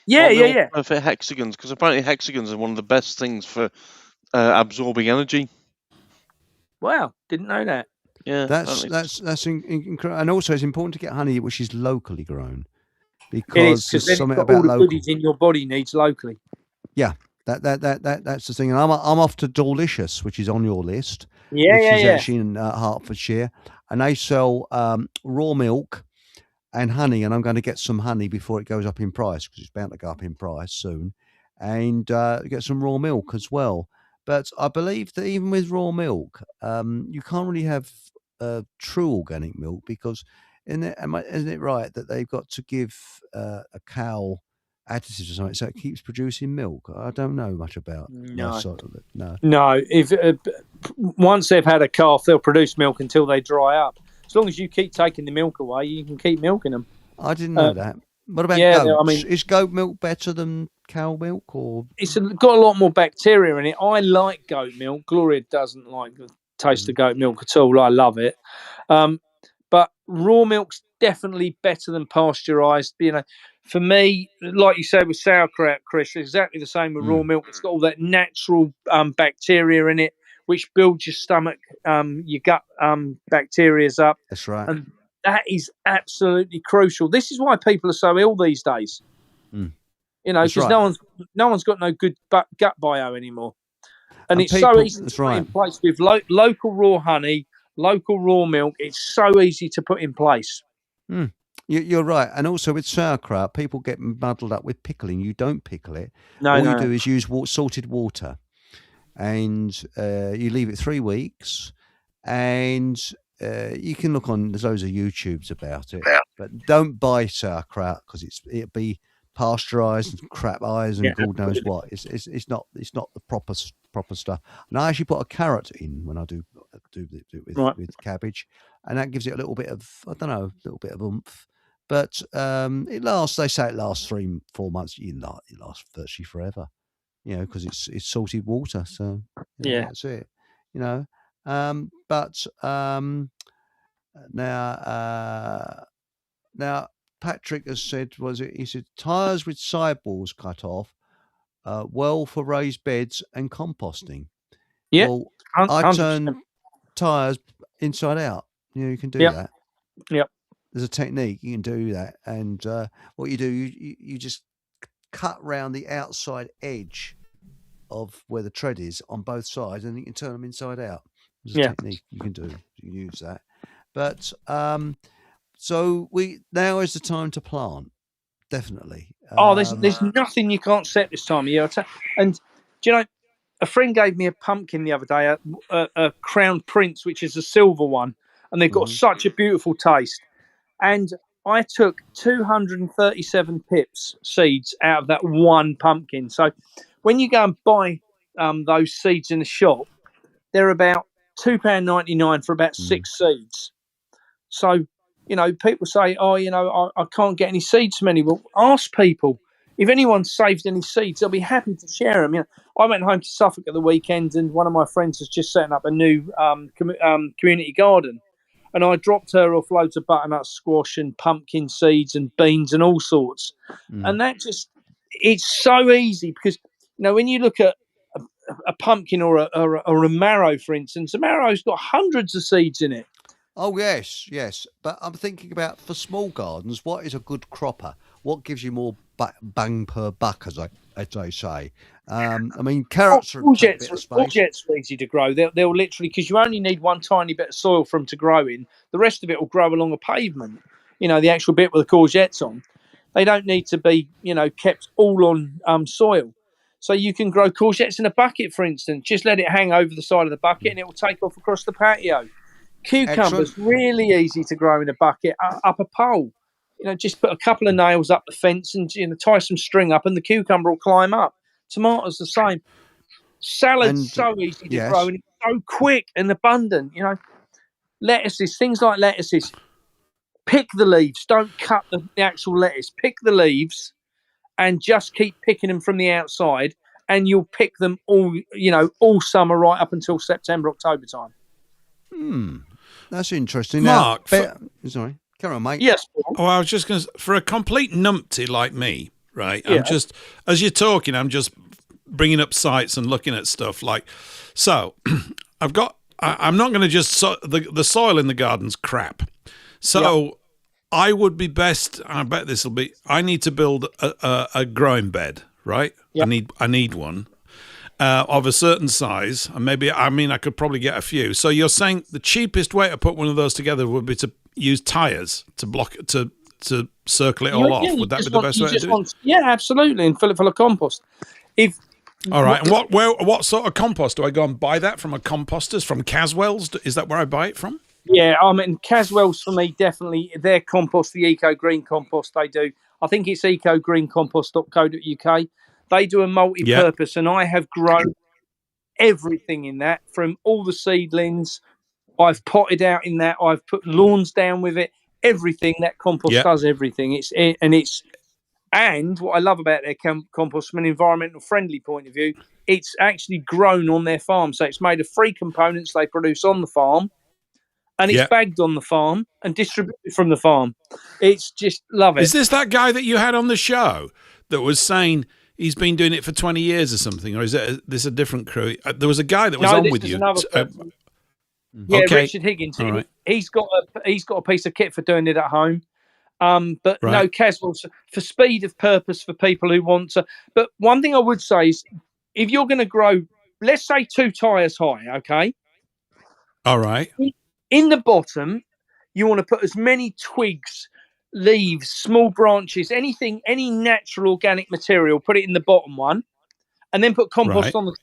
Yeah. Perfect hexagons, because apparently hexagons are one of the best things for absorbing energy. Wow, didn't know that. Yeah, that's incredible. And also, it's important to get honey which is locally grown, because there's something about all the goodies in your body needs locally. Yeah, that's the thing. And I'm off to Delicious, which is on your list. Which is actually in Hertfordshire, and they sell raw milk and honey. And I'm going to get some honey before it goes up in price, because it's bound to go up in price soon, and get some raw milk as well. But I believe that even with raw milk, you can't really have true organic milk, because isn't it right that they've got to give a cow additives or something so it keeps producing milk? I don't know much about that sort of it. No. If once they've had a calf, they'll produce milk until they dry up. As long as you keep taking the milk away, you can keep milking them. I didn't know that. What about goats? Is goat milk better than cow milk, or it's got a lot more bacteria in it? I like goat milk. Gloria doesn't like the taste of goat milk at all. I love it. But raw milk's definitely better than pasteurized. For me, like you said with sauerkraut, Chris, exactly the same with raw milk. It's got all that natural bacteria in it, which builds your stomach, your gut bacterias up. That's right. And that is absolutely crucial. This is why people are so ill these days. Because no one's got no good gut bio anymore. And it's so easy to put in place with local raw honey, local raw milk. It's so easy to put in place. You're right. And also with sauerkraut, people get muddled up with pickling. You don't pickle it. All you do is use salted water, and you leave it 3 weeks, and you can look on, there's loads of YouTubes about it, but don't buy sauerkraut, because it'll be pasteurized and crap eyes and God knows what. It's not the proper stuff. And I actually put a carrot in when I do it with cabbage, and that gives it a little bit of oomph. But it lasts. They say it lasts 3-4 months. It lasts virtually forever, because it's salted water. So that's it. But now Patrick has said, he said tyres with sidewalls cut off, well for raised beds and composting. Yeah, well, I turn tyres inside out. You can do that. Yep. There's a technique you can do that, and what you do, you just cut round the outside edge of where the tread is on both sides, and you can turn them inside out. There's a technique you can do. You use that, but so now is the time to plant. Definitely. There's nothing you can't set this time of year. And do you know, a friend gave me a pumpkin the other day, a Crown Prince, which is a silver one, and they've got such a beautiful taste. And I took 237 pips seeds out of that one pumpkin. So when you go and buy those seeds in the shop, they're about £2.99 for about 6 seeds. So, people say, I can't get any seeds from anyone. Well, ask people. If anyone's saved any seeds, they'll be happy to share them. I went home to Suffolk at the weekend, and one of my friends was just setting up a new community garden. And I dropped her off loads of butternut squash and pumpkin seeds and beans and all sorts. And it's so easy, because, when you look at a pumpkin or a marrow, for instance, a marrow's got hundreds of seeds in it. Oh, yes. But I'm thinking about, for small gardens, what is a good cropper? What gives you more bang per buck, as as they say. I mean, carrots take a bit of space. Courgettes are easy to grow. They'll literally, because you only need one tiny bit of soil for them to grow in. The rest of it will grow along a pavement. The actual bit with the courgettes on. They don't need to be, kept all on soil. So you can grow courgettes in a bucket, for instance. Just let it hang over the side of the bucket, and it will take off across the patio. Cucumbers, Excellent. really easy to grow in a bucket, up a pole. Just put a couple of nails up the fence and tie some string up, and the cucumber will climb up. Tomatoes the same. Salad's so easy to grow, and it's so quick and abundant. Lettuces, things like lettuces. Pick the leaves. Don't cut the actual lettuce. Pick the leaves, and just keep picking them from the outside, and you'll pick them all summer right up until September, October time. That's interesting. Mark, sorry, carry on, mate. Yes. Oh, I was just going to, for a complete numpty like me, right? Yeah. I'm just, as you're talking, I'm just bringing up sites and looking at stuff so I'm not going to just, the soil in the garden's crap. So I would be best, I bet this will be, I need to build a growing bed, right? Yep. I need one of a certain size, and I could probably get a few. So you're saying the cheapest way to put one of those together would be to use tires to block it, to circle it all off. Would that be the best way to do it? Yeah, absolutely, and fill it full of compost. All right, and what sort of compost? Do I go and buy that from a composter's, from Caswell's? Is that where I buy it from? Yeah, I mean, Caswell's for me, definitely. Their compost, the Eco Green compost they do, I think it's ecogreencompost.co.uk. They do a multi-purpose, and I have grown everything in that, from all the seedlings. I've potted out in that. I've put lawns down with it. Everything, that compost does everything. And what I love about their compost from an environmental friendly point of view, it's actually grown on their farm. So it's made of 3 components they produce on the farm, and it's bagged on the farm and distributed from the farm. It's just love it. Is this that guy that you had on the show that was saying he's been doing it for 20 years or something? Or is this a different crew? There was a guy that was on with you. Richard Higgins. Right. He's got a piece of kit for doing it at home. But no, Caswell's for speed of purpose for people who want to. But one thing I would say is, if you're going to grow, let's say 2 tires high, okay? All right. In the bottom, you want to put as many twigs, leaves, small branches, anything, any natural organic material, put it in the bottom one, and then put compost on the.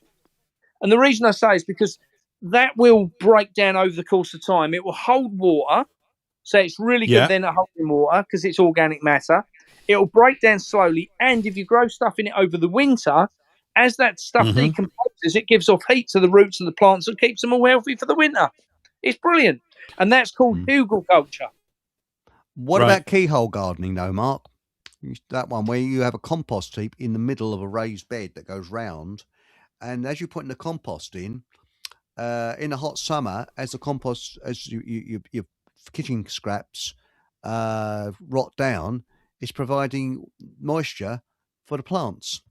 And the reason I say is because that will break down over the course of time. It will hold water. So it's really good then at holding water because it's organic matter. It'll break down slowly. And if you grow stuff in it over the winter, as that stuff decomposes, it gives off heat to the roots of the plants and keeps them all healthy for the winter. It's brilliant. And that's called hugelculture. What about keyhole gardening, though, Mark? That one where you have a compost heap in the middle of a raised bed that goes round. And as you're putting the compost in the hot summer, as the compost, as your kitchen scraps rot down, it's providing moisture for the plants.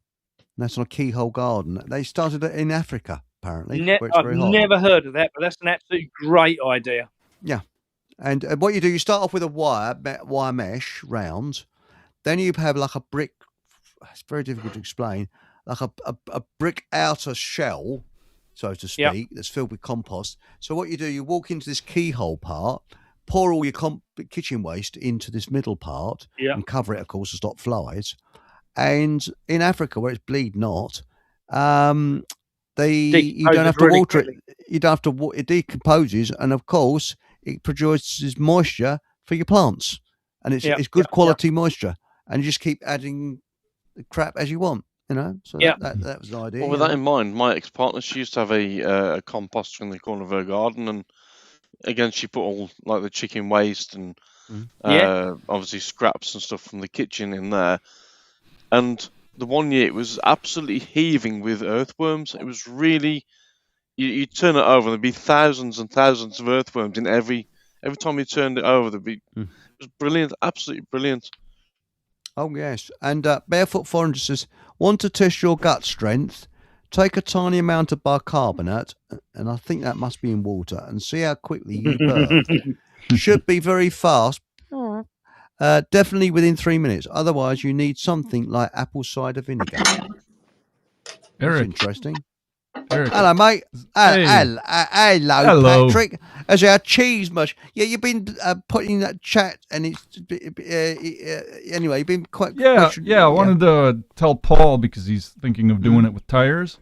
And that's on a keyhole garden. They started it in Africa, apparently. I've never heard of that, but that's an absolutely great idea. Yeah. And what you do, you start off with a wire mesh round. Then you have like a brick, it's very difficult to explain, like a brick outer shell, so to speak, that's filled with compost. So what you do, you walk into this keyhole part, pour all your kitchen waste into this middle part and cover it, of course, to stop flies. And in Africa, where it's bleed not, you don't have to water it. You don't have to. It decomposes, and of course, it produces moisture for your plants, and it's good quality moisture. And you just keep adding the crap as you want, So that was the idea. Well, with that in mind, my ex-partner, she used to have a composter in the corner of her garden, and again, she put all like the chicken waste and obviously scraps and stuff from the kitchen in there. And the one year it was absolutely heaving with earthworms. It was really, you turn it over and there'd be thousands and thousands of earthworms in every time you turned it over. It was brilliant, absolutely brilliant. Oh yes, and Barefoot Foreigner says, want to test your gut strength? Take a tiny amount of bicarbonate, and I think that must be in water, and see how quickly you burn. Should be very fast. Definitely within 3 minutes. Otherwise, you need something like apple cider vinegar. That's Eric. interesting. Eric. Hello, mate. Hey. Hello, Patrick. As our cheese mush. Yeah, you've been putting that chat, and it's anyway. You've been quite. Yeah. I wanted to tell Paul because he's thinking of doing it with tires.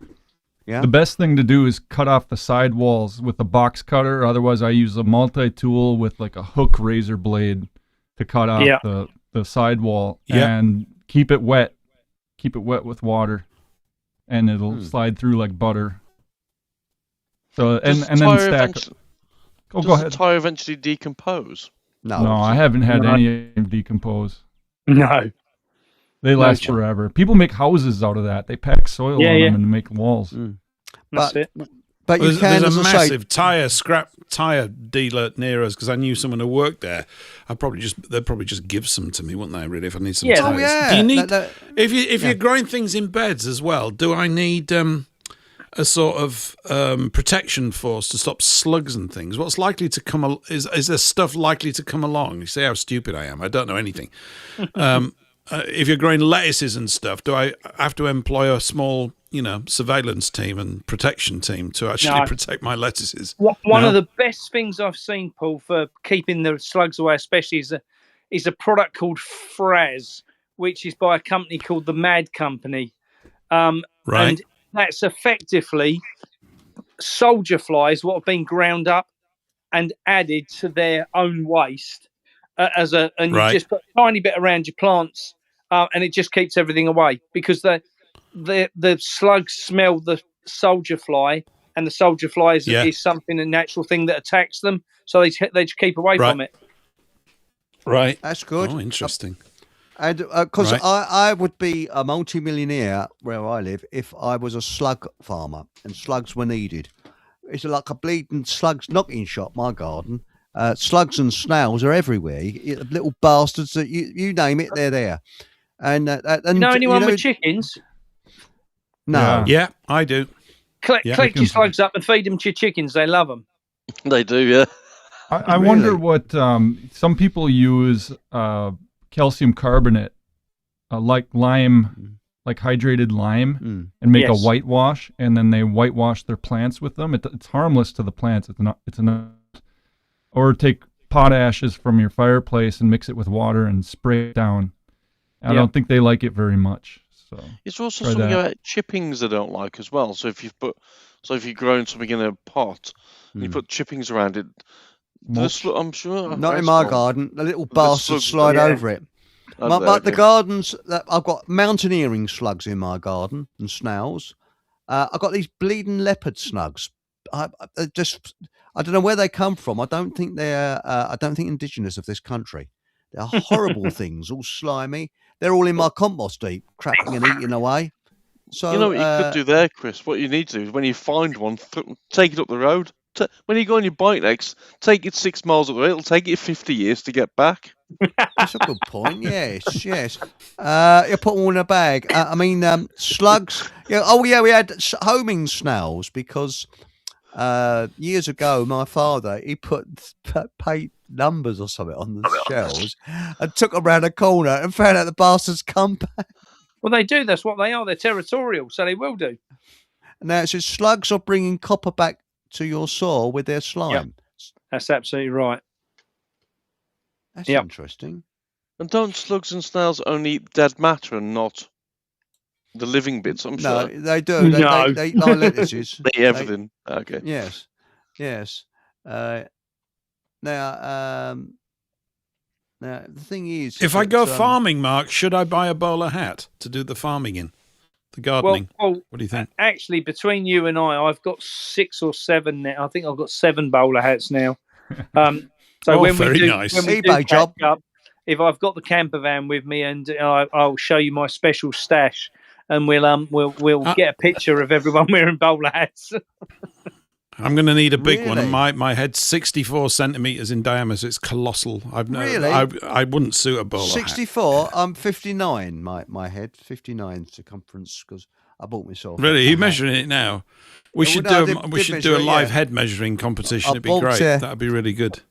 Yeah. The best thing to do is cut off the sidewalls with a box cutter. Otherwise, I use a multi-tool with like a hook razor blade to cut off the sidewall and keep it wet. Keep it wet with water, and it'll slide through like butter. So and then stack. Does Go ahead. the tire eventually decompose? No, I haven't had any decompose. No. They last forever. People make houses out of that. They pack soil on them and make walls. That's it. But you there's can, a as I say, massive scrap tire dealer near us because I knew someone who worked there. They'd probably just give some to me, wouldn't they? Really, if I need some tires. Oh yeah. Do you need if you're growing things in beds as well? Do I need a sort of protection force to stop slugs and things? What's likely to come? Is there stuff likely to come along? You see how stupid I am. I don't know anything. If you're growing lettuces and stuff, do I have to employ a small, surveillance team and protection team to actually protect my lettuces? One of the best things I've seen, Paul, for keeping the slugs away, especially, is a product called Fraz, which is by a company called the Mad Company. Right. And that's effectively soldier flies, what have been ground up and added to their own waste. You just put a tiny bit around your plants, and it just keeps everything away because the slugs smell the soldier fly, and the soldier fly is something, a natural thing that attacks them, so they just keep away from it. Right, that's good. Oh, interesting. And because I would be a multi-millionaire where I live if I was a slug farmer and slugs were needed. It's like a bleeding slugs knocking shop, my garden. Slugs and snails are everywhere. Little bastards that you name it, they're there. And you know anyone with chickens? No. Yeah, I do. Collect your slugs up and feed them to your chickens. They love them. They do, yeah. I wonder what some people use calcium carbonate, like lime, like hydrated lime, and make a whitewash, and then they whitewash their plants with them. It's harmless to the plants. It's not. Or take pot ashes from your fireplace and mix it with water and spray it down. I don't think they like it very much. So it's also something about chippings they don't like as well. So if you're growing something in a pot and you put chippings around it, I'm sure. Not in my garden. The little bastards slide over it. But the gardens, I've got mountaineering slugs in my garden and snails. I've got these bleeding leopard slugs. I don't know where they come from. I don't think they're indigenous of this country. They're horrible things, all slimy. They're all in my compost heap, cracking and eating away. So you know what you could do there, Chris? What you need to do is when you find one, take it up the road. When you go on your bike next, take it 6 miles up the road. It'll take you 50 years to get back. That's a good point. Yes. You put them all in a bag. Slugs. We had homing snails because years ago my father he put paint numbers or something on the shells and took them around a corner and found out the bastards come back. Well, they do. That's what they are. They're territorial, so they will do. Now it says slugs are bringing copper back to your soil with their slime. Yep. That's absolutely right. That's interesting. And don't slugs and snails only eat dead matter and not the living bits? I'm sure. No, they do. They eat like lettuces. They eat everything. Okay. Yes. Now the thing is, if I go farming, Mark, should I buy a bowler hat to do the farming in? The gardening. Well, what do you think? Actually, between you and I've got 6 or 7 now. I think I've got 7 bowler hats now. Very nice. When we eBay job. If I've got the camper van with me, and I'll show you my special stash, and we'll get a picture of everyone wearing bowler hats. I'm going to need a big one. My head's 64 centimeters in diameter. It's colossal. I wouldn't suit a bowler 64. Hat. I'm 59. My head 59 circumference because I bought myself. Really? Are you measuring it now? We should do a live yeah. head measuring competition. It'd be bought, great. That'd be really good.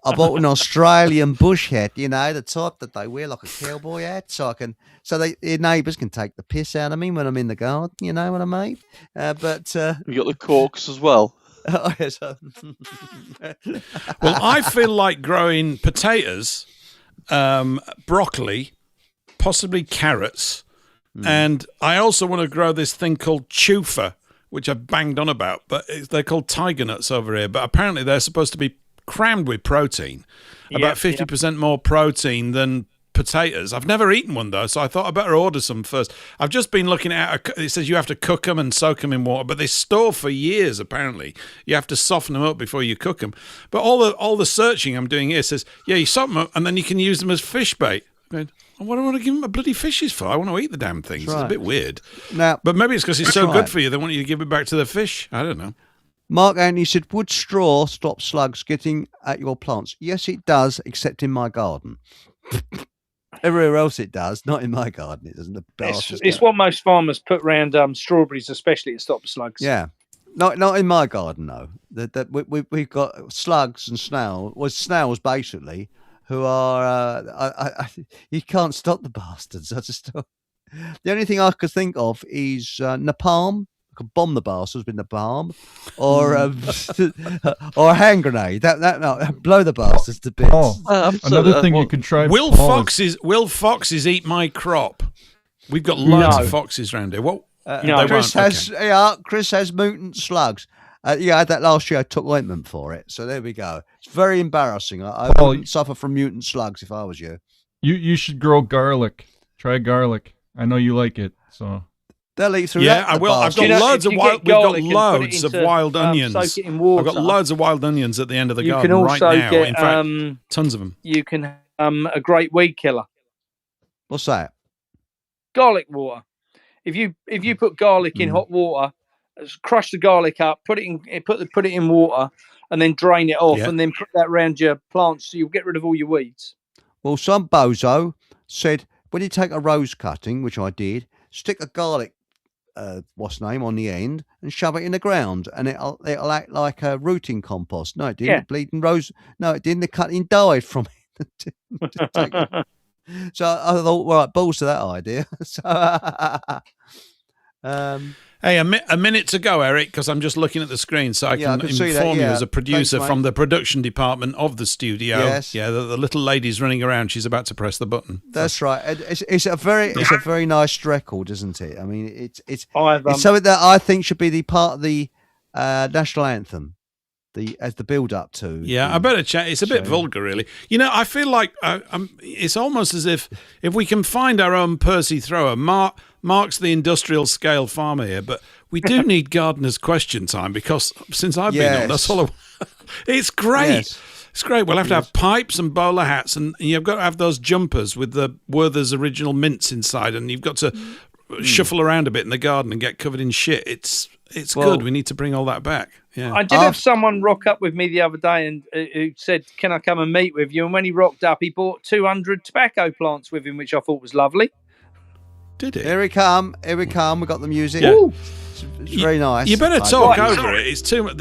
I bought an Australian bush hat, you know, the type that they wear like a cowboy hat, so their neighbours can take the piss out of me when I'm in the garden. You know what I mean? But We got the corks as well. oh, yes, Well, I feel like growing potatoes, broccoli, possibly carrots, and I also want to grow this thing called chufa, which I've banged on about, but they're called tiger nuts over here. But apparently they're supposed to be crammed with protein, about 50% more protein than potatoes. I've never eaten one, though, so I thought I better order some first. I've just been looking at it says you have to cook them and soak them in water, but they store for years, apparently. You have to soften them up before you cook them. But all the searching I'm doing here says, yeah, you soften them up and then you can use them as fish bait. What do I want to give them a bloody fishes for? I want to eat the damn things. Right. It's a bit weird. Now, but maybe it's because it's so good for you, they want you to give it back to the fish. I don't know. Mark Anthony said, would straw stop slugs getting at your plants? Yes, it does, except in my garden. Everywhere else it does, not in my garden. It doesn't. It's what most farmers put around strawberries, especially to stop slugs. Yeah. Not in my garden, though. We've got slugs and snails. Well, snails, basically, who are you can't stop the bastards. The only thing I could think of is napalm. I could bomb the bastards with napalm, or or a hand grenade. That blow the bastards to bits. Another thing you could try. Will foxes eat my crop? We've got loads of foxes around here. What? No, Chris has mutant slugs. I had that last year. I took ointment for it, so there we go. It's very embarrassing. I wouldn't suffer from mutant slugs if I was you. You should grow garlic. Try garlic. I know you like it. So they'll eat through. Yeah, I will. I've got loads of wild. We've got loads of wild onions. Soak it in water. I've got loads of wild onions at the end of the garden right now. In fact, tons of them. You can a great weed killer. What's that? Garlic water. If you put garlic in hot water, crush the garlic up, put it in water, and then drain it off, and then put that around your plants, so you'll get rid of all your weeds. Well, some bozo said when you take a rose cutting, which I did, stick a garlic on the end and shove it in the ground, and it'll act like a rooting compost. No, it didn't. Yeah. Bleeding rose. No, it didn't. The cutting died from it. So I thought, well, right, balls to that idea. Hey, a minute to go, Eric, because I'm just looking at the screen, so I can inform you as a producer from the production department of the studio. Yes. Yeah, the little lady's running around. She's about to press the button. That's right. It's a very nice record, isn't it? I mean, it's something that I think should be the part of the national anthem. As the build up to. Yeah, I better chat. It's a bit vulgar, really. You know, I feel like it's almost as if we can find our own Percy Thrower. Mark's the industrial scale farmer here, but we do need gardeners' question time, because since I've been on, that's all. It's great. Yes. It's great. We'll have to have pipes and bowler hats, and you've got to have those jumpers with the Werther's original mints inside, and you've got to shuffle around a bit in the garden and get covered in shit. It's good. We need to bring all that back. Yeah. I did have someone rock up with me the other day and who said, "Can I come and meet with you?" And when he rocked up, he bought 200 tobacco plants with him, which I thought was lovely. Did it? Here we come. We got the music. Yeah. It's very nice. You better talk over it. It's too much.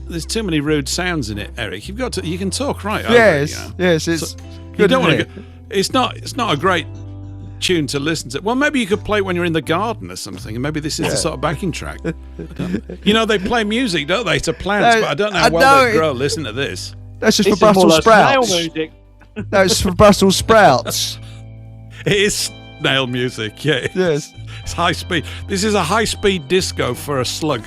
There's too many rude sounds in it, Eric. You can talk right over it. Yes. It's good. You don't want to. It's not a great tune to listen to. Well, maybe you could play it when you're in the garden or something, and maybe this is the sort of backing track. You know, they play music, don't they, to plants, but I don't know how well they grow. Listen to this. That's just for Brussels sprouts. No, it's for Brussels sprouts. It is snail music, yeah. Yes. It's high speed. This is a high speed disco for a slug.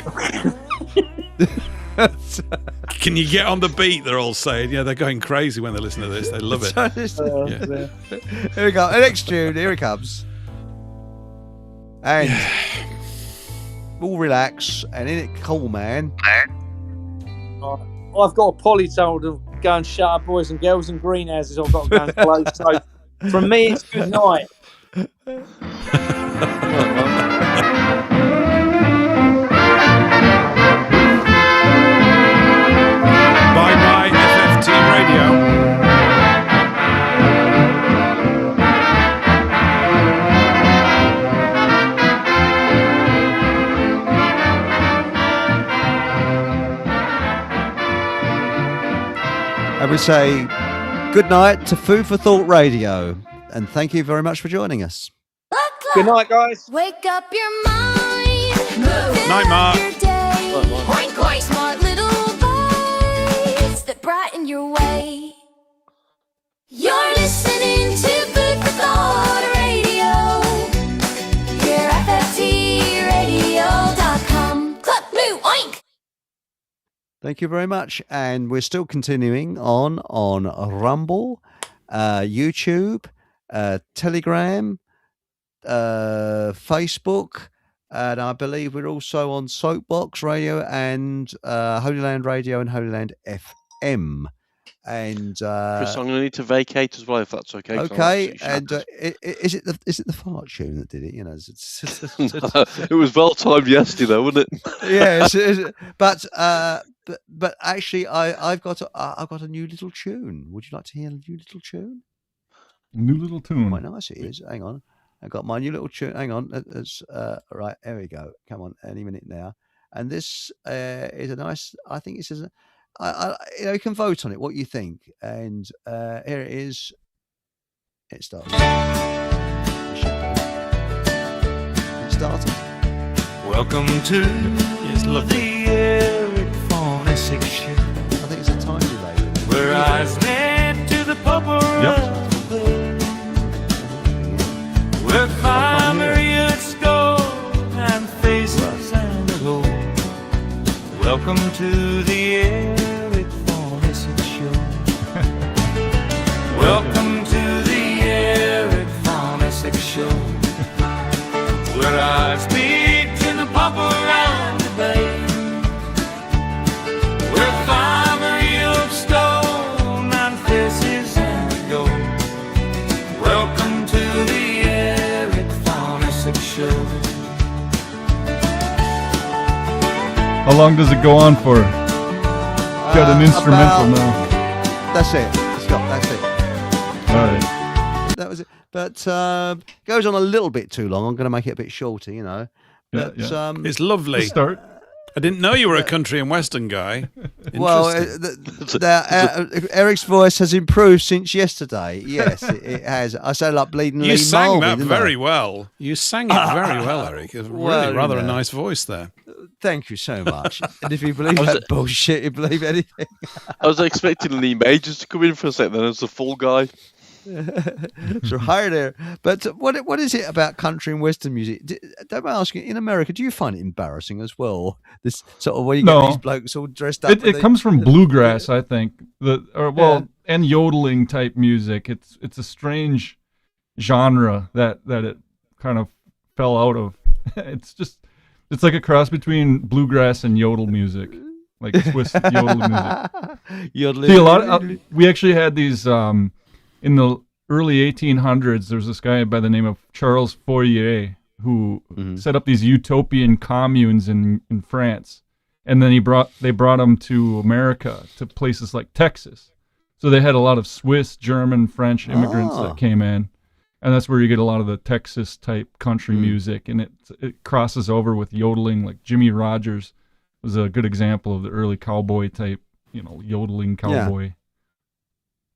Can you get on the beat? They're all saying. Yeah, they're going crazy when they listen to this. They love it. Here we go. The next tune. Here it comes. And we'll relax. And in it, cool, man. I've got a polytone to go and shut up boys and girls in greenhouses. I've got to go and close. So from me, it's good night. Bye-bye, FFT Radio. And we say good night to Food for Thought Radio. And thank you very much for joining us. Good night, guys. Wake up your mind. Move. Night, Mark. Your day. Oink, oink. Smart little bites that brighten your way. You're listening to Food for Thought Radio. Here at FFTradio.com. Cluck, moo, oink. Thank you very much. And we're still continuing on Rumble, YouTube, Telegram, Facebook, and I believe we're also on Soapbox Radio and Holy Land Radio and Holy Land FM. And Chris, I'm going to need to vacate as well, if that's okay. 'cause I'm okay, absolutely and is it the fart tune that did it? You know, shattered. It was well timed yesterday, though, wasn't it? yes, but actually, I've got a new little tune. Would you like to hear a new little tune? New little tune. Quite nice it is. Hang on, I got my new little tune. Hang on, right, there we go. Come on, any minute now. And this is a nice. I think this is. You can vote on it. What you think? And here it is. It starts. It started. Welcome to the Eric Fornesic Show, I think it's a time delay. where eyes lead to the pulp of the bird, where fine myriads go and faces and gold. Welcome to the Eric Fornesic Show. Welcome to the Eric Fornesic Show, where eyes meet in the pulp around the bay. How long does it go on for? Got an instrumental now. That's it. Stop. That's it. All right. That was it. But goes on a little bit too long. I'm going to make it a bit shorter, you know. Yeah, But yeah. It's lovely. Start. I didn't know you were a country and western guy. well, Eric's voice has improved since yesterday. Yes, it has. I sound like bleeding You Lee sang Marvin, that didn't very I? well. You sang it very well, Eric. It's really Well, you rather a know. nice voice there. Thank you so much. And if you believe was that bullshit, you believe anything. I was expecting Lee Majors to come in for a second, then as the full guy. So hi there. But what is it about country and western music? Don't I ask you, in America, do you find it embarrassing as well? This sort of where you No. get these blokes all dressed up. It comes from bluegrass, I think. And yodeling type music. It's a strange genre that it kind of fell out of. It's like a cross between bluegrass and yodel music, like Swiss yodel music. Yodeling. See, we actually had these in the early 1800s. There was this guy by the name of Charles Fourier who set up these utopian communes in France, and then they brought them to America, to places like Texas. So they had a lot of Swiss, German, French immigrants that came in, and that's where you get a lot of the Texas type country music, and it crosses over with yodeling. Like Jimmy Rogers was a good example of the early cowboy type, yodeling cowboy.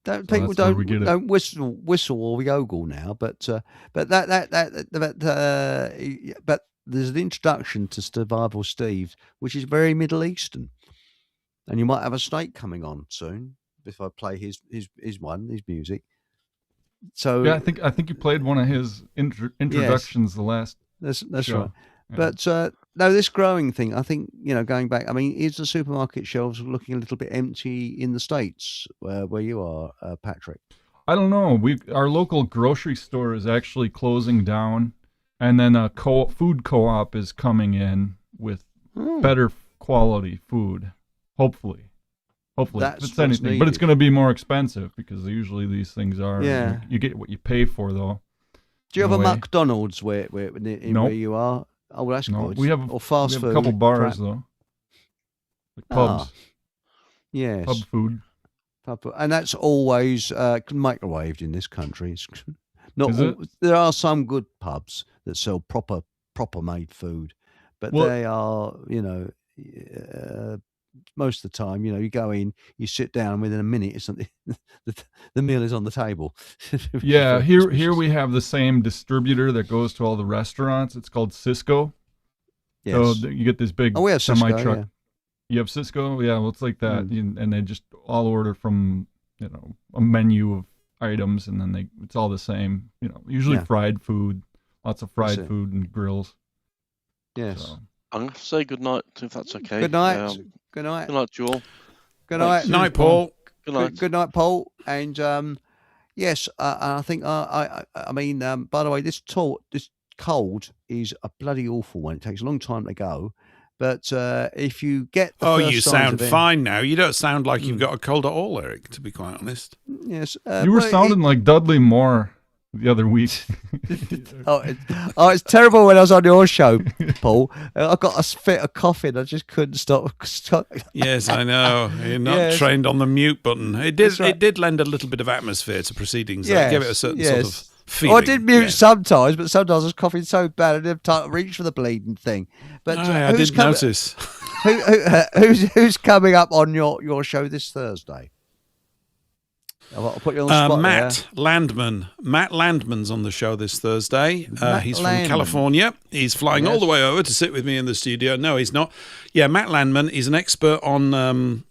People don't whistle or yogle now, but there's an introduction to Survival Steve, which is very Middle Eastern, and you might have a snake coming on soon if I play his music. So yeah, I think you played one of his introductions the last. That's show. right. Yeah. But no, this growing thing, I think, going back, I mean, is the supermarket shelves looking a little bit empty in the States where you are, Patrick? I don't know. Our local grocery store is actually closing down, and then a food co-op is coming in with better quality food, hopefully. Hopefully, if it's anything. But it's going to be more expensive because usually these things are. Yeah. You get what you pay for, though. Do you have a way. McDonald's where you are? Oh, well, that's good. We have or fast food. a couple bars, crap. though. Like pubs. Yes. Pub food. And that's always microwaved in this country. It's not Is it? There are some good pubs that sell proper made food, but they are, most of the time, you go in, you sit down, and within a minute, it's something. The meal is on the table. Yeah, here we have the same distributor that goes to all the restaurants. It's called Cisco. Yes. So you get this big we have Cisco, semi truck. yeah. You have Cisco, yeah. Well, it's like that, and they just all order from a menu of items, and then it's all the same. Usually fried food, lots of fried food and grills. Yes. So. I'm going to say good night, if that's okay. Good night. Good night. Good night, Joel. Good night. Night, Paul. Good night. Good night, Paul. And yes, I think I mean, by the way, this cold is a bloody awful one. It takes a long time to go, but if you get the first you signs sound of it, fine now. You don't sound like you've got a cold at all, Eric. To be quite honest. Yes, you were sounding like Dudley Moore the other week. It's terrible when I was on your show, Paul. I got a fit of coughing. I just couldn't stop. Yes, I know. You're not trained on the mute button. It did lend a little bit of atmosphere to proceedings. Yes, give it a certain sort of feeling. I did mute sometimes, but sometimes I was coughing so bad I didn't have time to reach for the bleeding thing. But I did notice. Who's coming up on your show this Thursday? I'll put you on the spot Matt Landman. Matt Landman's on the show this Thursday. He's from California. He's flying all the way over to sit with me in the studio. No, he's not. Yeah, Matt Landman is an expert on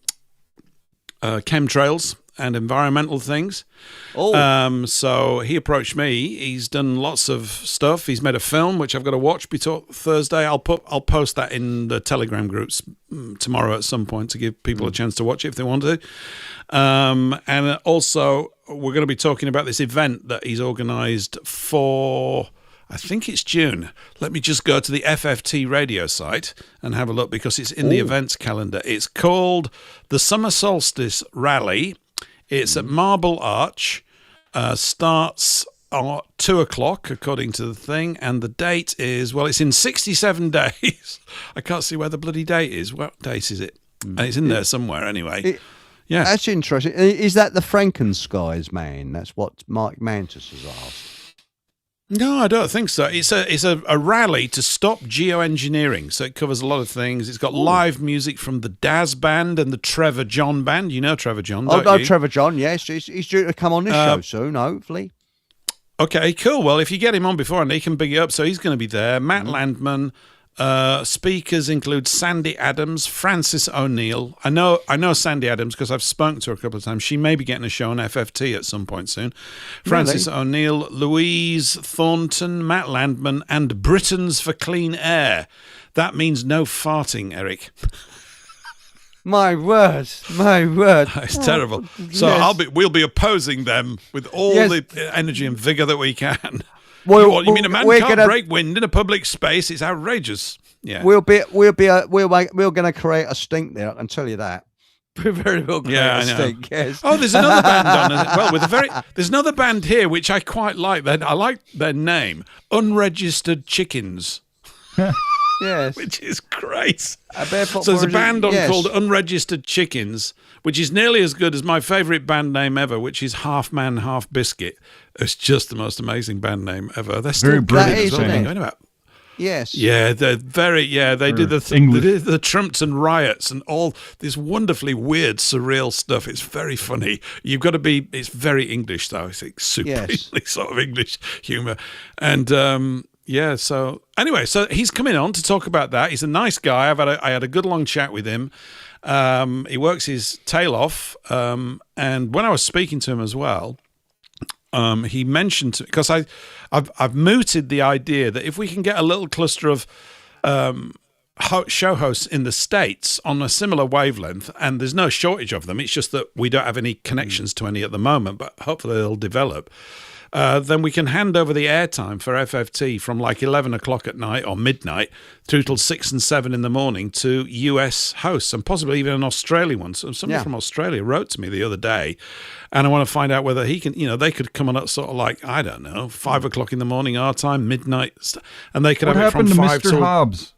chemtrails and environmental things. So he approached me. He's done lots of stuff. He's made a film which I've got to watch before Thursday. I'll post that in the Telegram groups tomorrow at some point to give people a chance to watch it if they want to. And also we're going to be talking about this event that he's organised for, I think it's June. Let me just go to the FFT radio site and have a look because it's in the events calendar. It's called the Summer Solstice Rally. It's at Marble Arch. Starts at 2:00 according to the thing, and the date is, well, it's in 67 days. I can't see where the bloody date is. What date is it? And it's in there somewhere anyway. Yeah, that's interesting. Is that the Frankenskies man? That's what Mike Mantis has asked. No, I don't think so. It's a rally to stop geoengineering. So it covers a lot of things. It's got live music from the Daz Band and the Trevor John Band. You know Trevor John, don't you? Trevor John, yes. He's due to come on this show soon, hopefully. Okay, cool. Well, if you get him on before, and he can big it up, so he's going to be there. Matt Landman. Speakers include Sandy Adams, Francis O'Neill. I know Sandy Adams because I've spoken to her a couple of times. She may be getting a show on FFT at some point soon. Francis O'Neill, Louise Thornton, Matt Landman, and Britons for Clean Air. That means no farting, Eric. My word. It's terrible. So we'll be opposing them with all the energy and vigour that we can. Well, you mean a man can't break wind in a public space? It's outrageous. Yeah, we're going to create a stink there. I can tell you that. We're very well create a stink. Yes. Oh, there's another band on it. Well, there's another band here which I quite like. I like their name, Unregistered Chickens. Yes, which is great. So there's a band on called Unregistered Chickens, which is nearly as good as my favourite band name ever, which is Half Man, Half Biscuit. It's just the most amazing band name ever. They're still brilliant as well. Going about. Yes. Yeah, they're very. Yeah, they did the Trumpton riots and all this wonderfully weird, surreal stuff. It's very funny. You've got to be. It's very English though. It's like supremely sort of English humour, and. Yeah, so anyway, so he's coming on to talk about that. He's a nice guy. I had a good long chat with him. He works his tail off. And when I was speaking to him as well, he mentioned, because I've mooted the idea that if we can get a little cluster of show hosts in the States on a similar wavelength, and there's no shortage of them, it's just that we don't have any connections to any at the moment, but hopefully they'll develop. Then we can hand over the airtime for FFT from like 11 o'clock at night or midnight through till 6 and 7 in the morning to US hosts and possibly even an Australian one. So somebody from Australia wrote to me the other day, and I want to find out whether he can, they could come on at sort of like, I don't know, 5 o'clock in the morning our time, midnight, and they could have it from 5 to... What happened to Mr. Hobbs?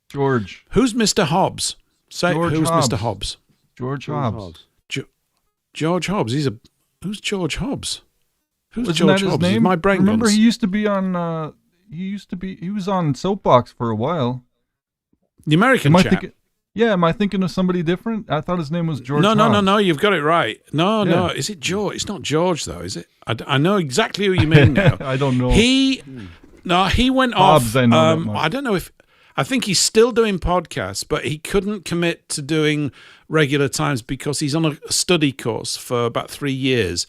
George. Who's Mr. Hobbs? Say, who's Hobbs. Mr. Hobbs? George Hobbs. George Hobbs. Who's George Hobbs? Who's Wasn't George that his Hobbs? name? My brain Remember, guns. he used to be on. He was on Soapbox for a while. The American chap. Yeah, am I thinking of somebody different? I thought his name was George. No. You've got it right. No. Is it George? It's not George though, is it? I know exactly who you mean now. I don't know. He went Hobbs, off. I know that much. I don't know if. I think he's still doing podcasts, but he couldn't commit to doing regular times because he's on a study course for about 3 years.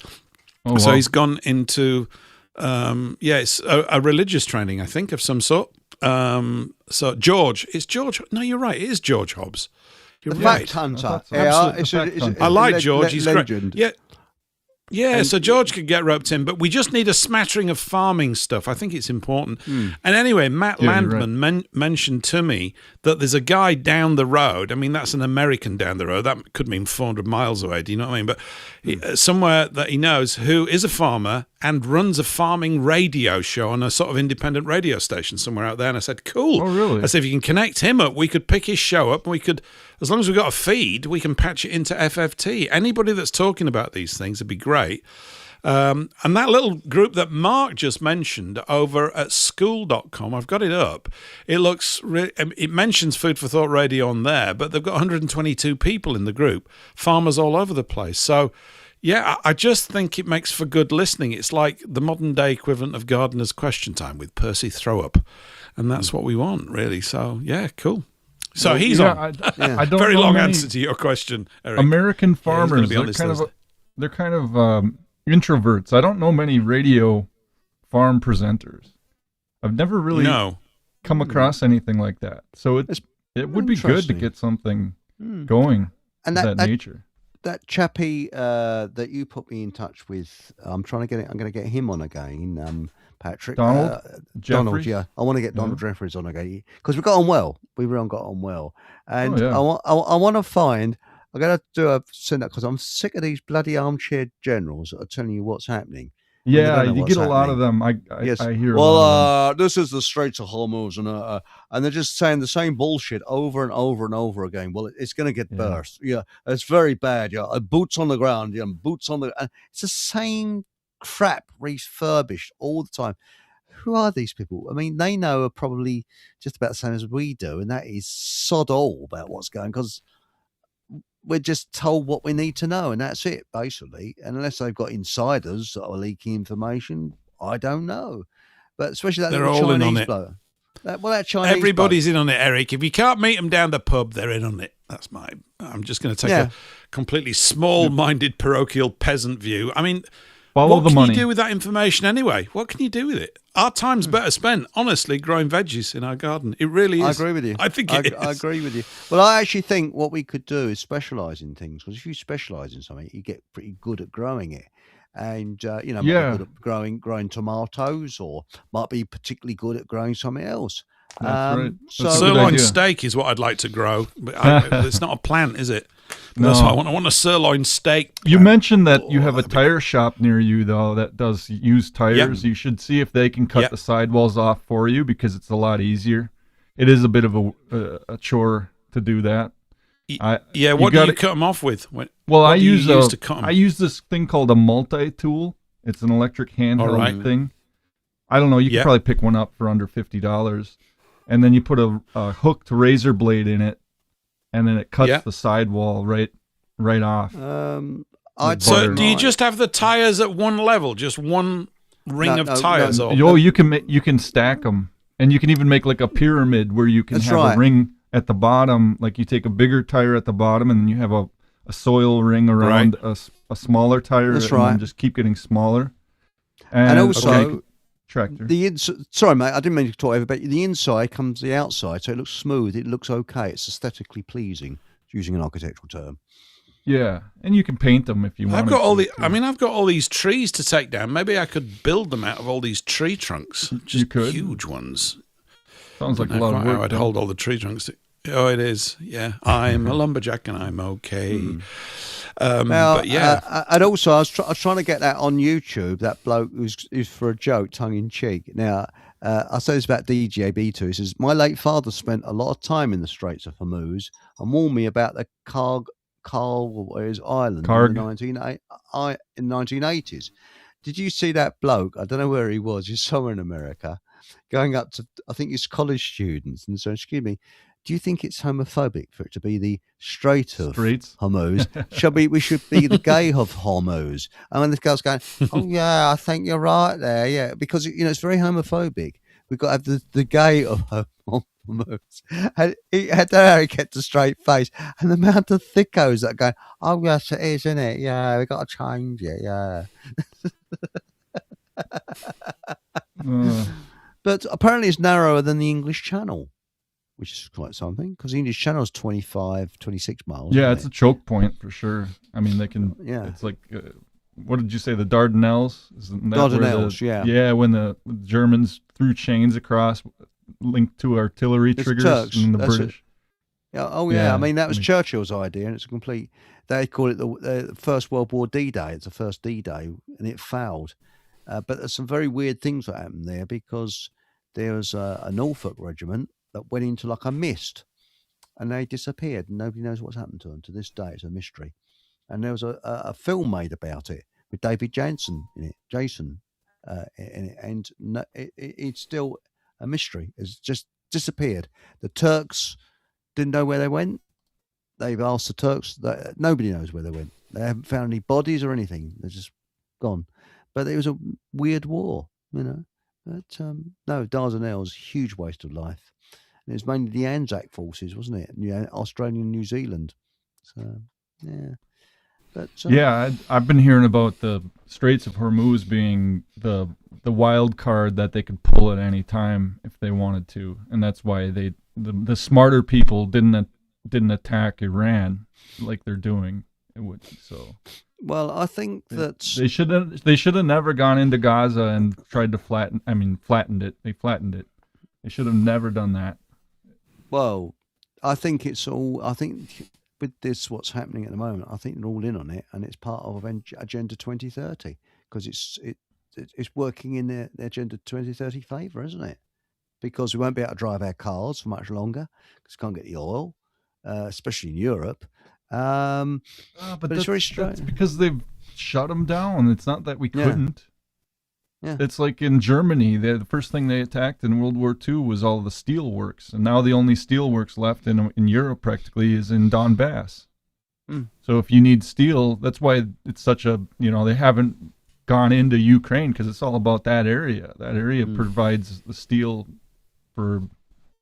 Oh, So wow. he's gone into, it's a religious training, I think, of some sort. So it's George. No, you're right. It is George Hobbs. You're The right. fact hunter. I thought so. Yeah, Absolute it's fact hunter. I like le- George. le- He's legend. great. Yeah, so George could get roped in, but we just need a smattering of farming stuff. I think it's important. And anyway, Matt Yeah, you're Landman mentioned to me that there's a guy down the road. I mean, that's an American down the road. That could mean 400 miles away. Do you know what I mean? But somewhere that he knows who is a farmer and runs a farming radio show on a sort of independent radio station somewhere out there. And I said, cool. Oh, really? I said, if you can connect him up, we could pick his show up and we could, as long as we've got a feed, we can patch it into FFT. Anybody that's talking about these things would be great. And that little group that Mark just mentioned over at school.com, I've got it up. It looks it mentions Food for Thought Radio on there, but they've got 122 people in the group, farmers all over the place. So, yeah, I just think it makes for good listening. It's like the modern day equivalent of Gardener's Question Time with Percy Throwup. And that's what we want, really. So, yeah, cool. So he's on. I don't Very know long many answer to your question, Eric. American he's gonna farmers, be on this they're kind of introverts. I don't know many radio farm presenters. I've never really come across anything like that. So it would be good to interesting. get something going And of that nature. That chappie that you put me in touch with, I'm going to get him on again, Patrick. Donald Donald, Jeffries? yeah. I want to get Donald Jeffries on again because we got on well. We really got on well. And yeah. I want to find, I'm going to send that because I'm sick of these bloody armchair generals that are telling you what's happening. Yeah, know you what's get a lot of them. Yes. I hear a lot of them. This is the Straits of Hormuz, and they're just saying the same bullshit over and over and over again. Well, it's going to get burst. Yeah, it's very bad. Yeah, boots on the ground. Yeah, boots on the. It's the same crap refurbished all the time. Who are these people? I mean, they know are probably just about the same as we do, and that is sod all about what's going because we're just told what we need to know, and that's it, basically. And unless they've got insiders that are leaking information, I don't know. But especially that They're little all in on Chinese it. bloke. That Chinese Everybody's in on it, Eric. If you can't meet them down the pub, they're in on it. I'm just going to take a completely small-minded parochial peasant view. I mean, Follow what the can money. you do with that information anyway? What can you do with it? Our time's better spent, honestly, growing veggies in our garden. It really is. I agree with you. I think it is. I agree with you. Well, I actually think what we could do is specialise in things because if you specialise in something, you get pretty good at growing it. And might be good at growing tomatoes, or might be particularly good at growing something else. That's right. So That's a good Sirloin idea. steak is what I'd like to grow. But it's not a plant, is it? No. That's what I want a sirloin steak. You mentioned that you have a tire shop near you, though, that does used tires. You should see if they can cut the sidewalls off for you because it's a lot easier. It is a bit of a chore to do that. What do you cut them off with? I use to cut 'em? I use this thing called a multi-tool. It's an electric handheld thing. I don't know. You can probably pick one up for under $50, and then you put a hooked razor blade in it, and then it cuts the sidewall right off. So do you just have the tires at one level, just one ring of tires? No. You can stack them, and you can even make like a pyramid where you can have a ring at the bottom. Like you take a bigger tire at the bottom, and then you have a soil ring around a smaller tire. That's and then just keep getting smaller. And also, tractor. Sorry, mate, I didn't mean to talk over, but the inside comes the outside, so it looks smooth. It looks okay. It's aesthetically pleasing, using an architectural term. Yeah, and you can paint them if you want. I've got all these trees to take down. Maybe I could build them out of all these tree trunks. Just huge ones. Sounds like a lot of work. I'd hold all the tree trunks. Oh, it is. Yeah, I'm a lumberjack and I'm okay. But yeah, and also I was trying to get that on YouTube. That bloke who's for a joke, tongue in cheek. Now, I say this about DJB2. He says my late father spent a lot of time in the Straits of Hormuz and warned me about the Island in the 1980s. Did you see that bloke? I don't know where he was. He's somewhere in America, going up to, I think it's college students, and so excuse me. do you think it's homophobic for it to be the straight of Straights. homos? We should be the gay of homos. And when this girl's going, oh yeah, I think you're right there, yeah, because it's very homophobic. We've got to have the gay of homos. And he kept a straight face, and the amount of thickos that go, oh yes, it is, isn't it? Yeah, we got to change it, yeah. But apparently it's narrower than the English Channel, which is quite something, because the English Channel is 25, 26 miles. Yeah, it's a choke point for sure. I mean, they can. Yeah. It's like, what did you say? The Dardanelles. Isn't that Dardanelles, yeah. Yeah, when the Germans threw chains across, linked to artillery triggers, Turks. and the That's British. Yeah. Oh yeah. I mean, that was Churchill's idea, and it's a complete. They call it the First World War D-Day. It's the first D-Day, and it failed. But there's some very weird things that happened there, because there was a Norfolk regiment that went into like a mist, and they disappeared, and nobody knows what's happened to them to this day. It's a mystery. And there was a film made about it with David Jason in it, and it's still a mystery. It's just disappeared. The Turks didn't know where they went. They've asked the Turks. Nobody knows where they went. They haven't found any bodies or anything. They're just gone. But it was a weird war, But no, Dardanelles, huge waste of life. And it was mainly the Anzac forces, wasn't it? Australia and New Zealand. So, yeah. But, I've been hearing about the Straits of Hormuz being the wild card that they could pull at any time if they wanted to, and that's why the smarter people didn't attack Iran like they're doing. Well, I think that they should have never gone into Gaza and tried to flattened it. They flattened it. They should have never done that. Well, I think with this, what's happening at the moment, I think they're all in on it, and it's part of Agenda 2030, because it's working in the Agenda 2030 favour, isn't it? Because we won't be able to drive our cars for much longer because we can't get the oil, especially in Europe. But it's very strange. That's because they've shut them down. It's not that we couldn't. Yeah. It's like in Germany, the first thing they attacked in World War II was all the steel works, and now the only steel works left in Europe practically is in Donbass. So if you need steel, that's why it's such a, they haven't gone into Ukraine, because it's all about that area. That area provides the steel for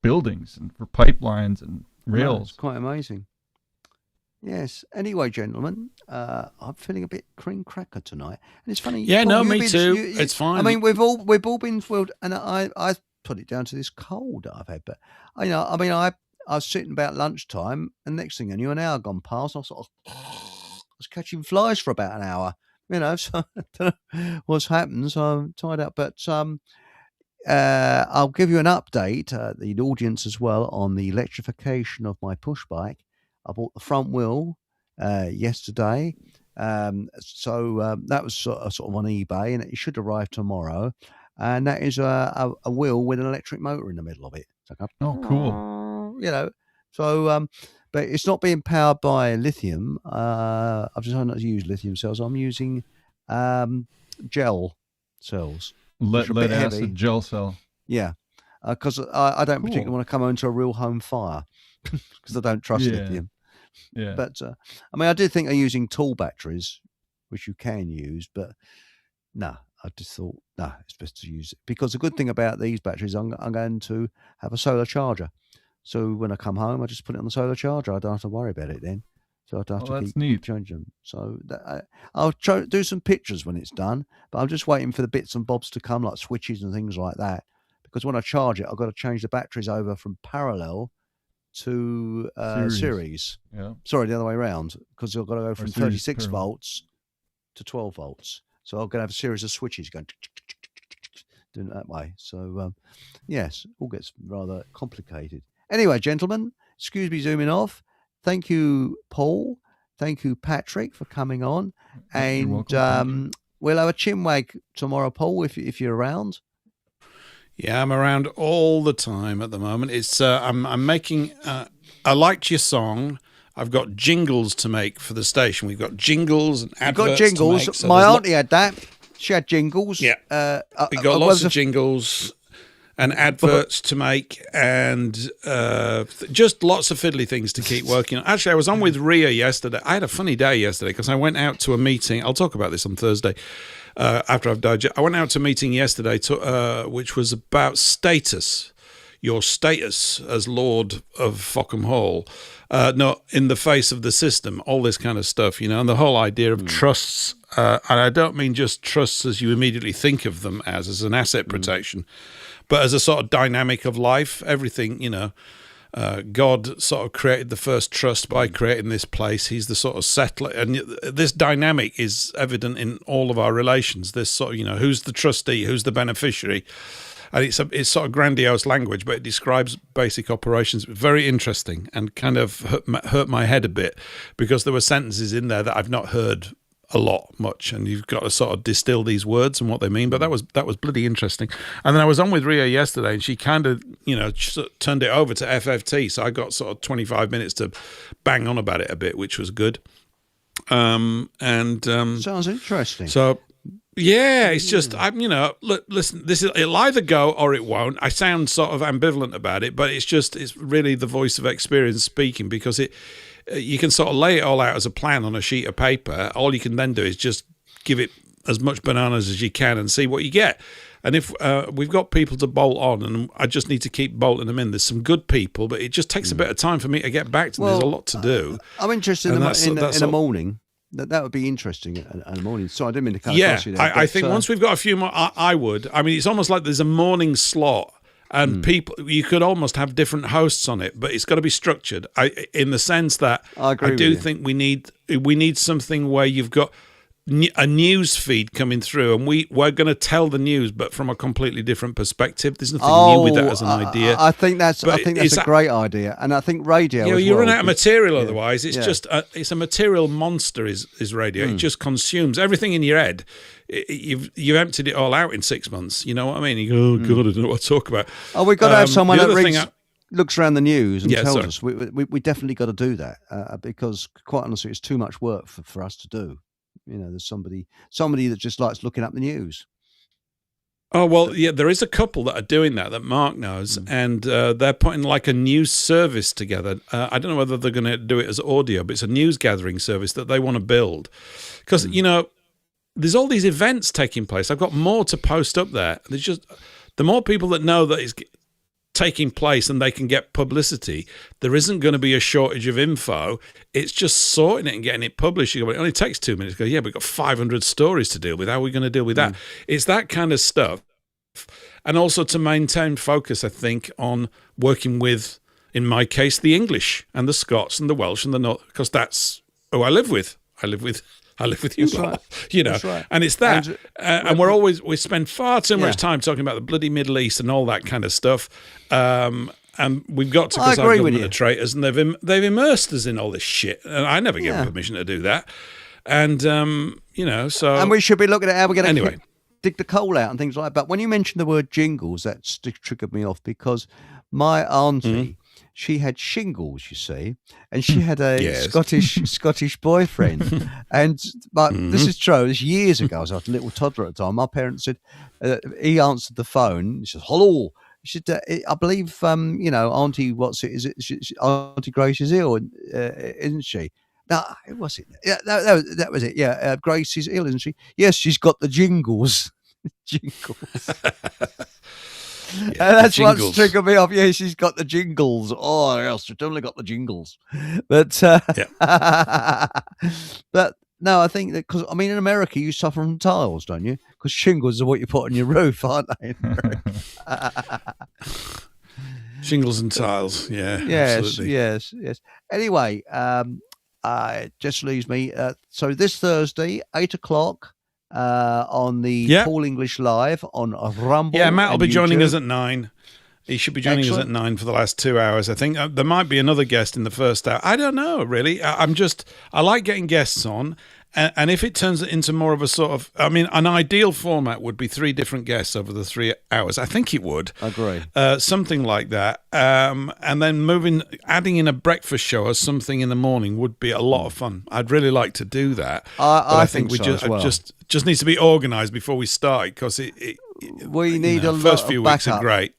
buildings and for pipelines and rails. It's quite amazing. Yes. Anyway, gentlemen, I'm feeling a bit cream cracker tonight, and it's funny. Yeah, Paul, no, me too. It's fine. I mean, we've all been fooled, and I put it down to this cold that I've had. But I was sitting about lunchtime, and next thing I knew, an hour gone past. I was catching flies for about an hour. So I don't know what's happened. So I'm tied up, but I'll give you an update, the audience as well, on the electrification of my push bike. I bought the front wheel yesterday, so that was sort of on eBay, and it should arrive tomorrow. And that is a wheel with an electric motor in the middle of it. It's like, oh, cool! So but it's not being powered by lithium. I've decided not to use lithium cells. I'm using gel cells. Lead acid gel cell. Yeah, because I don't particularly want to come into a real home fire because I don't trust lithium. Yeah. But I did think of using tool batteries, which you can use, but no, I just thought it's best to use it, because the good thing about these batteries, I'm going to have a solar charger. So when I come home, I just put it on the solar charger. I don't have to worry about it then. So I don't have to keep changing them. So I'll do some pictures when it's done, but I'm just waiting for the bits and bobs to come, like switches and things like that. Because when I charge it, I've got to change the batteries over from parallel to series. Yeah. Sorry, the other way around, because I've got to go from 36 parallel. volts to 12 volts. So I'm going to have a series of switches going doing it that way. So yes, all gets rather complicated. Anyway, gentlemen, excuse me zooming off. Thank you, Paul. Thank you, Patrick, for coming on. And welcome. We'll have a chinwag tomorrow, Paul, if you're around. Yeah, I'm around all the time at the moment. It's I'm making. I liked your song. I've got jingles to make for the station. We've got jingles and adverts. You've got jingles. To make, so my auntie had that. She had jingles. Yeah, we got lots of jingles. and adverts to make, and just lots of fiddly things to keep working on. Actually, I was on with Ria yesterday. I had a funny day yesterday because I went out to a meeting. I'll talk about this on Thursday after I've died. I went out to a meeting yesterday which was about status, your status as Lord of Fockham Hall, not in the face of the system, all this kind of stuff, and the whole idea of trusts. And I don't mean just trusts as you immediately think of them as an asset protection, but as a sort of dynamic of life. Everything, God sort of created the first trust by creating this place. He's the sort of settler. And this dynamic is evident in all of our relations. This sort of, who's the trustee, who's the beneficiary. And it's sort of grandiose language, but it describes basic operations. Very interesting, and kind of hurt my head a bit, because there were sentences in there that I've not heard a lot much, and you've got to sort of distill these words and what they mean. But that was bloody interesting. And then I was on with Ria yesterday, and she kind of turned it over to FFT, so I got sort of 25 minutes to bang on about it a bit, which was good. Sounds interesting. So yeah, it's just look, listen, it'll either go or it won't. I sound sort of ambivalent about it, but it's really the voice of experience speaking, because you can sort of lay it all out as a plan on a sheet of paper. All you can then do is just give it as much bananas as you can and see what you get. And if we've got people to bolt on, and I just need to keep bolting them in. There's some good people, but it just takes a bit of time for me to get back to them. There's a lot to do. I'm interested in the morning. That would be interesting in the morning. So I didn't mean to cut across you there. I think once we've got a few more, I would. I mean, it's almost like there's a morning slot, and people, you could almost have different hosts on it, but it's got to be structured. In the sense that I do think we need something where you've got a news feed coming through, and we're going to tell the news, but from a completely different perspective. There's nothing new with that as an idea. I think that's a great idea, and I think radio. You run out of material otherwise. It's just it's a material monster. Is radio? It just consumes everything in your head. You've emptied it all out in 6 months. You know what I mean? You go, oh God, I don't know what to talk about. Oh, we've got to have someone that looks around the news and tells us. We definitely got to do that because, quite honestly, it's too much work for us to do. There's somebody that just likes looking up the news. Oh, well, yeah, there is a couple that are doing that Mark knows, and they're putting like a news service together. I don't know whether they're going to do it as audio, but it's a news gathering service that they want to build. Because, there's all these events taking place. I've got more to post up there. There's just, the more people that know that it's taking place and they can get publicity, there isn't going to be a shortage of info. It's just sorting it and getting it published. It only takes 2 minutes to go, yeah, we've got 500 stories to deal with. How are we going to deal with that? It's that kind of stuff. And also to maintain focus, I think, on working with, in my case, the English and the Scots and the Welsh and the North, because that's who I live with. I live with you, right. That's right. And it's that. And we spend far too much time talking about the bloody Middle East and all that kind of stuff. And we've got to, because our government are traitors, and they've immersed us in all this shit. And I never gave them permission to do that. And, so. And we should be looking at how we're going to dig the coal out and things like that. But when you mentioned the word jingles, that triggered me off, because my auntie, she had shingles, you see, and she had a Scottish boyfriend. And this is true. This years ago. I was a little toddler at the time. My parents said, he answered the phone. He said, "Hello." She said, "I believe, Auntie, Auntie Grace is ill, isn't she?" No, who was it? Yeah, that was it. Yeah, Grace is ill, isn't she? Yes, she's got the jingles. Jingles. And that's what's triggered me off. Yeah, she's got the jingles. Oh, yes, she's totally got the jingles. But but no, I think that, because in America you suffer from tiles, don't you? Because shingles are what you put on your roof, aren't they? Shingles and tiles, yeah. Yes. Anyway, just leaves me. So this Thursday, 8:00. On the Paul English Live on Rumble. Yeah, Matt will be joining us at 9. He should be joining us at 9 for the last 2 hours. I think there might be another guest in the first hour. I don't know, really. I like getting guests on. And if it turns into more of a sort of, an ideal format would be 3 different guests over the 3 hours. I think it would. I agree. Something like that. And then adding in a breakfast show or something in the morning would be a lot of fun. I'd really like to do that. I think we just needs to be organised before we start, because we need a first lot few of weeks backup. are great.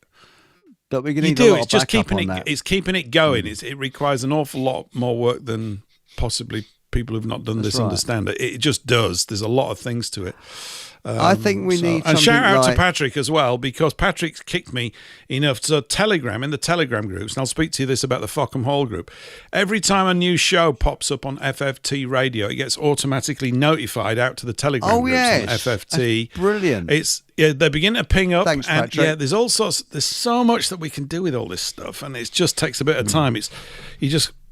But we can You need a do. lot It's of just backup keeping on it. that. It's keeping it going. It requires an awful lot more work than possibly people who've not done That's this right. understand. It just does. There's a lot of things to it. I think we need and something shout out like... to Patrick as well, because Patrick's kicked me enough. So Telegram, in the Telegram groups, and I'll speak to you this about the Fockham Hall group. Every time a new show pops up on FFT radio, it gets automatically notified out to the Telegram groups on FFT. That's brilliant. They begin to ping up. Thanks, and Patrick. there's so much that we can do with all this stuff, and it just takes a bit of time.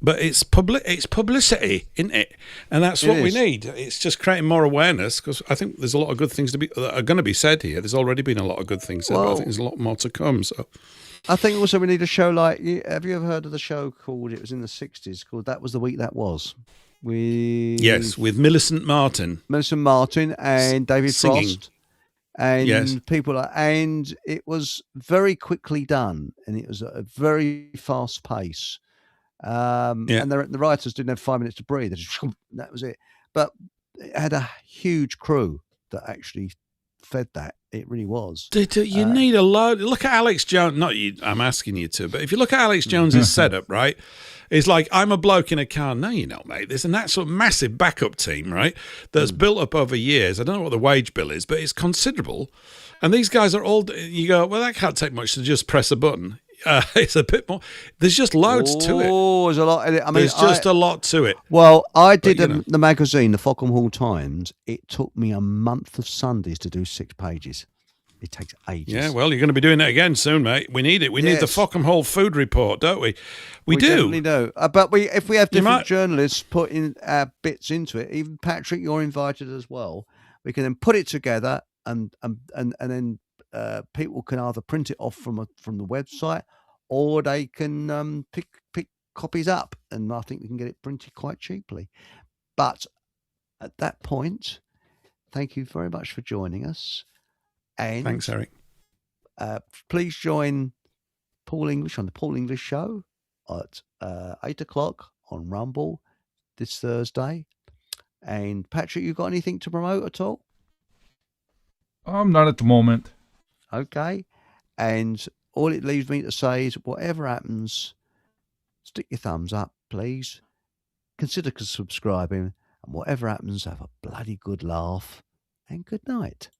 But it's publicity, isn't it? And that's what we need. It's just creating more awareness, because I think there's a lot of good things that are going to be said here. There's already been a lot of good things said, but I think there's a lot more to come. So I think also we need a show like... Have you ever heard of the show called... It was in the 60s, called That Was the Week That Was? With Millicent Martin. Millicent Martin and David Singing. Frost. And Yes. and it was very quickly done, and it was at a very fast pace. And the writers didn't have 5 minutes to breathe. They just, that was it. But it had a huge crew that actually fed that. It really was. You need a load. Look at Alex Jones. Not you. I'm asking you to, but if you look at Alex Jones's setup, right, it's like, I'm a bloke in a car. No, you're not, mate. There's an actual massive backup team, right, that's built up over years. I don't know what the wage bill is, but it's considerable. And these guys are all. You go, well, that can't take much to just press a button. It's a bit more. There's just loads to it. Oh, there's a lot. I mean, there's just a lot to it. Well, I did the magazine, the Fockham Hall Times. It took me a month of Sundays to do 6 pages. It takes ages. Yeah, well, you're going to be doing it again soon, mate. We need it. We need the Fockham Hall food report, don't we? We do. Definitely do. But if we have different journalists putting bits into it, even Patrick, you're invited as well. We can then put it together, and then people can either print it off from the website, or they can pick copies up, and I think we can get it printed quite cheaply. But at that point, thank you very much for joining us. And thanks, Eric. Please join Paul English on the Paul English Show at 8 o'clock on Rumble this Thursday. And Patrick, you got anything to promote at all? Not at the moment. Okay. And all it leaves me to say is, whatever happens, stick your thumbs up, please. Consider subscribing. And whatever happens, have a bloody good laugh. And good night.